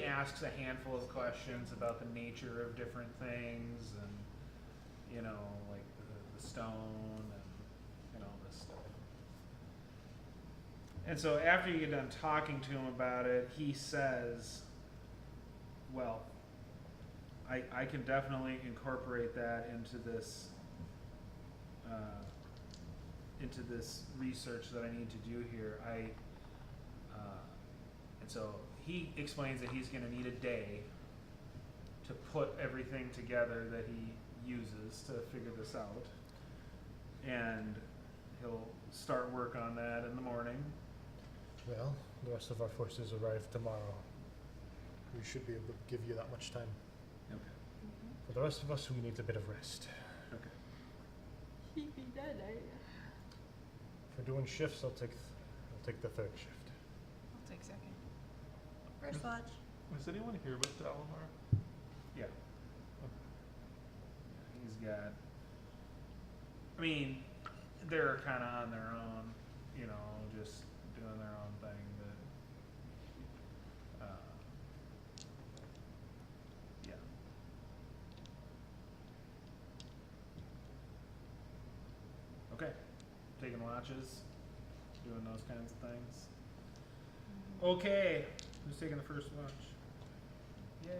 asks a handful of questions about the nature of different things and, you know, like the stone and all this stuff. And so after you get done talking to him about it, he says, well, I can definitely incorporate that into this research that I need to do here. And so he explains that he's going to need a day to put everything together that he uses to figure this out. And he'll start work on that in the morning. Well, the rest of our forces arrive tomorrow. We should be able to give you that much time. Okay. For the rest of us, we need a bit of rest. Okay. He'd be dead, For doing shifts, I'll take the third shift. I'll take second. First watch. Was anyone here with Dalamar? Yeah. He's got. I mean, they're kind of on their own, you know, just doing their own thing. But yeah. Okay. Taking watches, doing those kinds of things. Okay. Who's taking the first watch? Yay.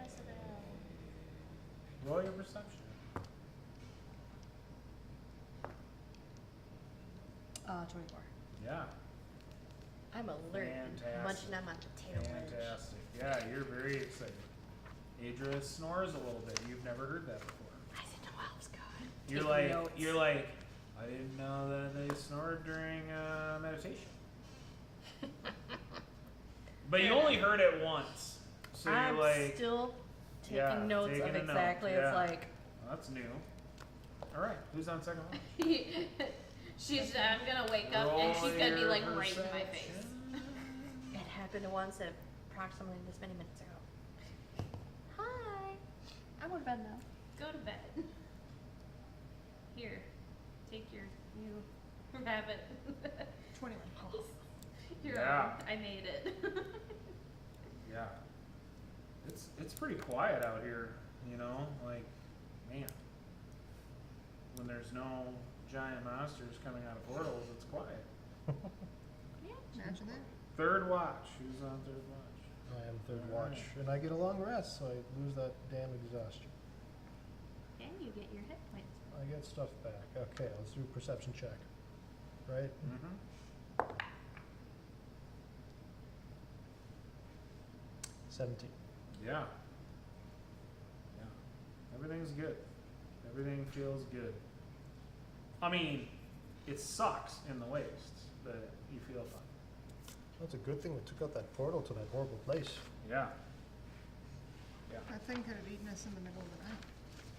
Jezebel. Roll your perception. 24. Yeah. I'm alert and Fantastic. munching on my potato wedge. Fantastic. Yeah, you're very excited. Adra snores a little bit. You've never heard that before. I didn't know I was good. You're like, I didn't know that they snored during meditation. But you only heard it once. So I'm you're like, still taking yeah, notes taking of a note, exactly. yeah. It's like well, that's new. All right, who's on second watch? I'm gonna wake up and she's gonna be like Roll right in your my face. perception. it happened once at approximately this many minutes ago. Hi. I'm going to bed now. Go to bed. Here, take your new rabbit. 21. Your Yeah. own. I made it. Yeah. It's pretty quiet out here, you know? Like, man. When there's no giant monsters coming out of portals, it's quiet. Imagine that. Third watch. Who's on third watch? I am third Alright. watch, and I get a long rest, so I lose that damn exhaustion. And you get your hit points. I get stuff back. Okay, let's do a perception check. Right? Mm-hmm. 17. Yeah. Yeah. Everything's good. Everything feels good. I mean, it sucks in the waist, but you feel fine. That's a good thing we took out that portal to that horrible place. Yeah. Yeah. That thing could have eaten us in the middle of the night.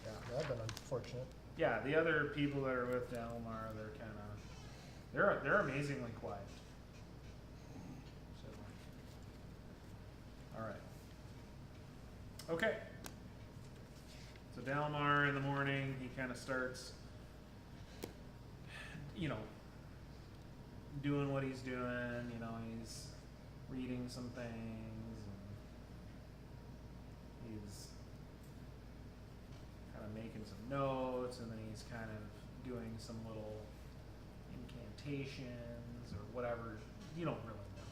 Yeah. That'd been unfortunate. Yeah, the other people that are with Dalamar, they're amazingly quiet. So, all right. Okay. So Dalamar in the morning, he kind of starts, you know, doing what he's doing. You know, he's reading some things, and he's kind of making some notes, and then he's kind of doing some little incantations or whatever. You don't really know.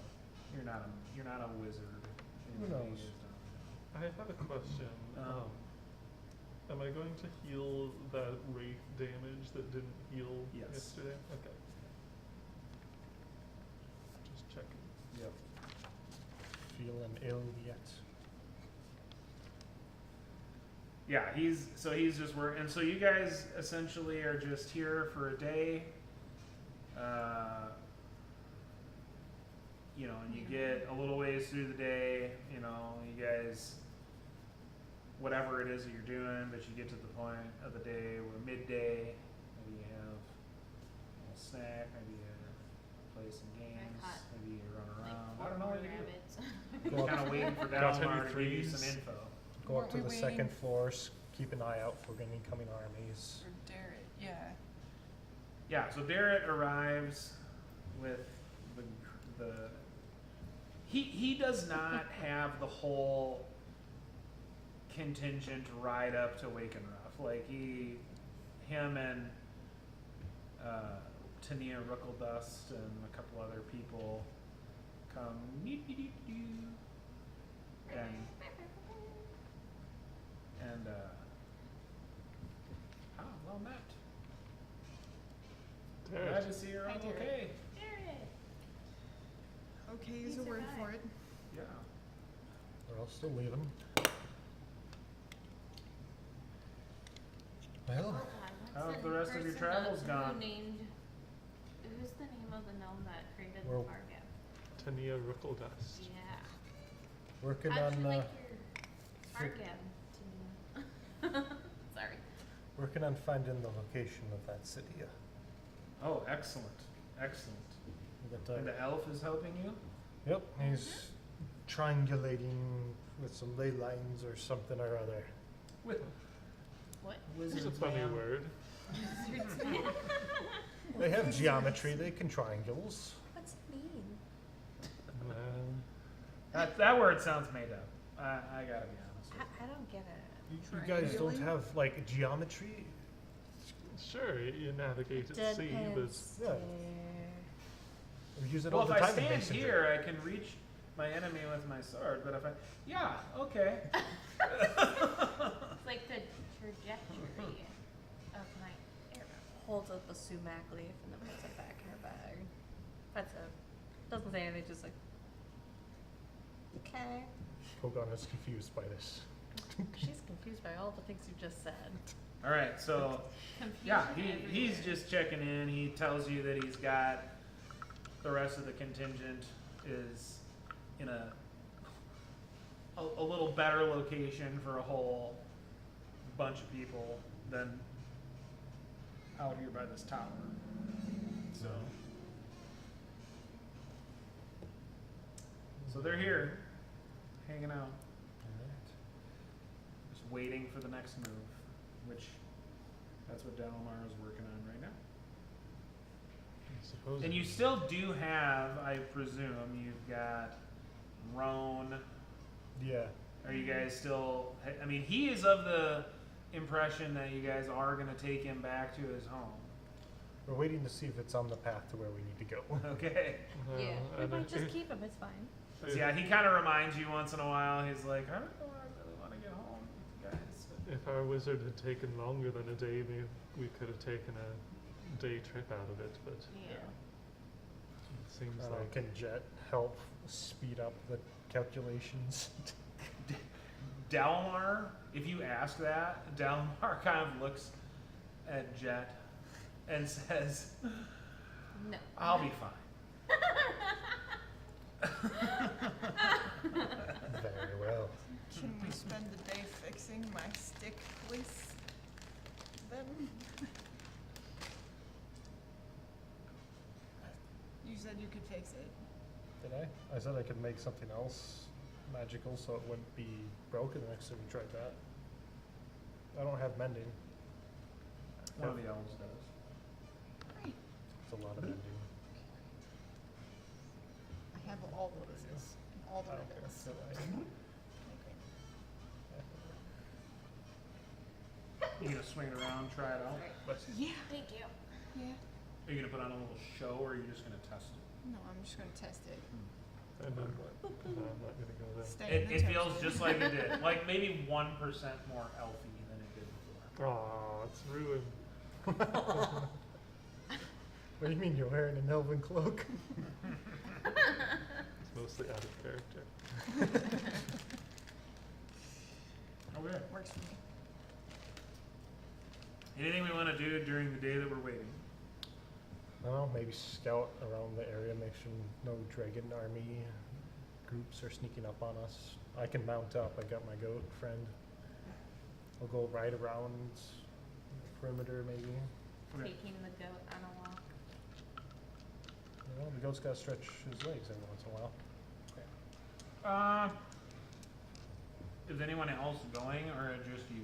You're not a wizard. Who You knows? just don't know. I have a question. Am I going to heal that wraith damage that didn't heal Yes. yesterday? Okay. Just checking. Yep. Feeling ill yet? Yeah, he's just working, and so you guys essentially are just here for a day. You know, and you get a little ways through the day. You know, you guys, whatever it is that you're doing, but you get to the point of the day where midday, maybe you have a little snack, maybe you play some games, caught, maybe you run Like around. I 4 don't know more what you do. rabbits. You're kind of waiting for Got Dalmar any to give you threes? some info. Go up to Weren't the we second waiting floor, keep an eye out for any incoming armies. for Darrett? Yeah. Yeah, so Barrett arrives with the he does not have the whole contingent ride up to Wakenruff. Like him and Tania Ruckledust and a couple other people come and well met. Glad Darren, to see you're Hi, all Derek. okay. Darren. Okay is He a word for survived. it. Yeah. Or else they'll leave him. Well, Hold on, How's what's the rest of your person travels who gone? Who's the name of the gnome that created Well- the target? Tania Ruckledust. Yeah. working How'd you on like your target, Tania? Sorry. working on finding the location of that city. Oh, excellent. Excellent. But, And the elf is helping you? yep, he's triangulating with some ley lines or something or other. With What? It's a wizards, funny man. word. They have geometry, they can triangles. What's it mean? That word sounds made up. I gotta be honest with I don't get it. You guys don't Really? have like geometry? Sure, you navigate at sea, but Yeah. We use you. it Well, all if the I time in stand Basic here, I can reach my enemy with my sword, but if I... Yeah, okay. It's like the trajectory of my arrow. Holds up a sumac leaf and then puts it back in her bag. That's it. Doesn't say anything, just like, okay. Kogan is confused by this. She's confused by all the things you just said. All right, so... Confusion Yeah, he's everywhere. just checking in. He tells you that he's got the rest of the contingent is in a little better location for a whole bunch of people than out here by this tower. So they're here, hanging out, just waiting for the next move, which that's what Dalmar is working on right now. I suppose. And you still do have, I presume, you've got Roan. Yeah. Are you guys still? I mean, he is of the impression that you guys are going to take him back to his home. We're waiting to see if it's on the path to where we need to go. Okay. Yeah. We and might if- just keep him, it's fine. So yeah, he kind of reminds you once in a while. He's like, I don't know, I really want to get home, guys. If our wizard had taken longer than a day, maybe we could have taken a day trip out of it, but Yeah. it seems I don't know, like can Jet help speed up the calculations? Dalmar, if you ask that, Dalmar kind of looks at Jet and says, No. I'll be fine. Very well. Can we spend the day fixing my stick, please? Then? You said you could fix it. Did I? I said I could make something else magical so it wouldn't be broken the next time we tried that. I don't have mending. One of the elves does. Great. It's a lot of mending. I have all the roses. All the I don't care. ribbons. So You gonna swing it around, try it out? Yeah. Thank you. Yeah. Are you gonna put on a little show, or are you just gonna test it? No, I'm just gonna test it. and then, no, I'm not gonna go there. Stay in the It feels toaster. just like it did, like maybe 1% more elfy than it did before. Aw, it's ruined. What do you mean you're wearing an elven cloak? It's mostly out of character. Okay. Works for me. Anything we want to do during the day that we're waiting? I don't know, maybe scout around the area, make sure no dragon army groups are sneaking up on us. I can mount up, I got my goat friend. I'll go right around the perimeter maybe. Okay. Taking the goat on a walk. You know, the goat's gotta stretch his legs every once in a while. Is anyone else going, or just you?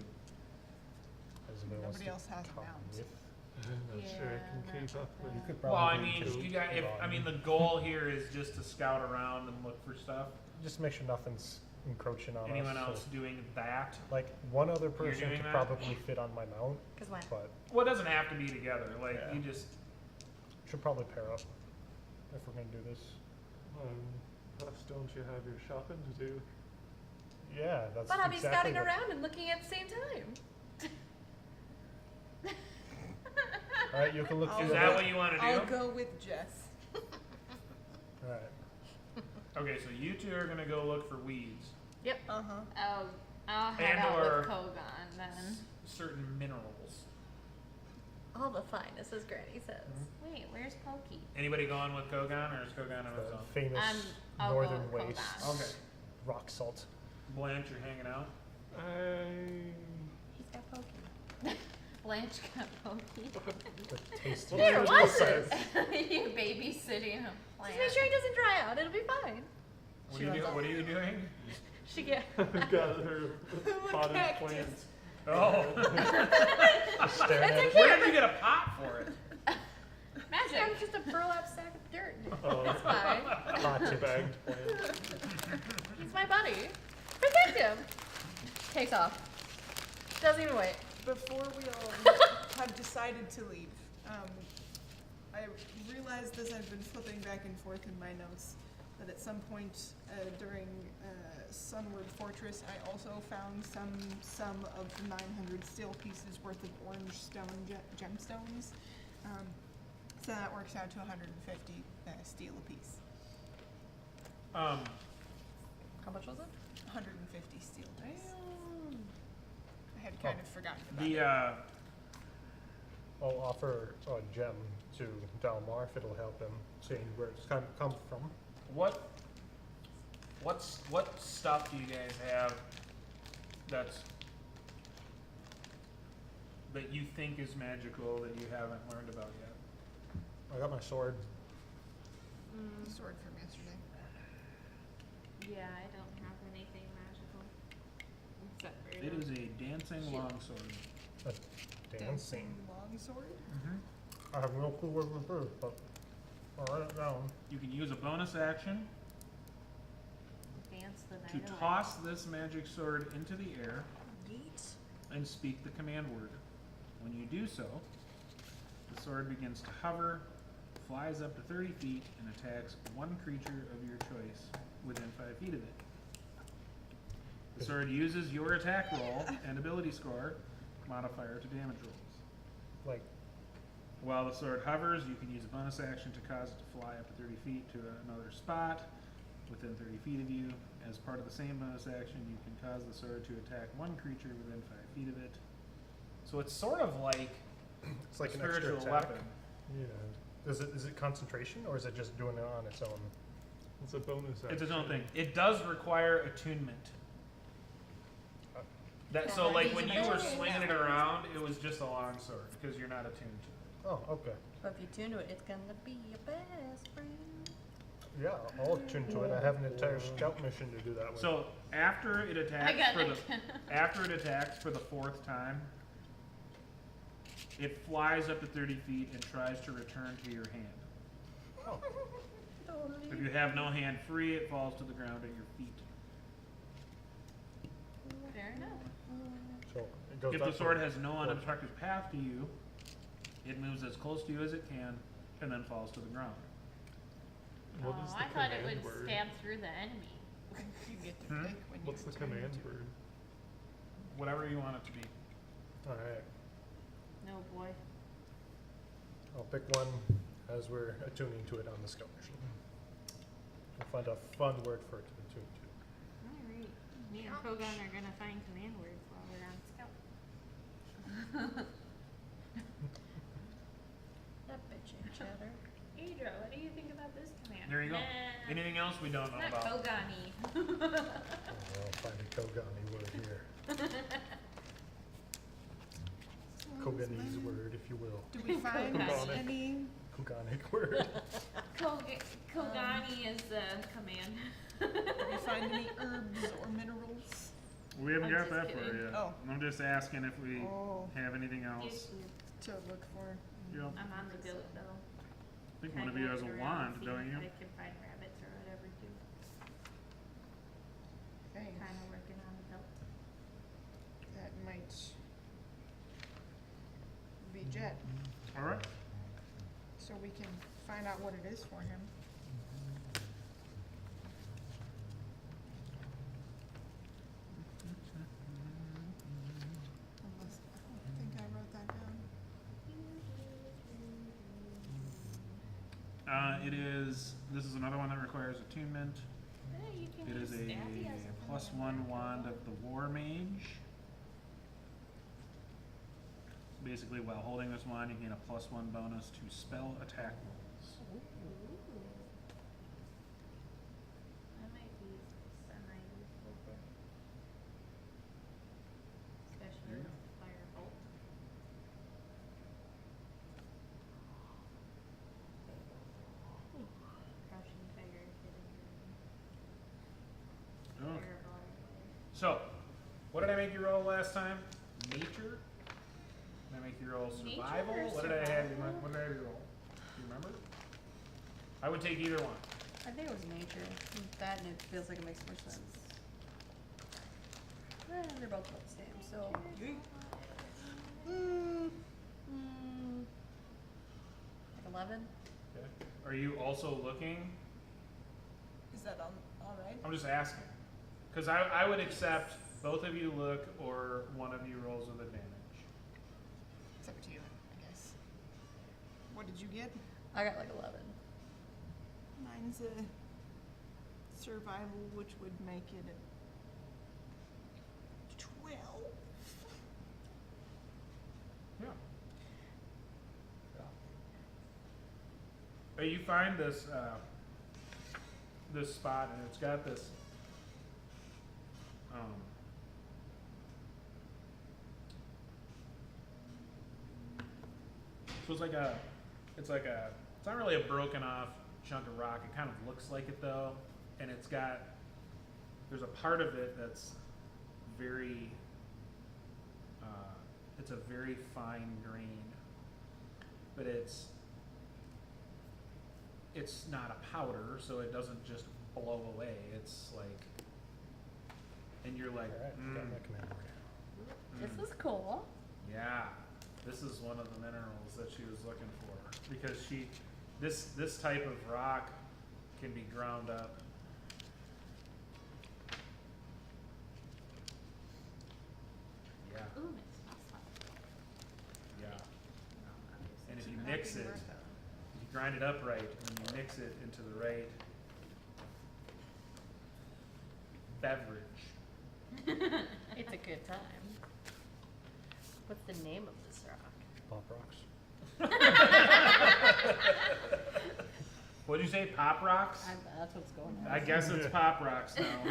As if it wants Nobody to else has a come mount. with. I'm not sure I can Yeah, keep not up with bad. You could Well, I probably mean, kill you got. If I Ron. mean, the goal here is just to scout around and look for stuff. Just make sure nothing's encroaching on Anyone us. else So, doing that? like one other person doing could that? probably fit on my mount, Because why? but Well, it doesn't have to be together. Like Yeah. you just. should probably pair up if we're gonna do this. Plus, don't you have your shopping to do? Yeah, that's But I'll be exactly scouting what- around and looking at the same time. All right, you can look I'll through Is the that what you want to do? I'll go with Jess. All right. Okay, so you two are gonna go look for weeds, Uh-huh. I'll head And out or- with Kogan then. certain minerals. All the finest, as Granny says. Wait, where's Pokey? Anybody going with Kogan, or is Kogan on his The own? famous I'll go northern with waste Kogan. Okay. rock salt. Blanche, you're hanging out. He's got Pokey. Blanche got Pokey. The tastiest. There, watch this. You babysitting a Just plant. make sure he doesn't dry out. It'll be fine. What She are you runs doing? off. What are you doing? She get. I've got her potted cactus. plants. Oh. Just staring at it. Where did you get a pot for it? It's Magic. just a burlap sack of dirt. Oh, It's fine. Hot chips. bagged plants. He's my buddy. Protect him. Takes off. Doesn't even wait. Before we all have decided to leave, I realized as I've been flipping back and forth in my notes that at some point during Sunward Fortress, I also found some of the 900 steel pieces worth of orange stone gemstones. So that works out to 150 steel apiece. Um, How much was it? 150 steel apiece. I had kind of forgotten about the it. I'll offer a gem to Dalmar if it'll help him seeing where it's come from. what stuff do you guys have that you think is magical that you haven't learned about yet? I got my sword. Sword from yesterday. Yeah, I don't have anything magical. Except for It is a dancing Shoot. longsword. A dancing. Dancing longsword? I have no clue what it is, but I'll write it down. You can use a bonus action dance the to night away. toss this magic sword into the air Neat. and speak the command word. When you do so, the sword begins to hover, flies up to 30 feet, and attacks one creature of your choice within 5 feet of it. The sword uses your attack roll and ability score modifier to damage rolls. Like, While the sword hovers, you can use a bonus action to cause it to fly up to 30 feet to another spot within 30 feet of you. As part of the same bonus action, you can cause the sword to attack one creature within 5 feet of it. So it's sort of like it's like a an extra spiritual attack. weapon. Yeah. Is it concentration or is it just doing it on its own? It's a bonus action. It's its own thing. It does require attunement. That so Yeah, like he's when a you were magic swinging it user. around, it was just a long sword because you're not attuned to it. Oh, okay. But if you tune to it, it's gonna be your best friend. Yeah, I'll tune to it. I have an entire scout mission to do that with. So after it I attacks got for it. after it attacks for the 4th time, it flies up to 30 feet and tries to return to your hand. Oh, If you have no hand free, it falls to the ground at your feet. Fair enough. so it goes If back the to- sword has no unobstructed path to you, it moves as close to you as it can and then falls to the ground. What is Oh, the I thought it command would word? stab through the enemy. You get to Hmm? pick when What's you the return command to it. word? Whatever you want it to be. All right. No boy. I'll pick one as we're attuning to it on the scout mission. I'll find a fun word for it to attune to. Alright. Me and Kogan are gonna find command words while we're on scout. That bitch ain't chatter. Adra, what do you think about this command? There you go. Nah, Anything else we don't know not about? Kogani. I'll find a Kogani word here. Koganese word, if you will. Do we find Kogani. any? Koganic word. Kogani is the command. Do we find any herbs or minerals? We haven't I'm got just that kidding. far yet. Oh. I'm just asking if we Oh. have anything else. To look for. Yep. I'm on the goat though. I think one of you has a wand, don't you? I can find rabbits or whatever too. Thanks. Kinda working on the goat. That might be Jet, All right. so we can find out what it is for him. Unless, I don't think I wrote that down. This is another one that requires attunement. Hey, you can It use is Stabby a as a +1 friend. wand of the War Mage. Basically, while holding this wand, you gain a +1 bonus to spell attack rolls. That might be semi-useful for me. Especially with Firebolt. Crouching Tiger, Hidden Dragon, Okay. Fireball. So, what did I make you roll last time? Nature? Did I make you roll Nature survival? or What did I have you? survival? What did I have you roll? Do you remember? I would take either one. I think it was nature. That and it feels like it makes more sense. They're both about the same, so. Like 11? Okay. Are you also looking? Is that alright? I'm just asking. Because I would accept both of you look or one of you rolls with advantage. It's up to you, I guess. What did you get? I got like 11. Mine's a survival, which would make it a 12. Yeah. But you find this this spot and it's got this so it's not really a broken off chunk of rock. It kind of looks like it though, and there's a part of it that's very it's a very fine grain, but it's not a powder, so it doesn't just blow away. It's like, and you're like, Alright, got my command word. This is cool. yeah, this is one of the minerals that she was looking for, because this type of rock can be ground up. Yeah, Ooh, it smells like. yeah. And if you mix it, if you grind it up right, and you mix it into the right beverage. It's a good time. What's the name of this rock? Pop rocks. What'd you say, Pop Rocks? That's what's going on. I guess it's Pop Rocks now.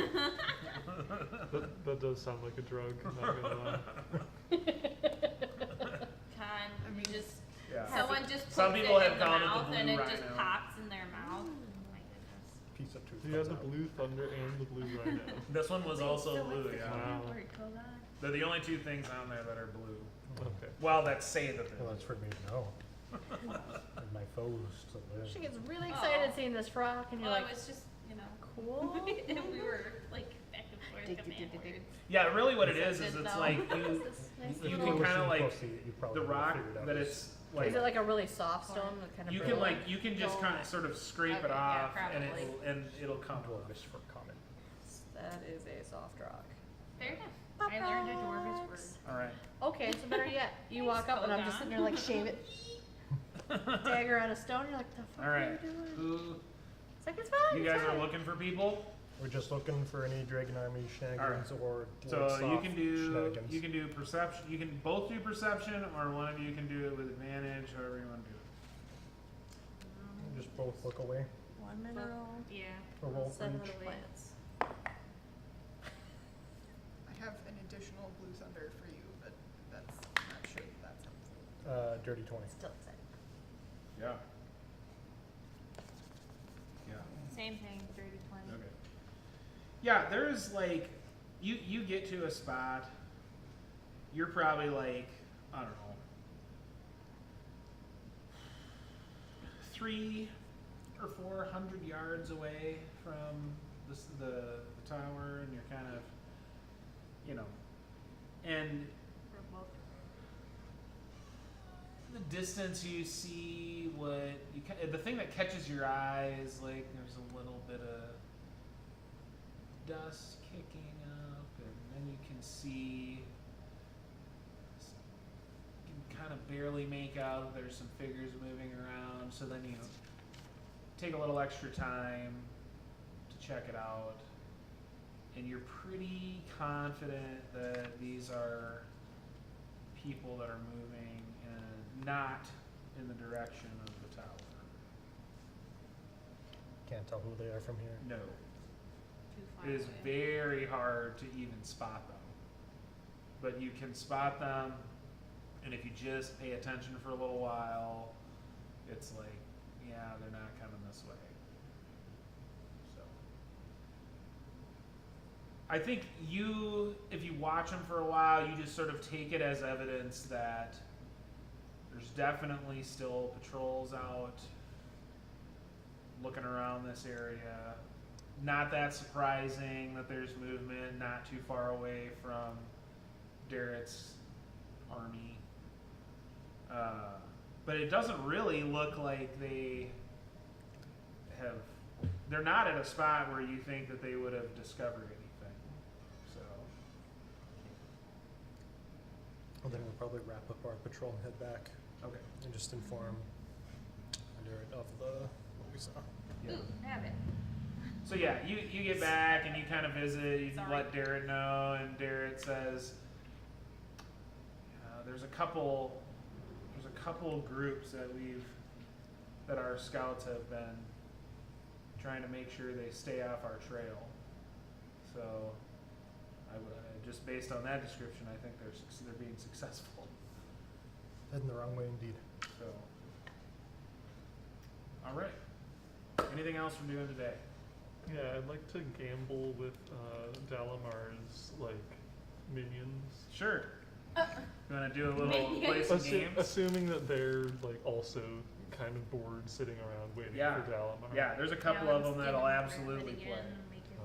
That does sound like a drug, not gonna lie. Just Yeah. someone just puts Some people it have in the called it the mouth and blue it rhino. just pops in their mouth. Oh my goodness. Piece of tooth. You got comes the out. blue thunder and the blue rhino. This one was also So blue, what's the yeah. Wow. word? Hold on. They're the only two things on there that are blue. Okay. Well, that say that Well, they're that's for me to know. And my foes to live. She gets really excited Oh. seeing this rock, and you're Well, like, it was just, you know, cool. and we were like back and forth Dig, dig, command dig, dig, dig. words. Yeah, really what it So is good it's though. like This you nice you little- can If kinda you like see it, you probably the would've rock figured out that this. it's like Is it like a really soft stone that kind of you can you can just Go. kind of sort of scrape it Okay, off yeah, and probably. it'll come off. Dwarvish for common. That is a soft rock. Fair enough. I learned a dwarvish word. All right. Okay, so better yet, you Thanks, walk up and I'm just Kogan. sitting there like, shave it. Dagger on a stone, you're like, the fuck All are right. you doing? Who It's like, it's fine. you it's guys are fine. looking for people? We're just looking for any Dragon Army shenanigans or So Lord you Soft can do shenanigans. perception. You can both do perception, or one of you can do it with advantage. However you want to do it. Just both look away. One mineral, Yeah. Or roll for 7 each. plants. I have an additional blue thunder for you, but that's not sure that's helpful. Dirty 20. Still excited. Yeah. Yeah. Same thing, 30, 20. Okay. Yeah, there's like you get to a spot. You're probably like, I don't know, 300 or 400 yards away from the tower, and you're kind of, you know, and the distance you see the thing that catches your eye is like there's a little bit of dust kicking up, and then you can see, you can kind of barely make out there's some figures moving around. So then you take a little extra time to check it out, and you're pretty confident that these are people that are moving and not in the direction of the tower. Can't tell who they are from here. No. Too far It is away. very hard to even spot them. But you can spot them, and if you just pay attention for a little while, it's like, yeah, they're not coming this way. So I think if you watch them for a while, you just sort of take it as evidence that there's definitely still patrols out looking around this area. Not that surprising that there's movement not too far away from Darrett's army. But it doesn't really look like they're not at a spot where you think that they would have discovered anything. So, Well, then we'll probably wrap up our patrol and head back okay. and just inform Garrett of what we saw. Yeah. Ooh, have it. So yeah, you get back and you kind of visit, you Sorry. let Darrett know, and Darrett says, there's a couple groups that our scouts have been trying to make sure they stay off our trail. So, just based on that description, I think they're being successful. Heading the wrong way indeed. So, all right. Anything else we're doing today? Yeah, I'd like to gamble with Dalamar's minions. Sure. You want to do a little play some games? Assuming that they're also kind of bored sitting around waiting Yeah. for Dalamar. Yeah, there's a couple of them that'll absolutely play.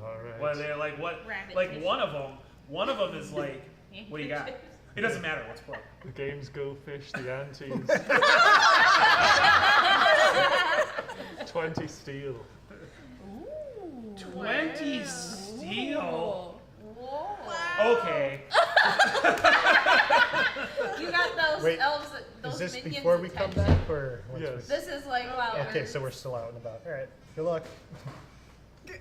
All right. Well, they're like what? Rabbit Like fish. one of them is like, what do you got? It doesn't matter. Let's play. The games go fish, the antes. 20 steel. Ooh. 20 steel. Whoa. Okay. You got those Wait, elves, those Is this minions before we come attention. back, or once Yes. This is while Okay, so we're still out and about. All right. Good luck.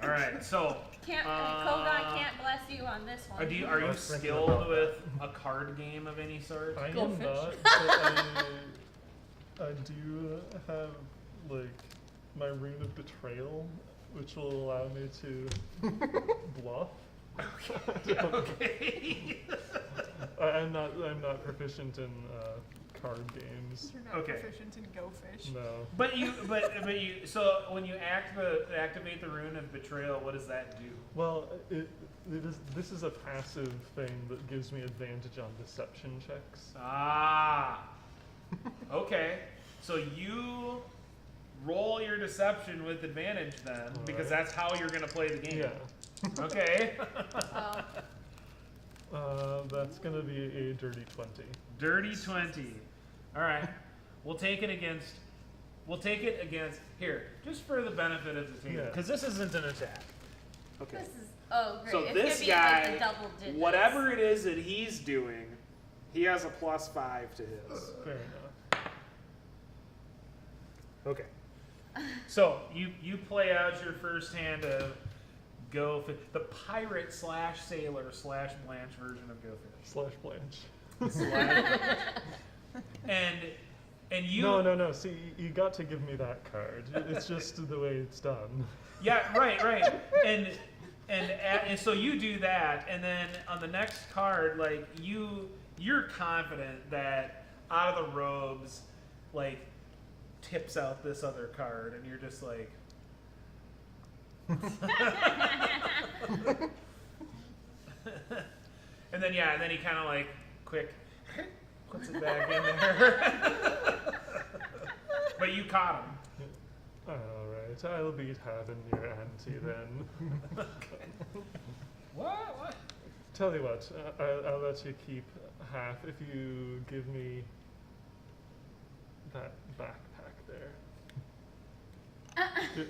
All right. So, Kogon can't bless you on this one. are you I was thinking skilled about with a card game of any sort? I Go am fish. not, but I do have my rune of betrayal, which will allow me to bluff. Okay. I'm not proficient in card games. You're not Okay. proficient in Go Fish. No. But you. So when you activate the rune of betrayal, what does that do? Well, this is a passive thing that gives me advantage on deception checks. Ah. Okay. So you roll your deception with advantage then, because Alright. that's how you're gonna play the game. Yeah. Okay. That's gonna be a dirty 20. Dirty 20. All right. We'll take it against. Here, just for the benefit of the team, Yeah. because this isn't an attack. Okay. This is great. So it's this gonna be guy, the double digits. whatever it is that he's doing, he has a +5 to his. Fair enough. Okay. So you play out your first hand of the pirate / sailor / Blanche version of Go Fish. /Blanche. And you. No. See, you got to give me that card. It's just the way it's done. Yeah, right. And so you do that, and then on the next card, you're confident that out of the robes, tips out this other card, and you're just like, And then and then he kind of like quick puts it back in there. But you caught him. Alright, I'll be having your ante then. What? Tell you what, I'll let you keep half if you give me that backpack there.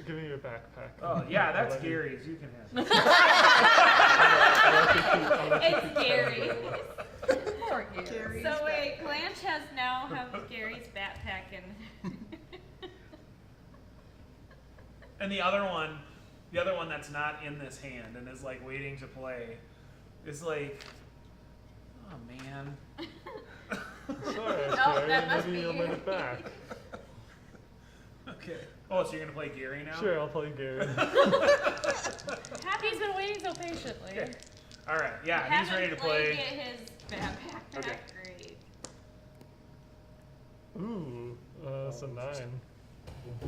Give me your backpack. Oh yeah, I'll that's let you- Gary's. You can have it. It's Gary. Poor Gary. Gary's So wait, backpack. Blanche has now have Gary's backpack and And the other one that's not in this hand and is like waiting to play, is like, oh man. Sorry, No, Gary, that must maybe be you'll you. win it back. Okay. Oh, so you're gonna play Gary now? Sure, I'll play Gary. He's been waiting so patiently. Okay. All right. Yeah, he's ready to play. Get his backpack Okay. back. Great. Ooh, that's a 9.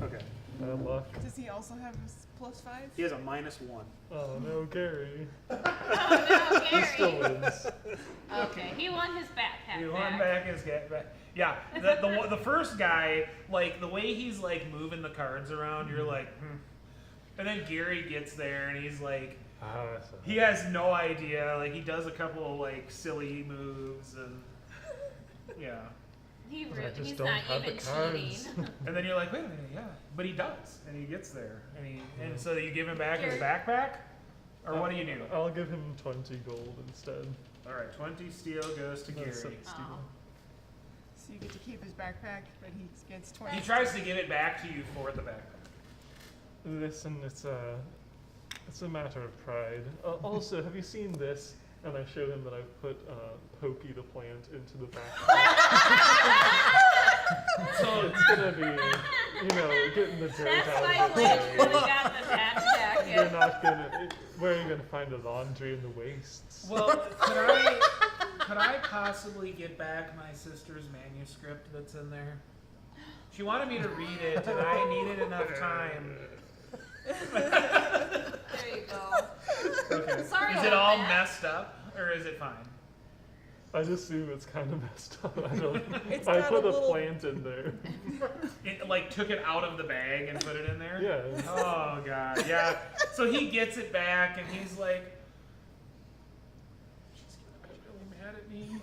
Okay. Bad luck. Does he also have his +5? He has a -1. Oh no, Gary. Oh no, He Gary. still wins. Okay, he won his backpack He back. won back his get back. Yeah, the first guy, like the way he's like moving the cards around, you're like, And then Gary gets there and he's like, he has no idea. Like he does a couple of like silly moves and yeah. He I really, just he's don't not have the even cards. cheating. And then you're like, wait a minute, yeah, but he does, and he gets there, and so you give him back his backpack, or what do you do? I'll give him 20 gold instead. All right, 20 steel goes to No, Gary. 60. Oh. So you get to keep his backpack, but he gets 20. He tries to give it back to you for the backpack. Listen, it's a matter of pride. Also, have you seen this? And I showed him that I've put Pokey the plant into the backpack. So it's gonna be, getting the dirt That's out why of the Blanche way. would have got the backpack. You're not gonna. Where are you gonna find the laundry in the wastes? Well, could I possibly get back my sister's manuscript that's in there? She wanted me to read it, and I needed enough time. There you go. Okay. Sorry Is it about all that. messed up, or is it fine? I just assume it's kind of messed up. It's I got put a a little- plant in there. It like took it out of the bag and put it in there? Yeah. Oh god, yeah. So he gets it back and he's like, she's gonna be really mad at me. He's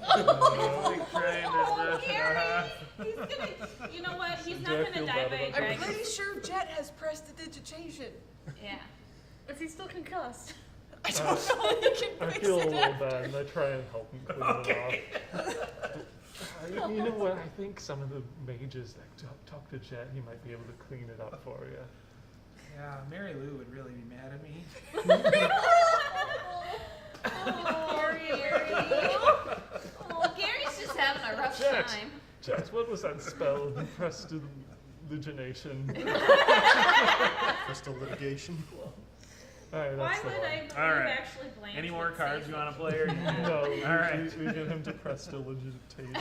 like trying to Oh, brush it Gary! off. He's gonna, you know what? He's Do not I gonna feel die bad by a about I'm dragon. pretty sure Jet has prestidigitation. Yeah. Is he still concussed? I don't know. He can I fix feel a it little up. bad, and I try and help him clean Okay. it off. You know what? I think some of the mages that talk to Jet, he might be able to clean it up for you. Yeah, Mary Lou would really be mad at me. Oh, Gary. Oh, Gary's just having a rough Jet. time. Jet, what was that spell? Prestidigitation. Crystal litigation. Alright, Why that's the would one. I believe All right. actually Blanche Any more would say cards you want to something? play? Or No, All right. we get him to prestidigitate.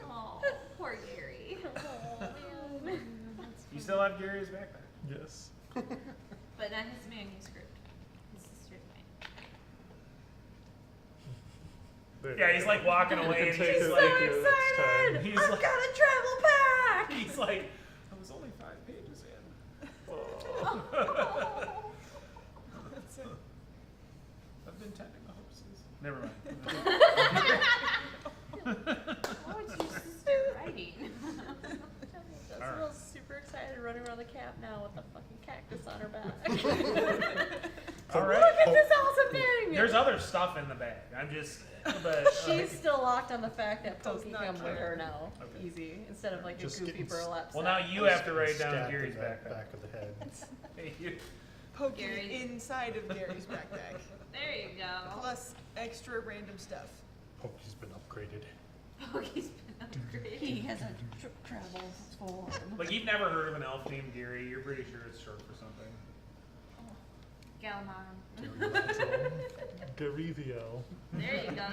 Oh, poor Gary. You still have Gary's backpack? Yes. But not his manuscript. His sister's man. There Yeah, you he's go. like walking You away can and take he's it like, with you next time. he's I've like, got a travel pack! he's like, I was only 5 pages in. Oh. That's it. I've been tending the horses. Never mind. What would your sister writing? Jezebel's super excited running around the camp now with a fucking cactus on her back. All right. Look at this awesome thing! There's other stuff in the bag. I'm just, but She's still locked on the fact that Does Pokey not comes with care. her now. Okay. Easy. Instead of like Just a goofy getting burlap well, sack. now you have to write down Stabbed Gary's in the backpack. back of the head. Hey, you- Pokey Gary. inside of Gary's backpack. There you go. Plus extra random stuff. Pokey's been upgraded. Pokey's been upgraded. He has a travel form. Like you've never heard of an elf named Gary. You're pretty sure it's short for something. Galamon. Gary the L. There you go.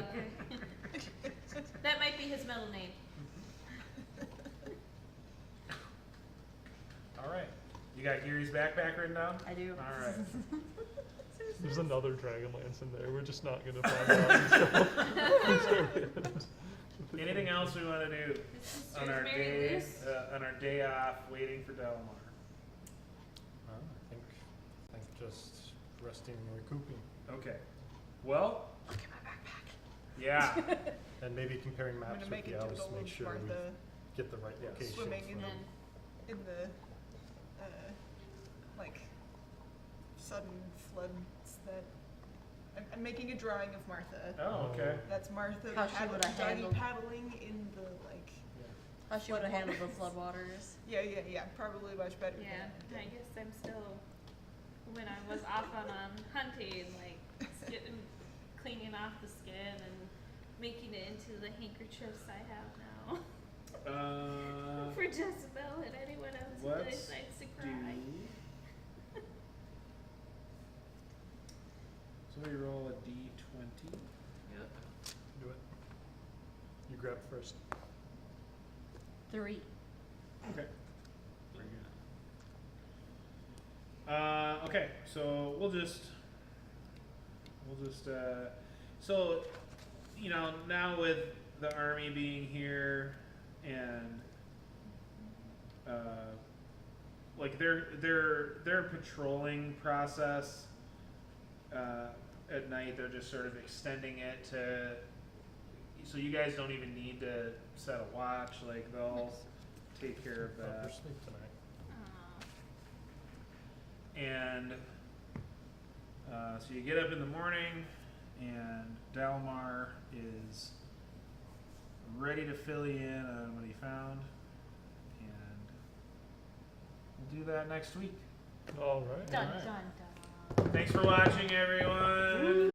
That might be his middle name. All right. You got Gary's backpack written down? I do. All right. It's There's another Dragonlance in there. We're just not gonna find out until the end. Anything else we want to do His on our sister's very day loose. on our day off, waiting for Delmar? I think just resting and recouping. Okay. Well, Look at my backpack. yeah. And maybe comparing I'm maps gonna with make the a elves to doodle make of sure we Martha get the right Yes. location. swimming for in them. in the like sudden floods that I'm making a drawing of Martha. Oh, okay. That's Martha How she would've doggy handled- paddling in the like. How she would have handled the floodwaters. Yeah. Probably much better. Yeah, than I guess I'm still, when I was off on hunting, like cleaning off the skin and making it into the handkerchiefs I have now. For Jezebel and anyone else who let's decides to do. cry. So we roll a d20. Yep. Do it. You grab first. 3. Okay. Very good. Okay, so we'll just so now with the army being here and like their patrolling process at night, they're just sort of extending it to, so you guys don't even need to set a watch, like they'll take care of Up that. for sleep tonight. And so you get up in the morning, and Dalmar is ready to fill you in on what he found, and we'll do that next week. All right. Dun Alright. dun dun. Thanks for watching, everyone.